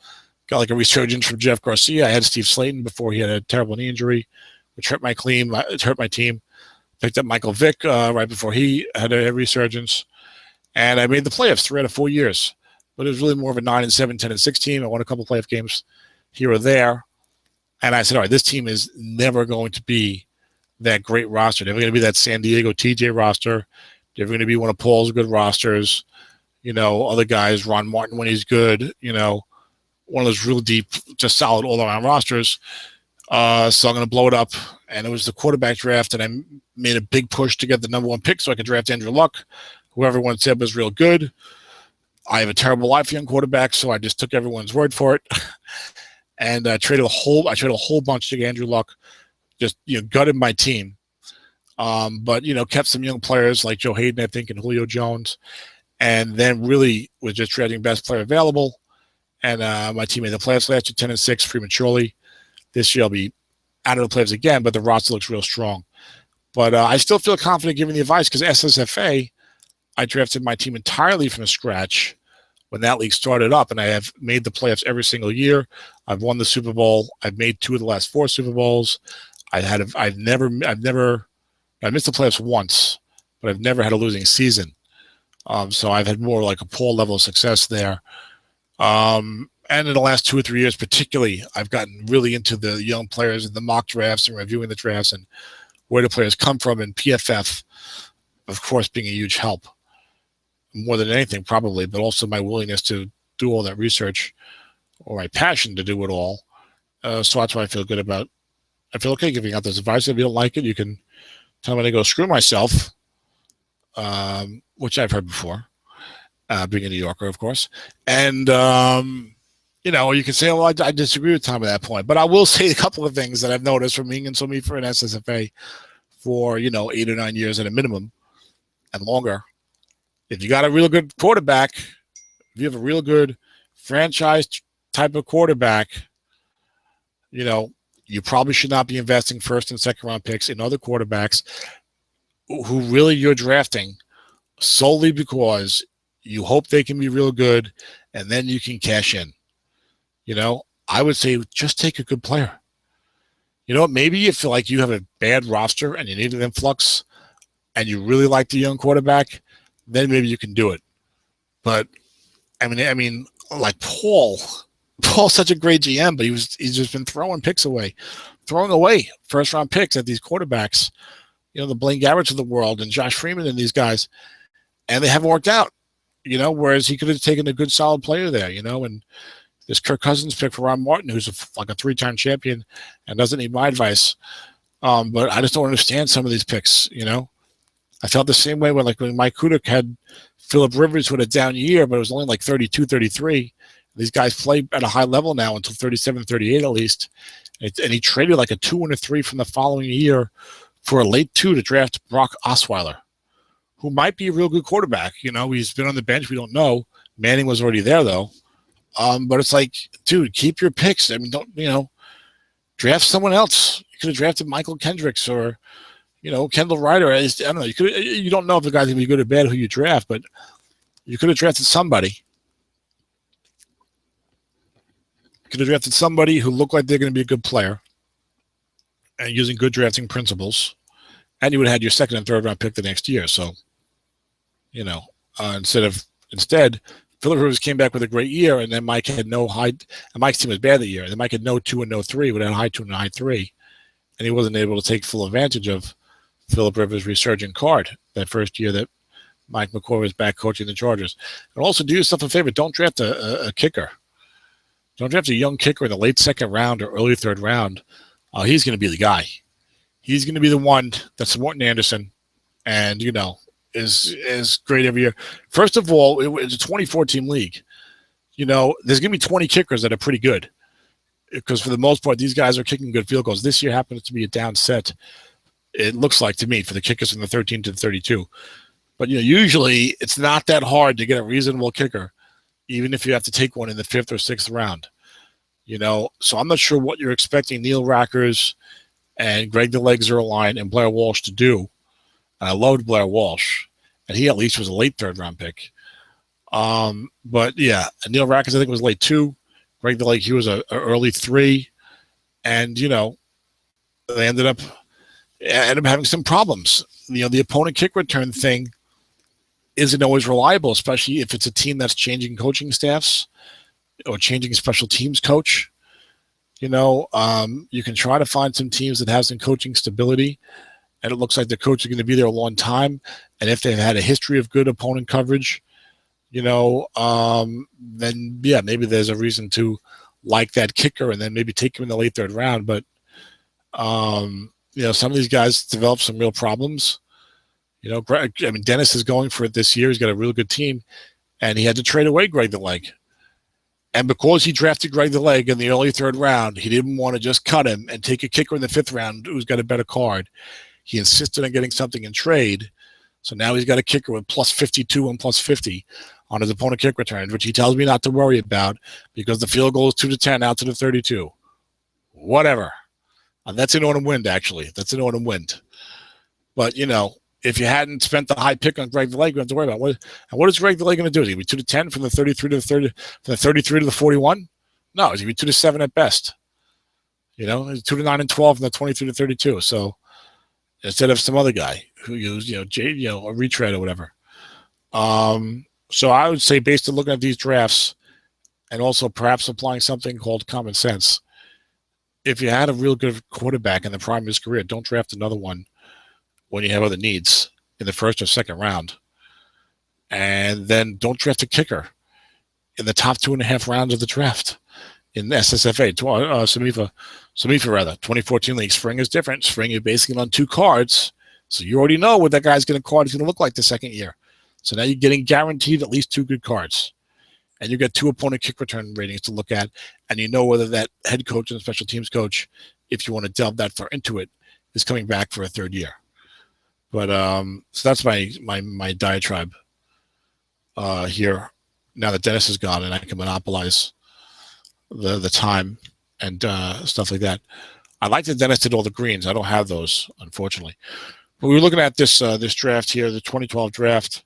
Got a resurgence from Jeff Garcia. I had Steve Slayton before he had a terrible knee injury, which hurt my team. Picked up Michael Vick right before he had a resurgence. And I made the playoffs 3 out of 4 years. But it was really more of a 9-7, 10-6 team. I won a couple of playoff games here or there. And I said, all right, this team is never going to be that great roster. Never going to be that San Diego TJ roster. They're going to be one of Paul's good rosters. Other guys, Ron Martin when he's good, one of those real deep, just solid all-around rosters. So I'm going to blow it up. And it was the quarterback draft, and I made a big push to get the number 1 pick so I could draft Andrew Luck, who everyone said was real good. I have a terrible eye for young quarterbacks, so I just took everyone's word for it. And I traded a whole bunch to get Andrew Luck, just gutted my team. But kept some young players like Joe Hayden, I think, and Julio Jones, and then really was just trading best player available. And my team made the playoffs last year, 10-6 prematurely. This year I'll be out of the playoffs again, but the roster looks real strong. But I still feel confident giving the advice because SSFA, I drafted my team entirely from scratch when that league started up, and I have made the playoffs every single year. I've won the Super Bowl. I've made 2 of the last 4 Super Bowls. I missed the playoffs once, but I've never had a losing season. So I've had more like a Paul level of success there. And in the last 2 or 3 years, particularly, I've gotten really into the young players and the mock drafts and reviewing the drafts and where the players come from, and PFF, of course, being a huge help. More than anything, probably, but also my willingness to do all that research, or my passion to do it all. So that's what I feel good about. I feel okay giving out this advice. If you don't like it, you can tell me to go screw myself, which I've heard before, being a New Yorker, of course. And, you can say, well, I disagree with Tom at that point. But I will say a couple of things that I've noticed from being in SOMIFA and SSFA for, 8 or 9 years at a minimum and longer. If you got a real good quarterback, if you have a real good franchise type of quarterback, you probably should not be investing 1st and 2nd round picks in other quarterbacks who really you're drafting solely because you hope they can be real good and then you can cash in. I would say just take a good player. Maybe you feel like you have a bad roster and you need an influx and you really like the young quarterback, then maybe you can do it. But I mean, like Paul's such a great GM, but he's just been throwing away 1st round picks at these quarterbacks, the Blaine Garretts of the world and Josh Freeman and these guys, and they haven't worked out, whereas he could have taken a good solid player there, and this Kirk Cousins pick for Ron Martin, who's like a 3-time champion and doesn't need my advice. But I just don't understand some of these picks, I felt the same way when Mike Kudik had Phillip Rivers with a down year, but it was only like 32, 33. These guys play at a high level now until 37, 38 at least. And he traded like a 2 and a 3 from the following year for a late 2 to draft Brock Osweiler, who might be a real good quarterback. He's been on the bench. We don't know. Manning was already there, though. But it's like, dude, keep your picks. I mean, don't, draft someone else. You could have drafted Michael Kendricks or, Kendall Ryder. I don't know. You don't know if the guy's going to be good or bad who you draft, but you could have drafted somebody. You could have drafted somebody who looked like they're going to be a good player and using good drafting principles, and you would have had your 2nd and 3rd round pick the next year. So, instead, Phillip Rivers came back with a great year, and then Mike had no high, and Mike's team was bad that year. And then Mike had no 2 and no 3, but had a high 2 and a high 3, and he wasn't able to take full advantage of Phillip Rivers' resurgent card that first year that Mike McCoy was back coaching the Chargers. And also do yourself a favor, don't draft a kicker. Don't draft a young kicker in the late 2nd round or early 3rd round. He's going to be the guy. He's going to be the one that's Morton Anderson and, is great every year. First of all, it's a 24-team league. There's going to be 20 kickers that are pretty good because for the most part, these guys are kicking good field goals. This year happens to be a down set, it looks like to me, for the kickers from the 13 to the 32. But, usually it's not that hard to get a reasonable kicker, even if you have to take one in the 5th or 6th round. So I'm not sure what you're expecting Neil Rackers and Greg the Leg Zerline and Blair Walsh to do. And I loved Blair Walsh, and he at least was a late 3rd round pick. But yeah, Neil Rackers I think was late 2. Greg the Leg, he was a early 3, and they ended up having some problems. The opponent kick return thing isn't always reliable, especially if it's a team that's changing coaching staffs or changing special teams coach. You can try to find some teams that have some coaching stability and it looks like the coach is going to be there a long time. And if they've had a history of good opponent coverage, then yeah, maybe there's a reason to like that kicker and then maybe take him in the late third round. But some of these guys develop some real problems. Dennis is going for it this year. He's got a real good team, and he had to trade away Greg the Leg. And because he drafted Greg the Leg in the early third round, he didn't want to just cut him and take a kicker in the fifth round who's got a better card. He insisted on getting something in trade. So now he's got a kicker with plus 52 and plus 50 on his opponent kick returns, which he tells me not to worry about because the field goal is 2-10 out to the 32. Whatever. And that's an autumn wind, actually. That's an autumn wind. But, if you hadn't spent the high pick on Greg the Leg, you have to worry about what is Greg the Leg going to do? Is he going to be 2-10 from the 33 to the 30, from the 33 to the 41? No, he's going to be 2-7 at best. He's 2-9 and 12 from the 23 to 32. So instead of some other guy who used, a retread or whatever. So I would say, based on looking at these drafts and also perhaps applying something called common sense, if you had a real good quarterback in the prime of his career, don't draft another one when you have other needs in the first or second round. And then don't draft a kicker in the top 2.5 rounds of the draft in SSFA, SOMIFA rather. 2014 league. Spring is different. Spring, you're basically on 2 cards. So you already know what that guy's going to look like the second year. So now you're getting guaranteed at least 2 good cards. And you get 2 opponent kick return ratings to look at. And you know whether that head coach and special teams coach, if you want to delve that far into it, is coming back for a third year. But so that's my diatribe here. Now that Dennis is gone and I can monopolize the time and stuff like that. I like that Dennis did all the greens. I don't have those, unfortunately. But we were looking at this draft here, the 2012 draft,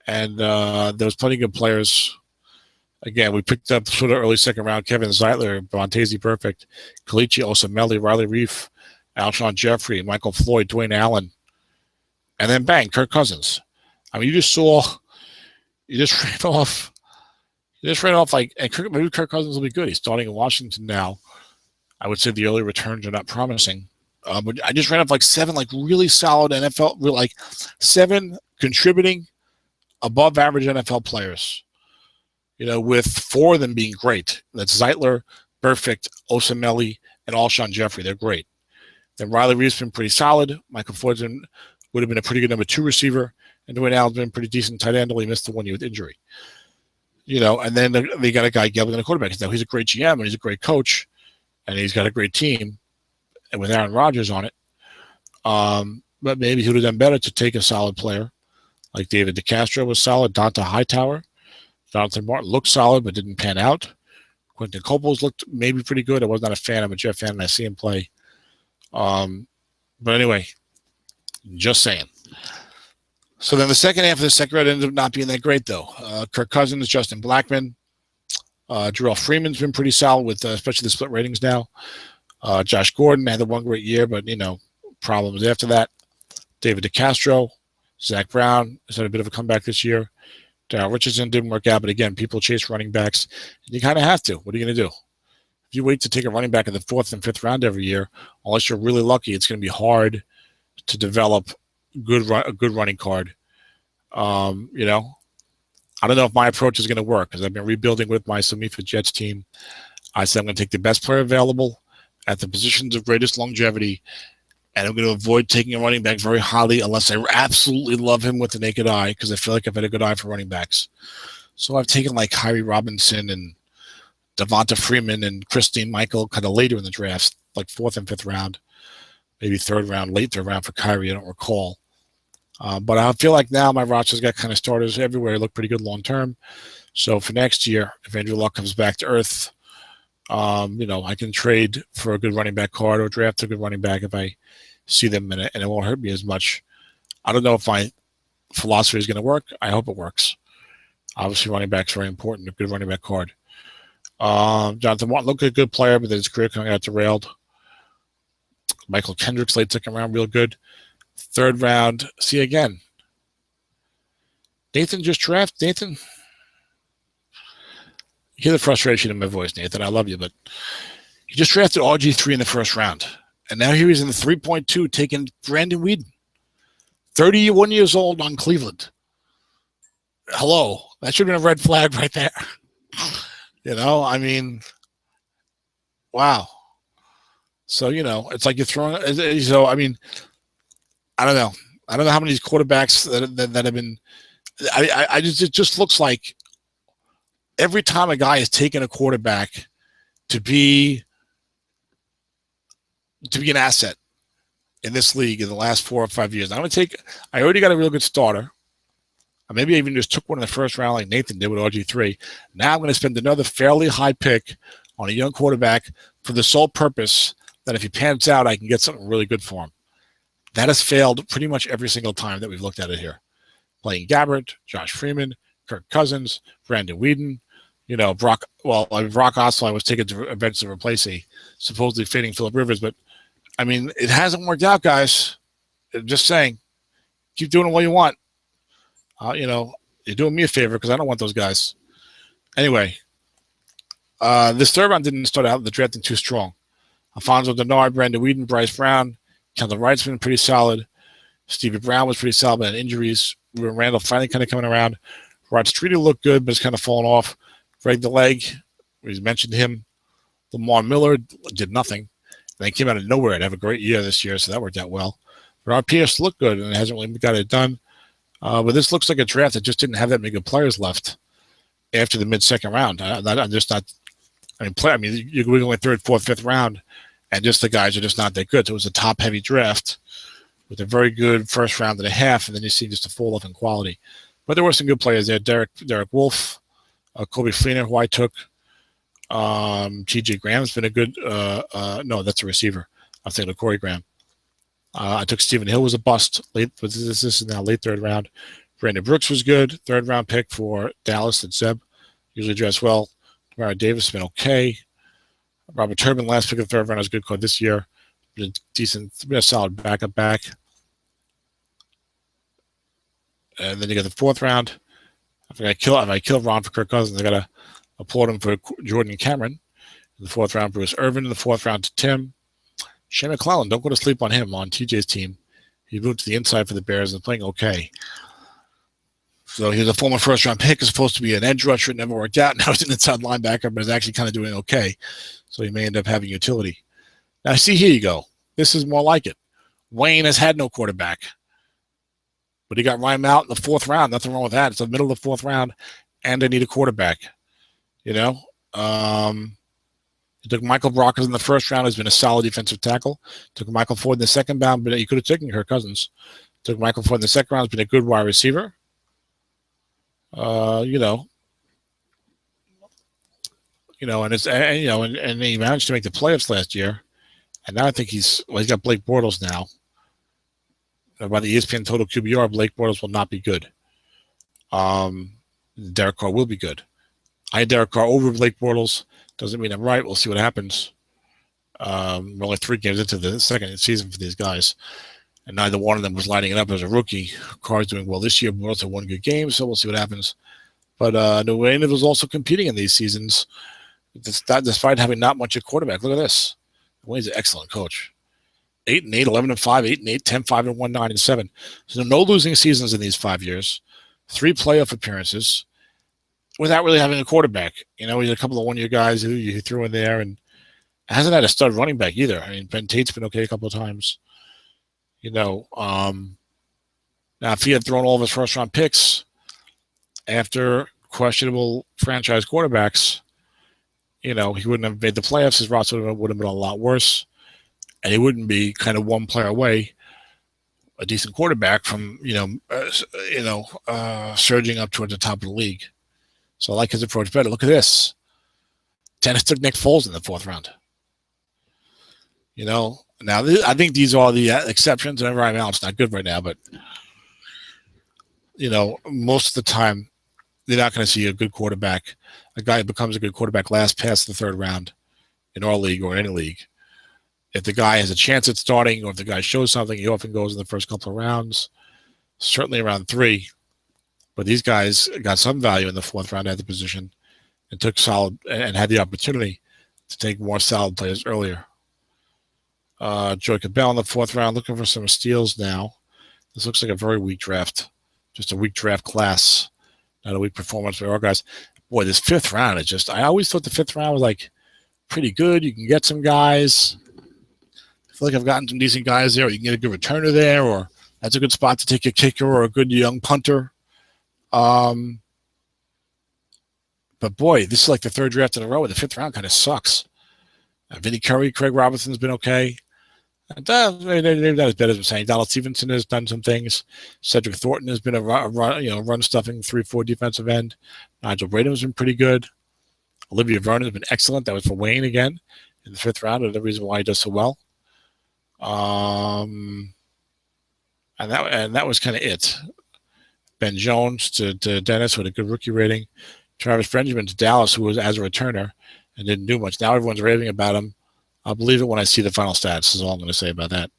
and there was plenty of good players. Again, we picked up sort of early second round Kevin Zeitler, Montezi Perfect, Kalichi Osamele, Riley Reif, Alshon Jeffrey, Michael Floyd, Dwayne Allen. And then bang, Kirk Cousins. I mean, you just ran off like, and maybe Kirk Cousins will be good. He's starting in Washington now. I would say the early returns are not promising. But I just ran off like 7 like really solid NFL, like 7 contributing above average NFL players. With 4 of them being great. That's Zeitler, Perfect, Osamele, and Alshon Jeffrey. They're great. Then Riley Reif's been pretty solid. Michael Floyd would have been a pretty good number 2 receiver, and Dwayne Allen's been pretty decent tight end, only missed the 1 year with injury. And then they got a guy Gelbin, a quarterback. Now he's a great GM and he's a great coach, and he's got a great team, and with Aaron Rodgers on it. But maybe he would have done better to take a solid player like David DeCastro was solid. Donta Hightower, Jonathan Martin looked solid but didn't pan out. Quentin Coples looked maybe pretty good. I was not a fan. I'm a Jeff fan, and I see him play. But anyway. Just saying. So then the second half of the second round ended up not being that great, though. Kirk Cousins, Justin Blackmon, Jarrell Freeman's been pretty solid with especially the split ratings now. Josh Gordon had the 1 great year, but, problems after that. David DeCastro, Zach Brown has had a bit of a comeback this year. Darryl Richardson didn't work out, but again, people chase running backs, and you kind of have to. What are you going to do? If you wait to take a running back in the 4th and 5th round every year, unless you're really lucky, it's going to be hard to develop a good running card. I don't know if my approach is going to work because I've been rebuilding with my SOMIFA Jets team. I said I'm going to take the best player available at the positions of greatest longevity, and I'm going to avoid taking a running back very highly unless I absolutely love him with the naked eye because I feel like I've had a good eye for running backs. So I've taken like Kyrie Robinson and Devonta Freeman and Christine Michael kind of later in the drafts, like 4th and 5th round. Maybe 3rd round, late 3rd round for Kyrie. I don't recall. But I feel like now my roster's got kind of starters everywhere. They look pretty good long term. So for next year, if Andrew Luck comes back to earth, I can trade for a good running back card or draft a good running back if I see them and it won't hurt me as much. I don't know if my philosophy is going to work. I hope it works. Obviously, running back's very important. A good running back card. Jonathan Martin looked like a good player, but then his career kind of got derailed. Michael Kendricks late 2nd round, real good. 3rd round, see again. Nathan just drafted. Nathan, you hear the frustration in my voice, Nathan. I love you, but you just drafted RG3 in the 1st round. And now here he's in the 3.2 taking Brandon Whedon, 31 years old on Cleveland. Hello. That should have been a red flag right there. I mean, wow. So, it's like you're throwing. So, I mean, I don't know. I don't know how many of these quarterbacks that have been. I just, it just looks like every time a guy is taking a quarterback to be an asset in this league in the last 4 or 5 years. I already got a real good starter. Or maybe I even just took one in the first round like Nathan did with RG3. Now I'm going to spend another fairly high pick on a young quarterback for the sole purpose that if he pans out, I can get something really good for him. That has failed pretty much every single time that we've looked at it here. Blaine Gabbert, Josh Freeman, Kirk Cousins, Brandon Whedon, Brock Osweiler was taken to eventually replace a supposedly fading Phillip Rivers, but I mean, it hasn't worked out, guys. I'm just saying, keep doing what you want. You're doing me a favor because I don't want those guys. Anyway, this third round didn't start out the drafting too strong. Alfonso Denard, Brandon Whedon, Bryce Brown, Kendall Wright's been pretty solid. Stevie Brown was pretty solid, but had injuries. Ruben Randall finally kind of coming around. Rod Streeter looked good, but it's kind of fallen off. Greg DeLeg, we mentioned him. Lamar Miller did nothing. And they came out of nowhere and have a great year this year, so that worked out well. Rod Pierce looked good and hasn't really got it done. But this looks like a draft that just didn't have that many good players left after the mid-second round. I'm just not. I mean, you're going third, fourth, fifth round, and just the guys are just not that good. So it was a top-heavy draft with a very good first round and a half, and then you see just a fall off in quality. But there were some good players there. Derek Wolfe, Kobe Fleener, who I took. T.J. Graham's been a good. No, that's a receiver. I'm thinking of Corey Graham. I took Stephen Hill was a bust late, but this is now late third round. Brandon Brooks was good, third round pick for Dallas and Zeb. Usually dressed well. Tamara Davis has been okay. Robert Turbin, last pick of the third round, was a good card this year. Been a solid backup back. And then you got the fourth round. If I kill Ron for Kirk Cousins, I got to applaud him for Jordan Cameron. In the fourth round, Bruce Irvin. In the fourth round to Tim. Shane McClellan, don't go to sleep on him on TJ's team. He moved to the inside for the Bears and playing okay. So he was a former first-round pick. Is supposed to be an edge rusher. It never worked out. Now he's an inside linebacker, but is actually kind of doing okay. So he may end up having utility. Now, see, here you go. This is more like it. Wayne has had no quarterback. But he got Ryan out in the fourth round. Nothing wrong with that. It's the middle of the fourth round, and they need a quarterback. He took Michael Brockers in the first round. He's been a solid defensive tackle. Took Michael Ford in the second round, but he could have taken Kirk Cousins. Took Michael Ford in the second round. He's been a good wide receiver. And he managed to make the playoffs last year. And now I think he's got Blake Bortles now. By the ESPN total QBR, Blake Bortles will not be good. Derek Carr will be good. I had Derek Carr over Blake Bortles. Doesn't mean I'm right. We'll see what happens. We're only 3 games into the second season for these guys, and neither one of them was lighting it up as a rookie. Carr's doing well this year. Bortles had 1 good game, so we'll see what happens. But New England was also competing in these seasons, despite having not much at quarterback. Look at this. Wayne's an excellent coach. 8-8, 11-5, 8-8, 10-5, 1, 9-7. So no losing seasons in these 5 years. 3 playoff appearances without really having a quarterback. He had a couple of one-year guys who you threw in there, and hasn't had a stud running back either. I mean, Ben Tate's been okay a couple of times. Now if he had thrown all of his first-round picks after questionable franchise quarterbacks, he wouldn't have made the playoffs. His roster would have been a lot worse, and he wouldn't be kind of one player away, a decent quarterback from surging up towards the top of the league. So I like his approach better. Look at this. Tennis took Nick Foles in the fourth round. Now I think these are the exceptions, and everyone else not good right now. But most of the time, they're not going to see a good quarterback. A guy who becomes a good quarterback last past the third round in our league or in any league. If the guy has a chance at starting, or if the guy shows something, he often goes in the first couple of rounds. Certainly around 3. But these guys got some value in the fourth round at the position and took solid and had the opportunity to take more solid players earlier. Joey Cabell in the 4th round, looking for some steals now. This looks like a very weak draft. Just a weak draft class. Not a weak performance by our guys. Boy, this 5th round is just, I always thought the 5th round was like pretty good. You can get some guys. I feel like I've gotten some decent guys there. Or you can get a good returner there, or that's a good spot to take a kicker or a good young punter. But boy, this is like the 3rd draft in a row. The 5th round kind of sucks. Vinny Curry, Craig Robinson's been okay. They're not as bad as I'm saying. Donald Stevenson has done some things. Cedric Thornton has been a run-stuffing 3-4 defensive end. Nigel Bradham's been pretty good. Olivia Vernon has been excellent. That was for Wayne again in the 5th round. Another reason why he does so well. And that was kind of it. Ben Jones to Dennis with a good rookie rating. Travis Benjamin to Dallas, who was as a returner and didn't do much. Now everyone's raving about him. I'll believe it when I see the final stats, is all I'm going to say about that.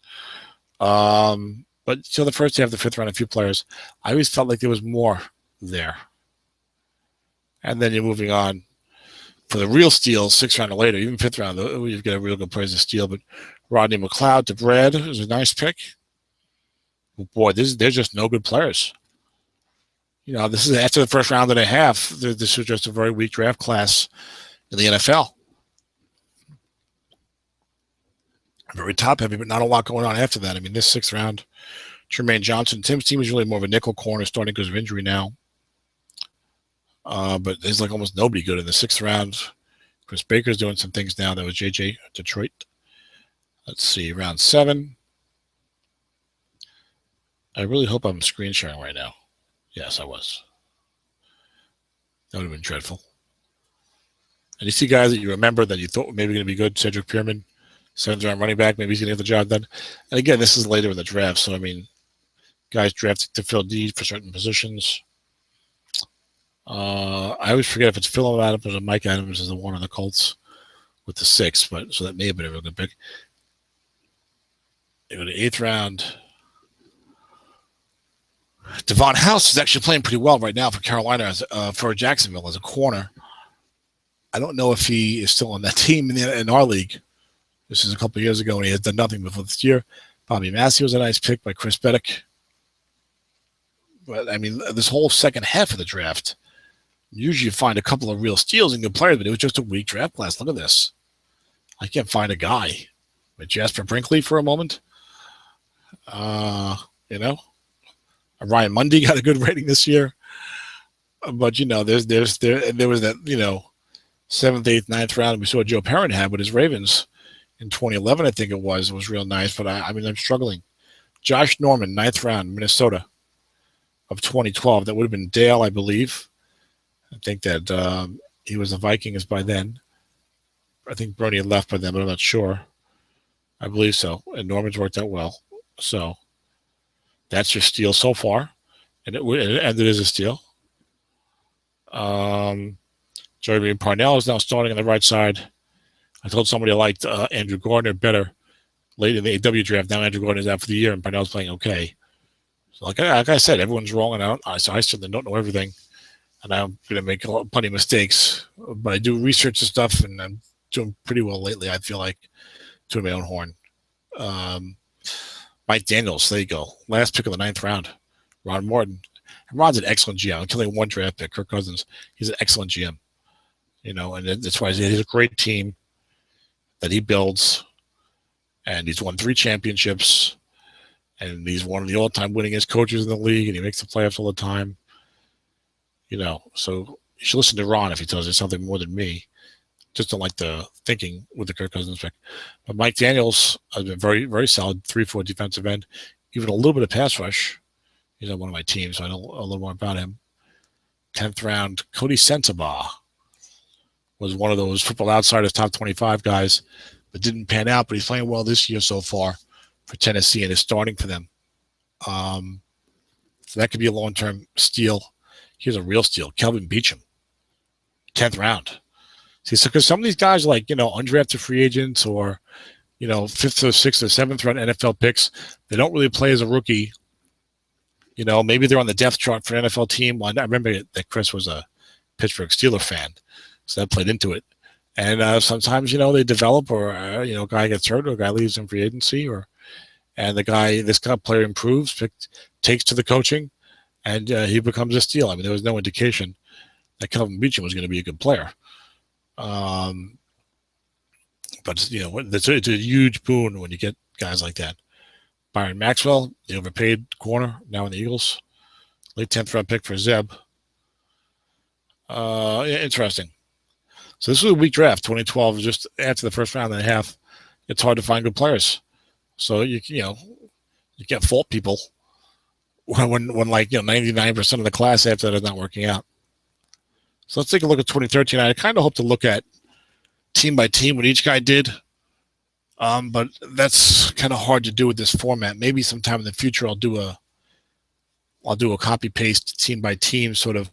But so the first half of the 5th round, a few players, I always felt like there was more there. And then you're moving on for the real steals, 6th round or later, even 5th round, you've got a real good players to steal. But Rodney McLeod to Brad is a nice pick. Boy, they're just no good players. This is after the first round and a half. This was just a very weak draft class in the NFL. Very top heavy, but not a lot going on after that. I mean, this 6th round, Jermaine Johnson. Tim's team is really more of a nickel corner starting because of injury now. But there's like almost nobody good in the 6th round. Chris Baker's doing some things now. That was JJ Detroit. Let's see, round 7. I really hope I'm screen sharing right now. Yes, I was. That would have been dreadful. And you see guys that you remember that you thought were maybe going to be good. Cedric Pierman, 7th round running back. Maybe he's going to get the job done. And again, this is later in the draft. So, I mean, guys drafted to fill need for certain positions. I always forget if it's Phil Adams or Mike Adams is the one on the Colts with the 6th. But so that may have been a real good pick. They go to 8th round. Devon House is actually playing pretty well right now for Carolina, for Jacksonville as a corner. I don't know if he is still on that team in our league. This is a couple of years ago, and he has done nothing before this year. Bobby Massey was a nice pick by Chris Beddick. But, I mean, this whole second half of the draft, usually you find a couple of real steals and good players, but it was just a weak draft class. Look at this. I can't find a guy. With Jasper Brinkley for a moment. Ryan Mundy got a good rating this year. But, there was that, 7th, 8th, 9th round. We saw Joe Perrin had with his Ravens in 2011, I think it was. It was real nice, but I'm struggling. Josh Norman, 9th round, Minnesota of 2012. That would have been Dale, I believe. I think that he was the Vikings by then. I think Bernie had left by then, but I'm not sure. I believe so. And Norman's worked out well. So that's your steal so far. And it ended as a steal. Jeremy Parnell is now starting on the right side. I told somebody I liked Andrew Gardner better late in the AW draft. Now Andrew Gardner is out for the year, and Parnell's playing okay. So like I said, everyone's wrong, and I certainly don't know everything, and I'm going to make plenty of mistakes. But I do research the stuff, and I'm doing pretty well lately, I feel like, to my own horn. Mike Daniels, there you go. Last pick of the 9th round. Ron Morton. And Ron's an excellent GM. I'm killing one draft pick, Kirk Cousins. He's an excellent GM. And that's why he's a great team that he builds. And he's won 3 championships. And he's one of the all-time winningest coaches in the league. And he makes the playoffs all the time. So you should listen to Ron if he tells you something more than me. Just don't like the thinking with the Kirk Cousins pick. But Mike Daniels has been very, very solid, 3-4 defensive end. Even a little bit of pass rush. He's on one of my teams, so I know a little more about him. 10th round, Cody Sensabaugh was one of those Football Outsiders top 25 guys, but didn't pan out. But he's playing well this year so far for Tennessee and is starting for them. So that could be a long-term steal. Here's a real steal. Kelvin Beachum, 10th round. See, so because some of these guys are like, undrafted free agents or, 5th or 6th or 7th round NFL picks, they don't really play as a rookie. Maybe they're on the depth chart for an NFL team. I remember that Chris was a Pittsburgh Steelers fan, so that played into it. And sometimes, they develop, or a guy gets hurt, or a guy leaves in free agency, and this kind of player improves, takes to the coaching, and he becomes a steal. I mean, there was no indication that Kelvin Beachum was going to be a good player. But it's a huge boon when you get guys like that. Byron Maxwell, the overpaid corner, now in the Eagles. Late 10th round pick for Zeb. Interesting. So this was a weak draft, 2012. Just after the first round and a half, it's hard to find good players. So you can't fault people when 99% of the class after that is not working out. So let's take a look at 2013. I kind of hope to look at team by team what each guy did, but that's kind of hard to do with this format. Maybe sometime in the future I'll do a copy paste team by team sort of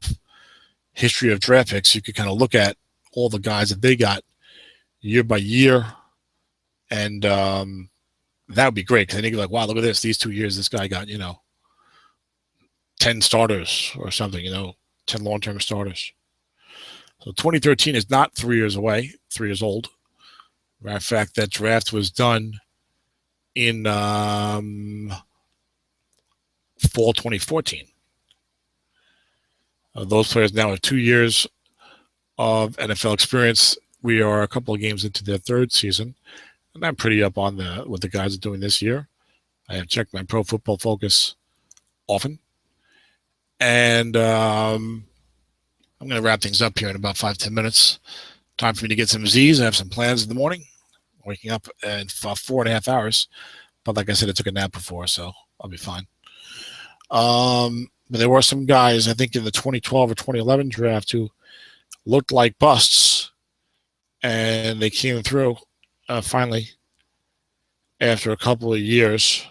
history of draft picks. You could kind of look at all the guys that they got year by year, and that would be great, because then you're like, wow, look at this. These 2 years, this guy got 10 starters or something, 10 long-term starters. So 2013 is not 3 years away, 3 years old. Matter of fact, that draft was done in fall 2014. Those players now have 2 years of NFL experience. We are a couple of games into their third season, and I'm pretty up on what the guys are doing this year. I have checked my Pro Football Focus often. And I'm going to wrap things up here in about 5-10 minutes. Time for me to get some Z's. I have some plans in the morning. Waking up in 4.5 hours. But like I said, I took a nap before, so I'll be fine. But there were some guys, I think, in the 2012 or 2011 draft who looked like busts, and they came through finally after a couple of years.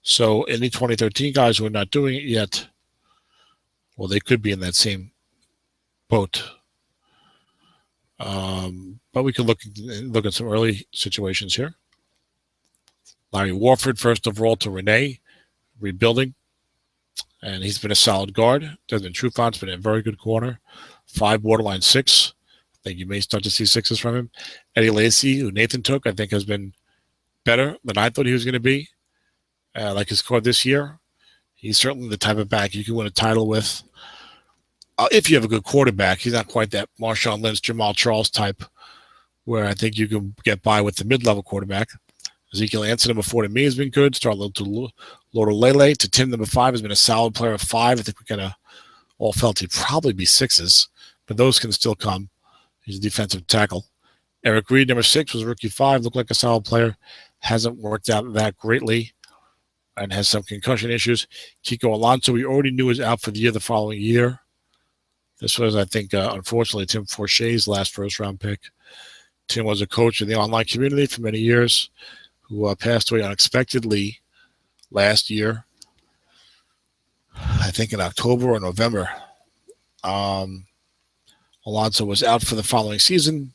So any 2013 guys who are not doing it yet, well, they could be in that same boat. But we could look at some early situations here. Larry Warford, first overall to Renee, rebuilding. And he's been a solid guard. Desmond Trufant's been a very good corner. 5, borderline 6. I think you may start to see 6s from him. Eddie Lacy, who Nathan took, I think has been better than I thought he was going to be. Like his score this year. He's certainly the type of back you can win a title with. If you have a good quarterback, he's not quite that Marshawn Lynch, Jamal Charles type, where I think you can get by with the mid-level quarterback. Ezekiel Anson, number 4, to me, has been good. Start to Lord Lele to Tim, number 5, has been a solid player of 5. I think we kind of all felt he'd probably be 6s, but those can still come. He's a defensive tackle. Eric Reed, number 6, was rookie 5, looked like a solid player. Hasn't worked out that greatly and has some concussion issues. Kiko Alonso, we already knew was out for the year the following year. This was, I think, unfortunately, Tim Forche's last first-round pick. Tim was a coach in the online community for many years, who passed away unexpectedly last year, I think in October or November. Alonso was out for the following season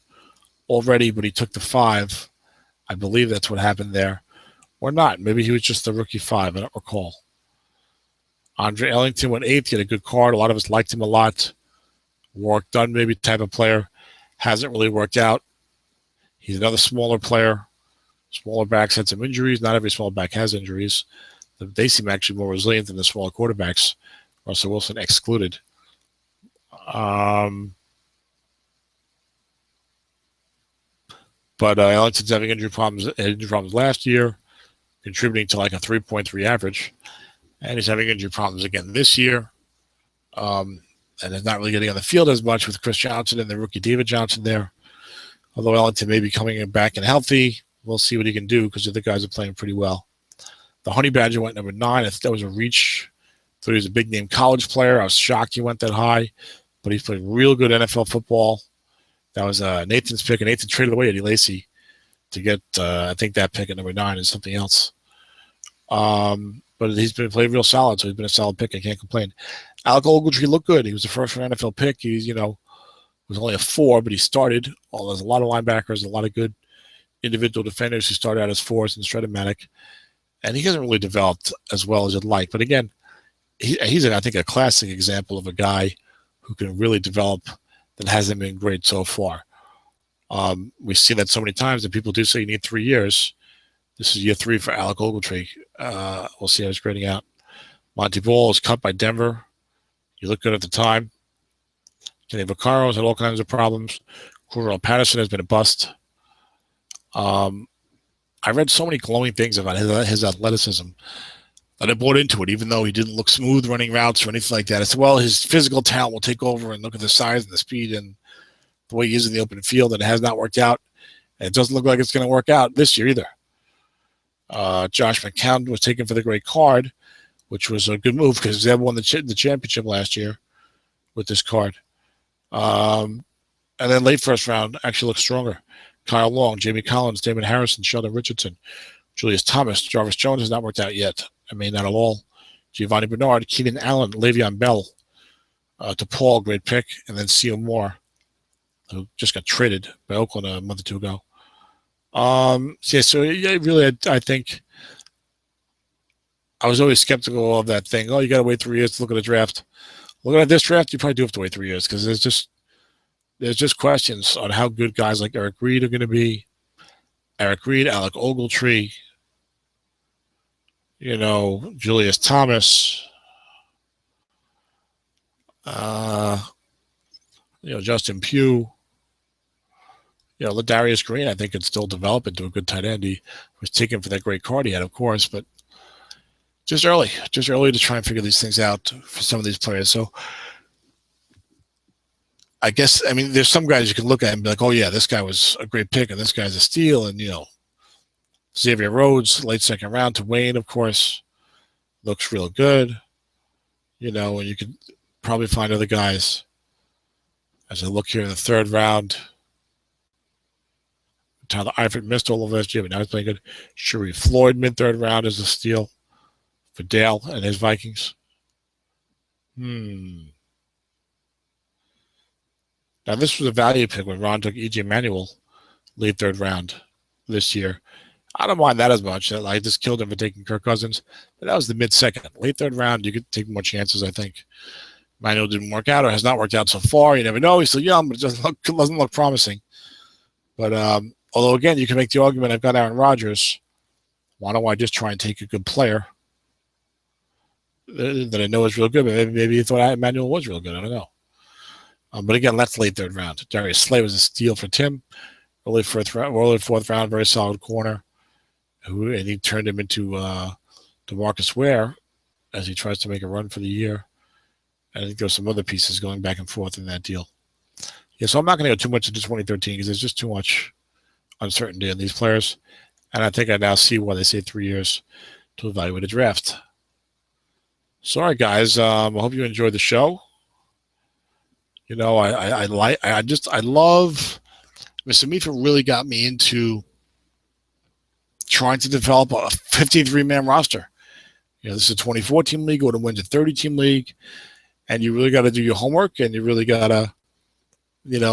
already, but he took the 5. I believe that's what happened there. Or not. Maybe he was just the rookie 5. I don't recall. Andre Ellington went 8th. He had a good card. A lot of us liked him a lot. Work done, maybe type of player. Hasn't really worked out. He's another smaller player. Smaller backs had some injuries. Not every small back has injuries. They seem actually more resilient than the smaller quarterbacks. Russell Wilson excluded. But Ellington's having injury problems last year, contributing to like a 3.3 average. And he's having injury problems again this year. And is not really getting on the field as much with Chris Johnson and the rookie David Johnson there. Although Ellington may be coming back and healthy, we'll see what he can do because the other guys are playing pretty well. The Honey Badger went number 9. I think that was a reach. Thought he was a big-name college player. I was shocked he went that high, but he's played real good NFL football. That was Nathan's pick, and Nathan traded away Eddie Lacy to get, I think, that pick at number 9 and something else. But he's been played real solid, so he's been a solid pick. I can't complain. Alec Ogletree looked good. He was the first-round NFL pick. He's, was only a 4, but he started. There's a lot of linebackers, a lot of good individual defenders who started out as 4s in Strat-O-Matic. And he hasn't really developed as well as you'd like. But again, he's I think, a classic example of a guy who can really develop that hasn't been great so far. We've seen that so many times that people do say you need 3 years. This is year 3 for Alec Ogletree. We'll see how he's grading out. Monty Ball is cut by Denver. You look good at the time. Kenny Vaccaro's had all kinds of problems. Cordell Patterson has been a bust. I read so many glowing things about his athleticism that I bought into it, even though he didn't look smooth running routes or anything like that. I said, well, his physical talent will take over, and look at the size and the speed and the way he is in the open field, and it has not worked out. And it doesn't look like it's going to work out this year either. Josh McCown was taken for the great card, which was a good move because Zeb won the championship last year with this card. And then late first round actually looks stronger. Kyle Long, Jamie Collins, Damon Harrison, Sheldon Richardson, Julius Thomas, Jarvis Jones has not worked out yet. I mean, not at all. Giovanni Bernard, Keenan Allen, Le'Veon Bell, DePaul, great pick, and then C.O. Moore, who just got traded by Oakland a month or two ago. Really, I think I was always skeptical of that thing. Oh, you got to wait 3 years to look at a draft. Looking at this draft, you probably do have to wait 3 years because there's just questions on how good guys like Eric Reed are going to be. Eric Reed, Alec Ogletree, Julius Thomas, Justin Pugh, Ladarius Green, I think could still develop into a good tight end. He was taken for that great card he had, of course, but just early to try and figure these things out for some of these players. So I guess, there's some guys you can look at and be like, oh, yeah, this guy was a great pick and this guy's a steal. And, Xavier Rhodes, late second round to Wayne, of course, looks real good. And you could probably find other guys. As I look here in the third round, Tyler Eifert missed all of last year, but now he's playing good. Sharif Floyd, mid-third round, is a steal for Dale and his Vikings. Now, this was a value pick when Ron took E.J. Manuel late third round this year. I don't mind that as much. I just killed him for taking Kirk Cousins, but that was the mid-second. Late third round, you could take more chances, I think. Manuel didn't work out or has not worked out so far. You never know. He's still young, but it doesn't look promising. But although, again, you can make the argument, I've got Aaron Rodgers. Why don't I just try and take a good player that I know is real good? But maybe you thought Manuel was real good. I don't know. But again, that's late third round. Darius Slay was a steal for Tim. Early fourth round, very solid corner. And he turned him into DeMarcus Ware as he tries to make a run for the year. And I think there's some other pieces going back and forth in that deal. Yeah, so I'm not going to go too much into 2013 because there's just too much uncertainty in these players. And I think I now see why they say 3 years to evaluate a draft. So, all right, guys, I hope you enjoyed the show. I love. SOMIFA really got me into trying to develop a 53-man roster. This is a 24-team league or to win a 30-team league, and you really got to do your homework, and you really got to,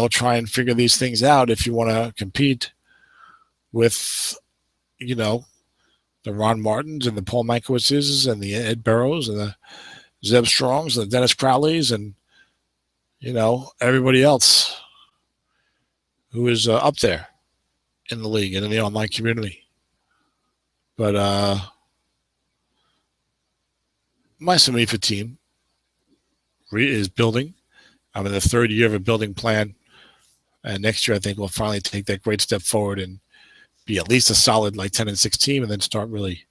try and figure these things out if you want to compete with, the Ron Martins and the Paul Mankowitzes and the Ed Burrows and the Zeb Strongs and the Dennis Crowleys and, everybody else who is up there in the league and in the online community. But my SOMIFA team is building. I'm in the third year of a building plan. And next year, I think we'll finally take that great step forward and be at least a solid 10-6 team and then start really,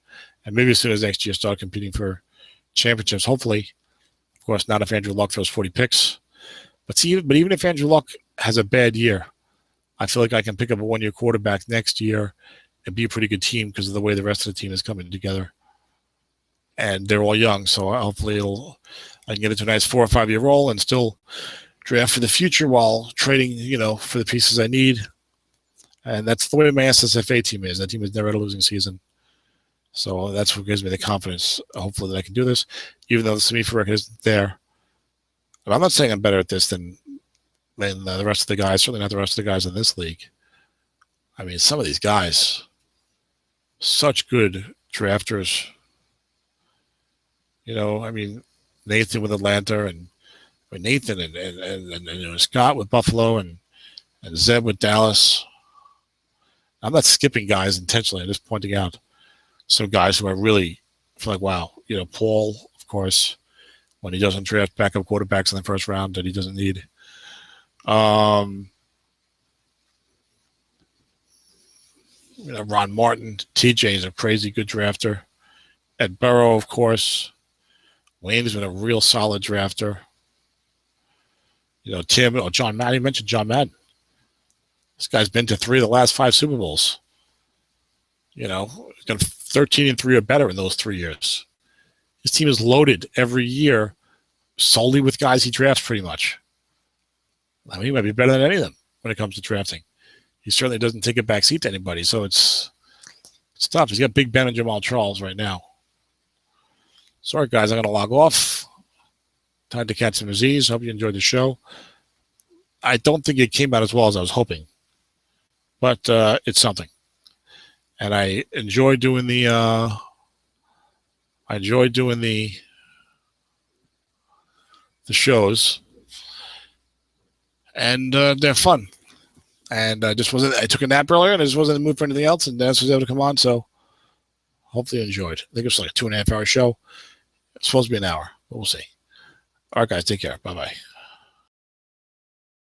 and maybe as soon as next year, start competing for championships, hopefully. Of course, not if Andrew Luck throws 40 picks. But even if Andrew Luck has a bad year, I feel like I can pick up a one-year quarterback next year and be a pretty good team because of the way the rest of the team is coming together. And they're all young, so hopefully I can get into a nice 4 or 5 year roll and still draft for the future while trading, for the pieces I need. And that's the way my SSFA team is. That team has never had a losing season. So that's what gives me the confidence, hopefully, that I can do this, even though the SOMIFA record isn't there. But I'm not saying I'm better at this than the rest of the guys, certainly not the rest of the guys in this league. Some of these guys, such good drafters. Nathan with Atlanta and with Nathan and Scott with Buffalo and Zeb with Dallas. I'm not skipping guys intentionally. I'm just pointing out some guys who I really feel like, wow. Paul, of course, when he doesn't draft backup quarterbacks in the first round that he doesn't need. Ron Martin, TJ is a crazy good drafter. Ed Burrow, of course. Wayne has been a real solid drafter. Tim, John Madden. You mentioned John Madden. This guy's been to 3 of the last 5 Super Bowls. He's got 13-3 or better in those 3 years. His team is loaded every year solely with guys he drafts pretty much. I mean, he might be better than any of them when it comes to drafting. He certainly doesn't take a back seat to anybody, so it's tough. He's got Big Ben and Jamal Charles right now. Sorry, guys, I'm going to log off. Time to catch some disease. Hope you enjoyed the show. I don't think it came out as well as I was hoping, but it's something. And I enjoy doing the shows, and they're fun. And I took a nap earlier, and I just wasn't in the mood for anything else, and Dennis was able to come on, so hopefully you enjoyed. I think it was like a 2.5 hour show. It's supposed to be an hour, but we'll see. All right, guys, take care. Bye-bye.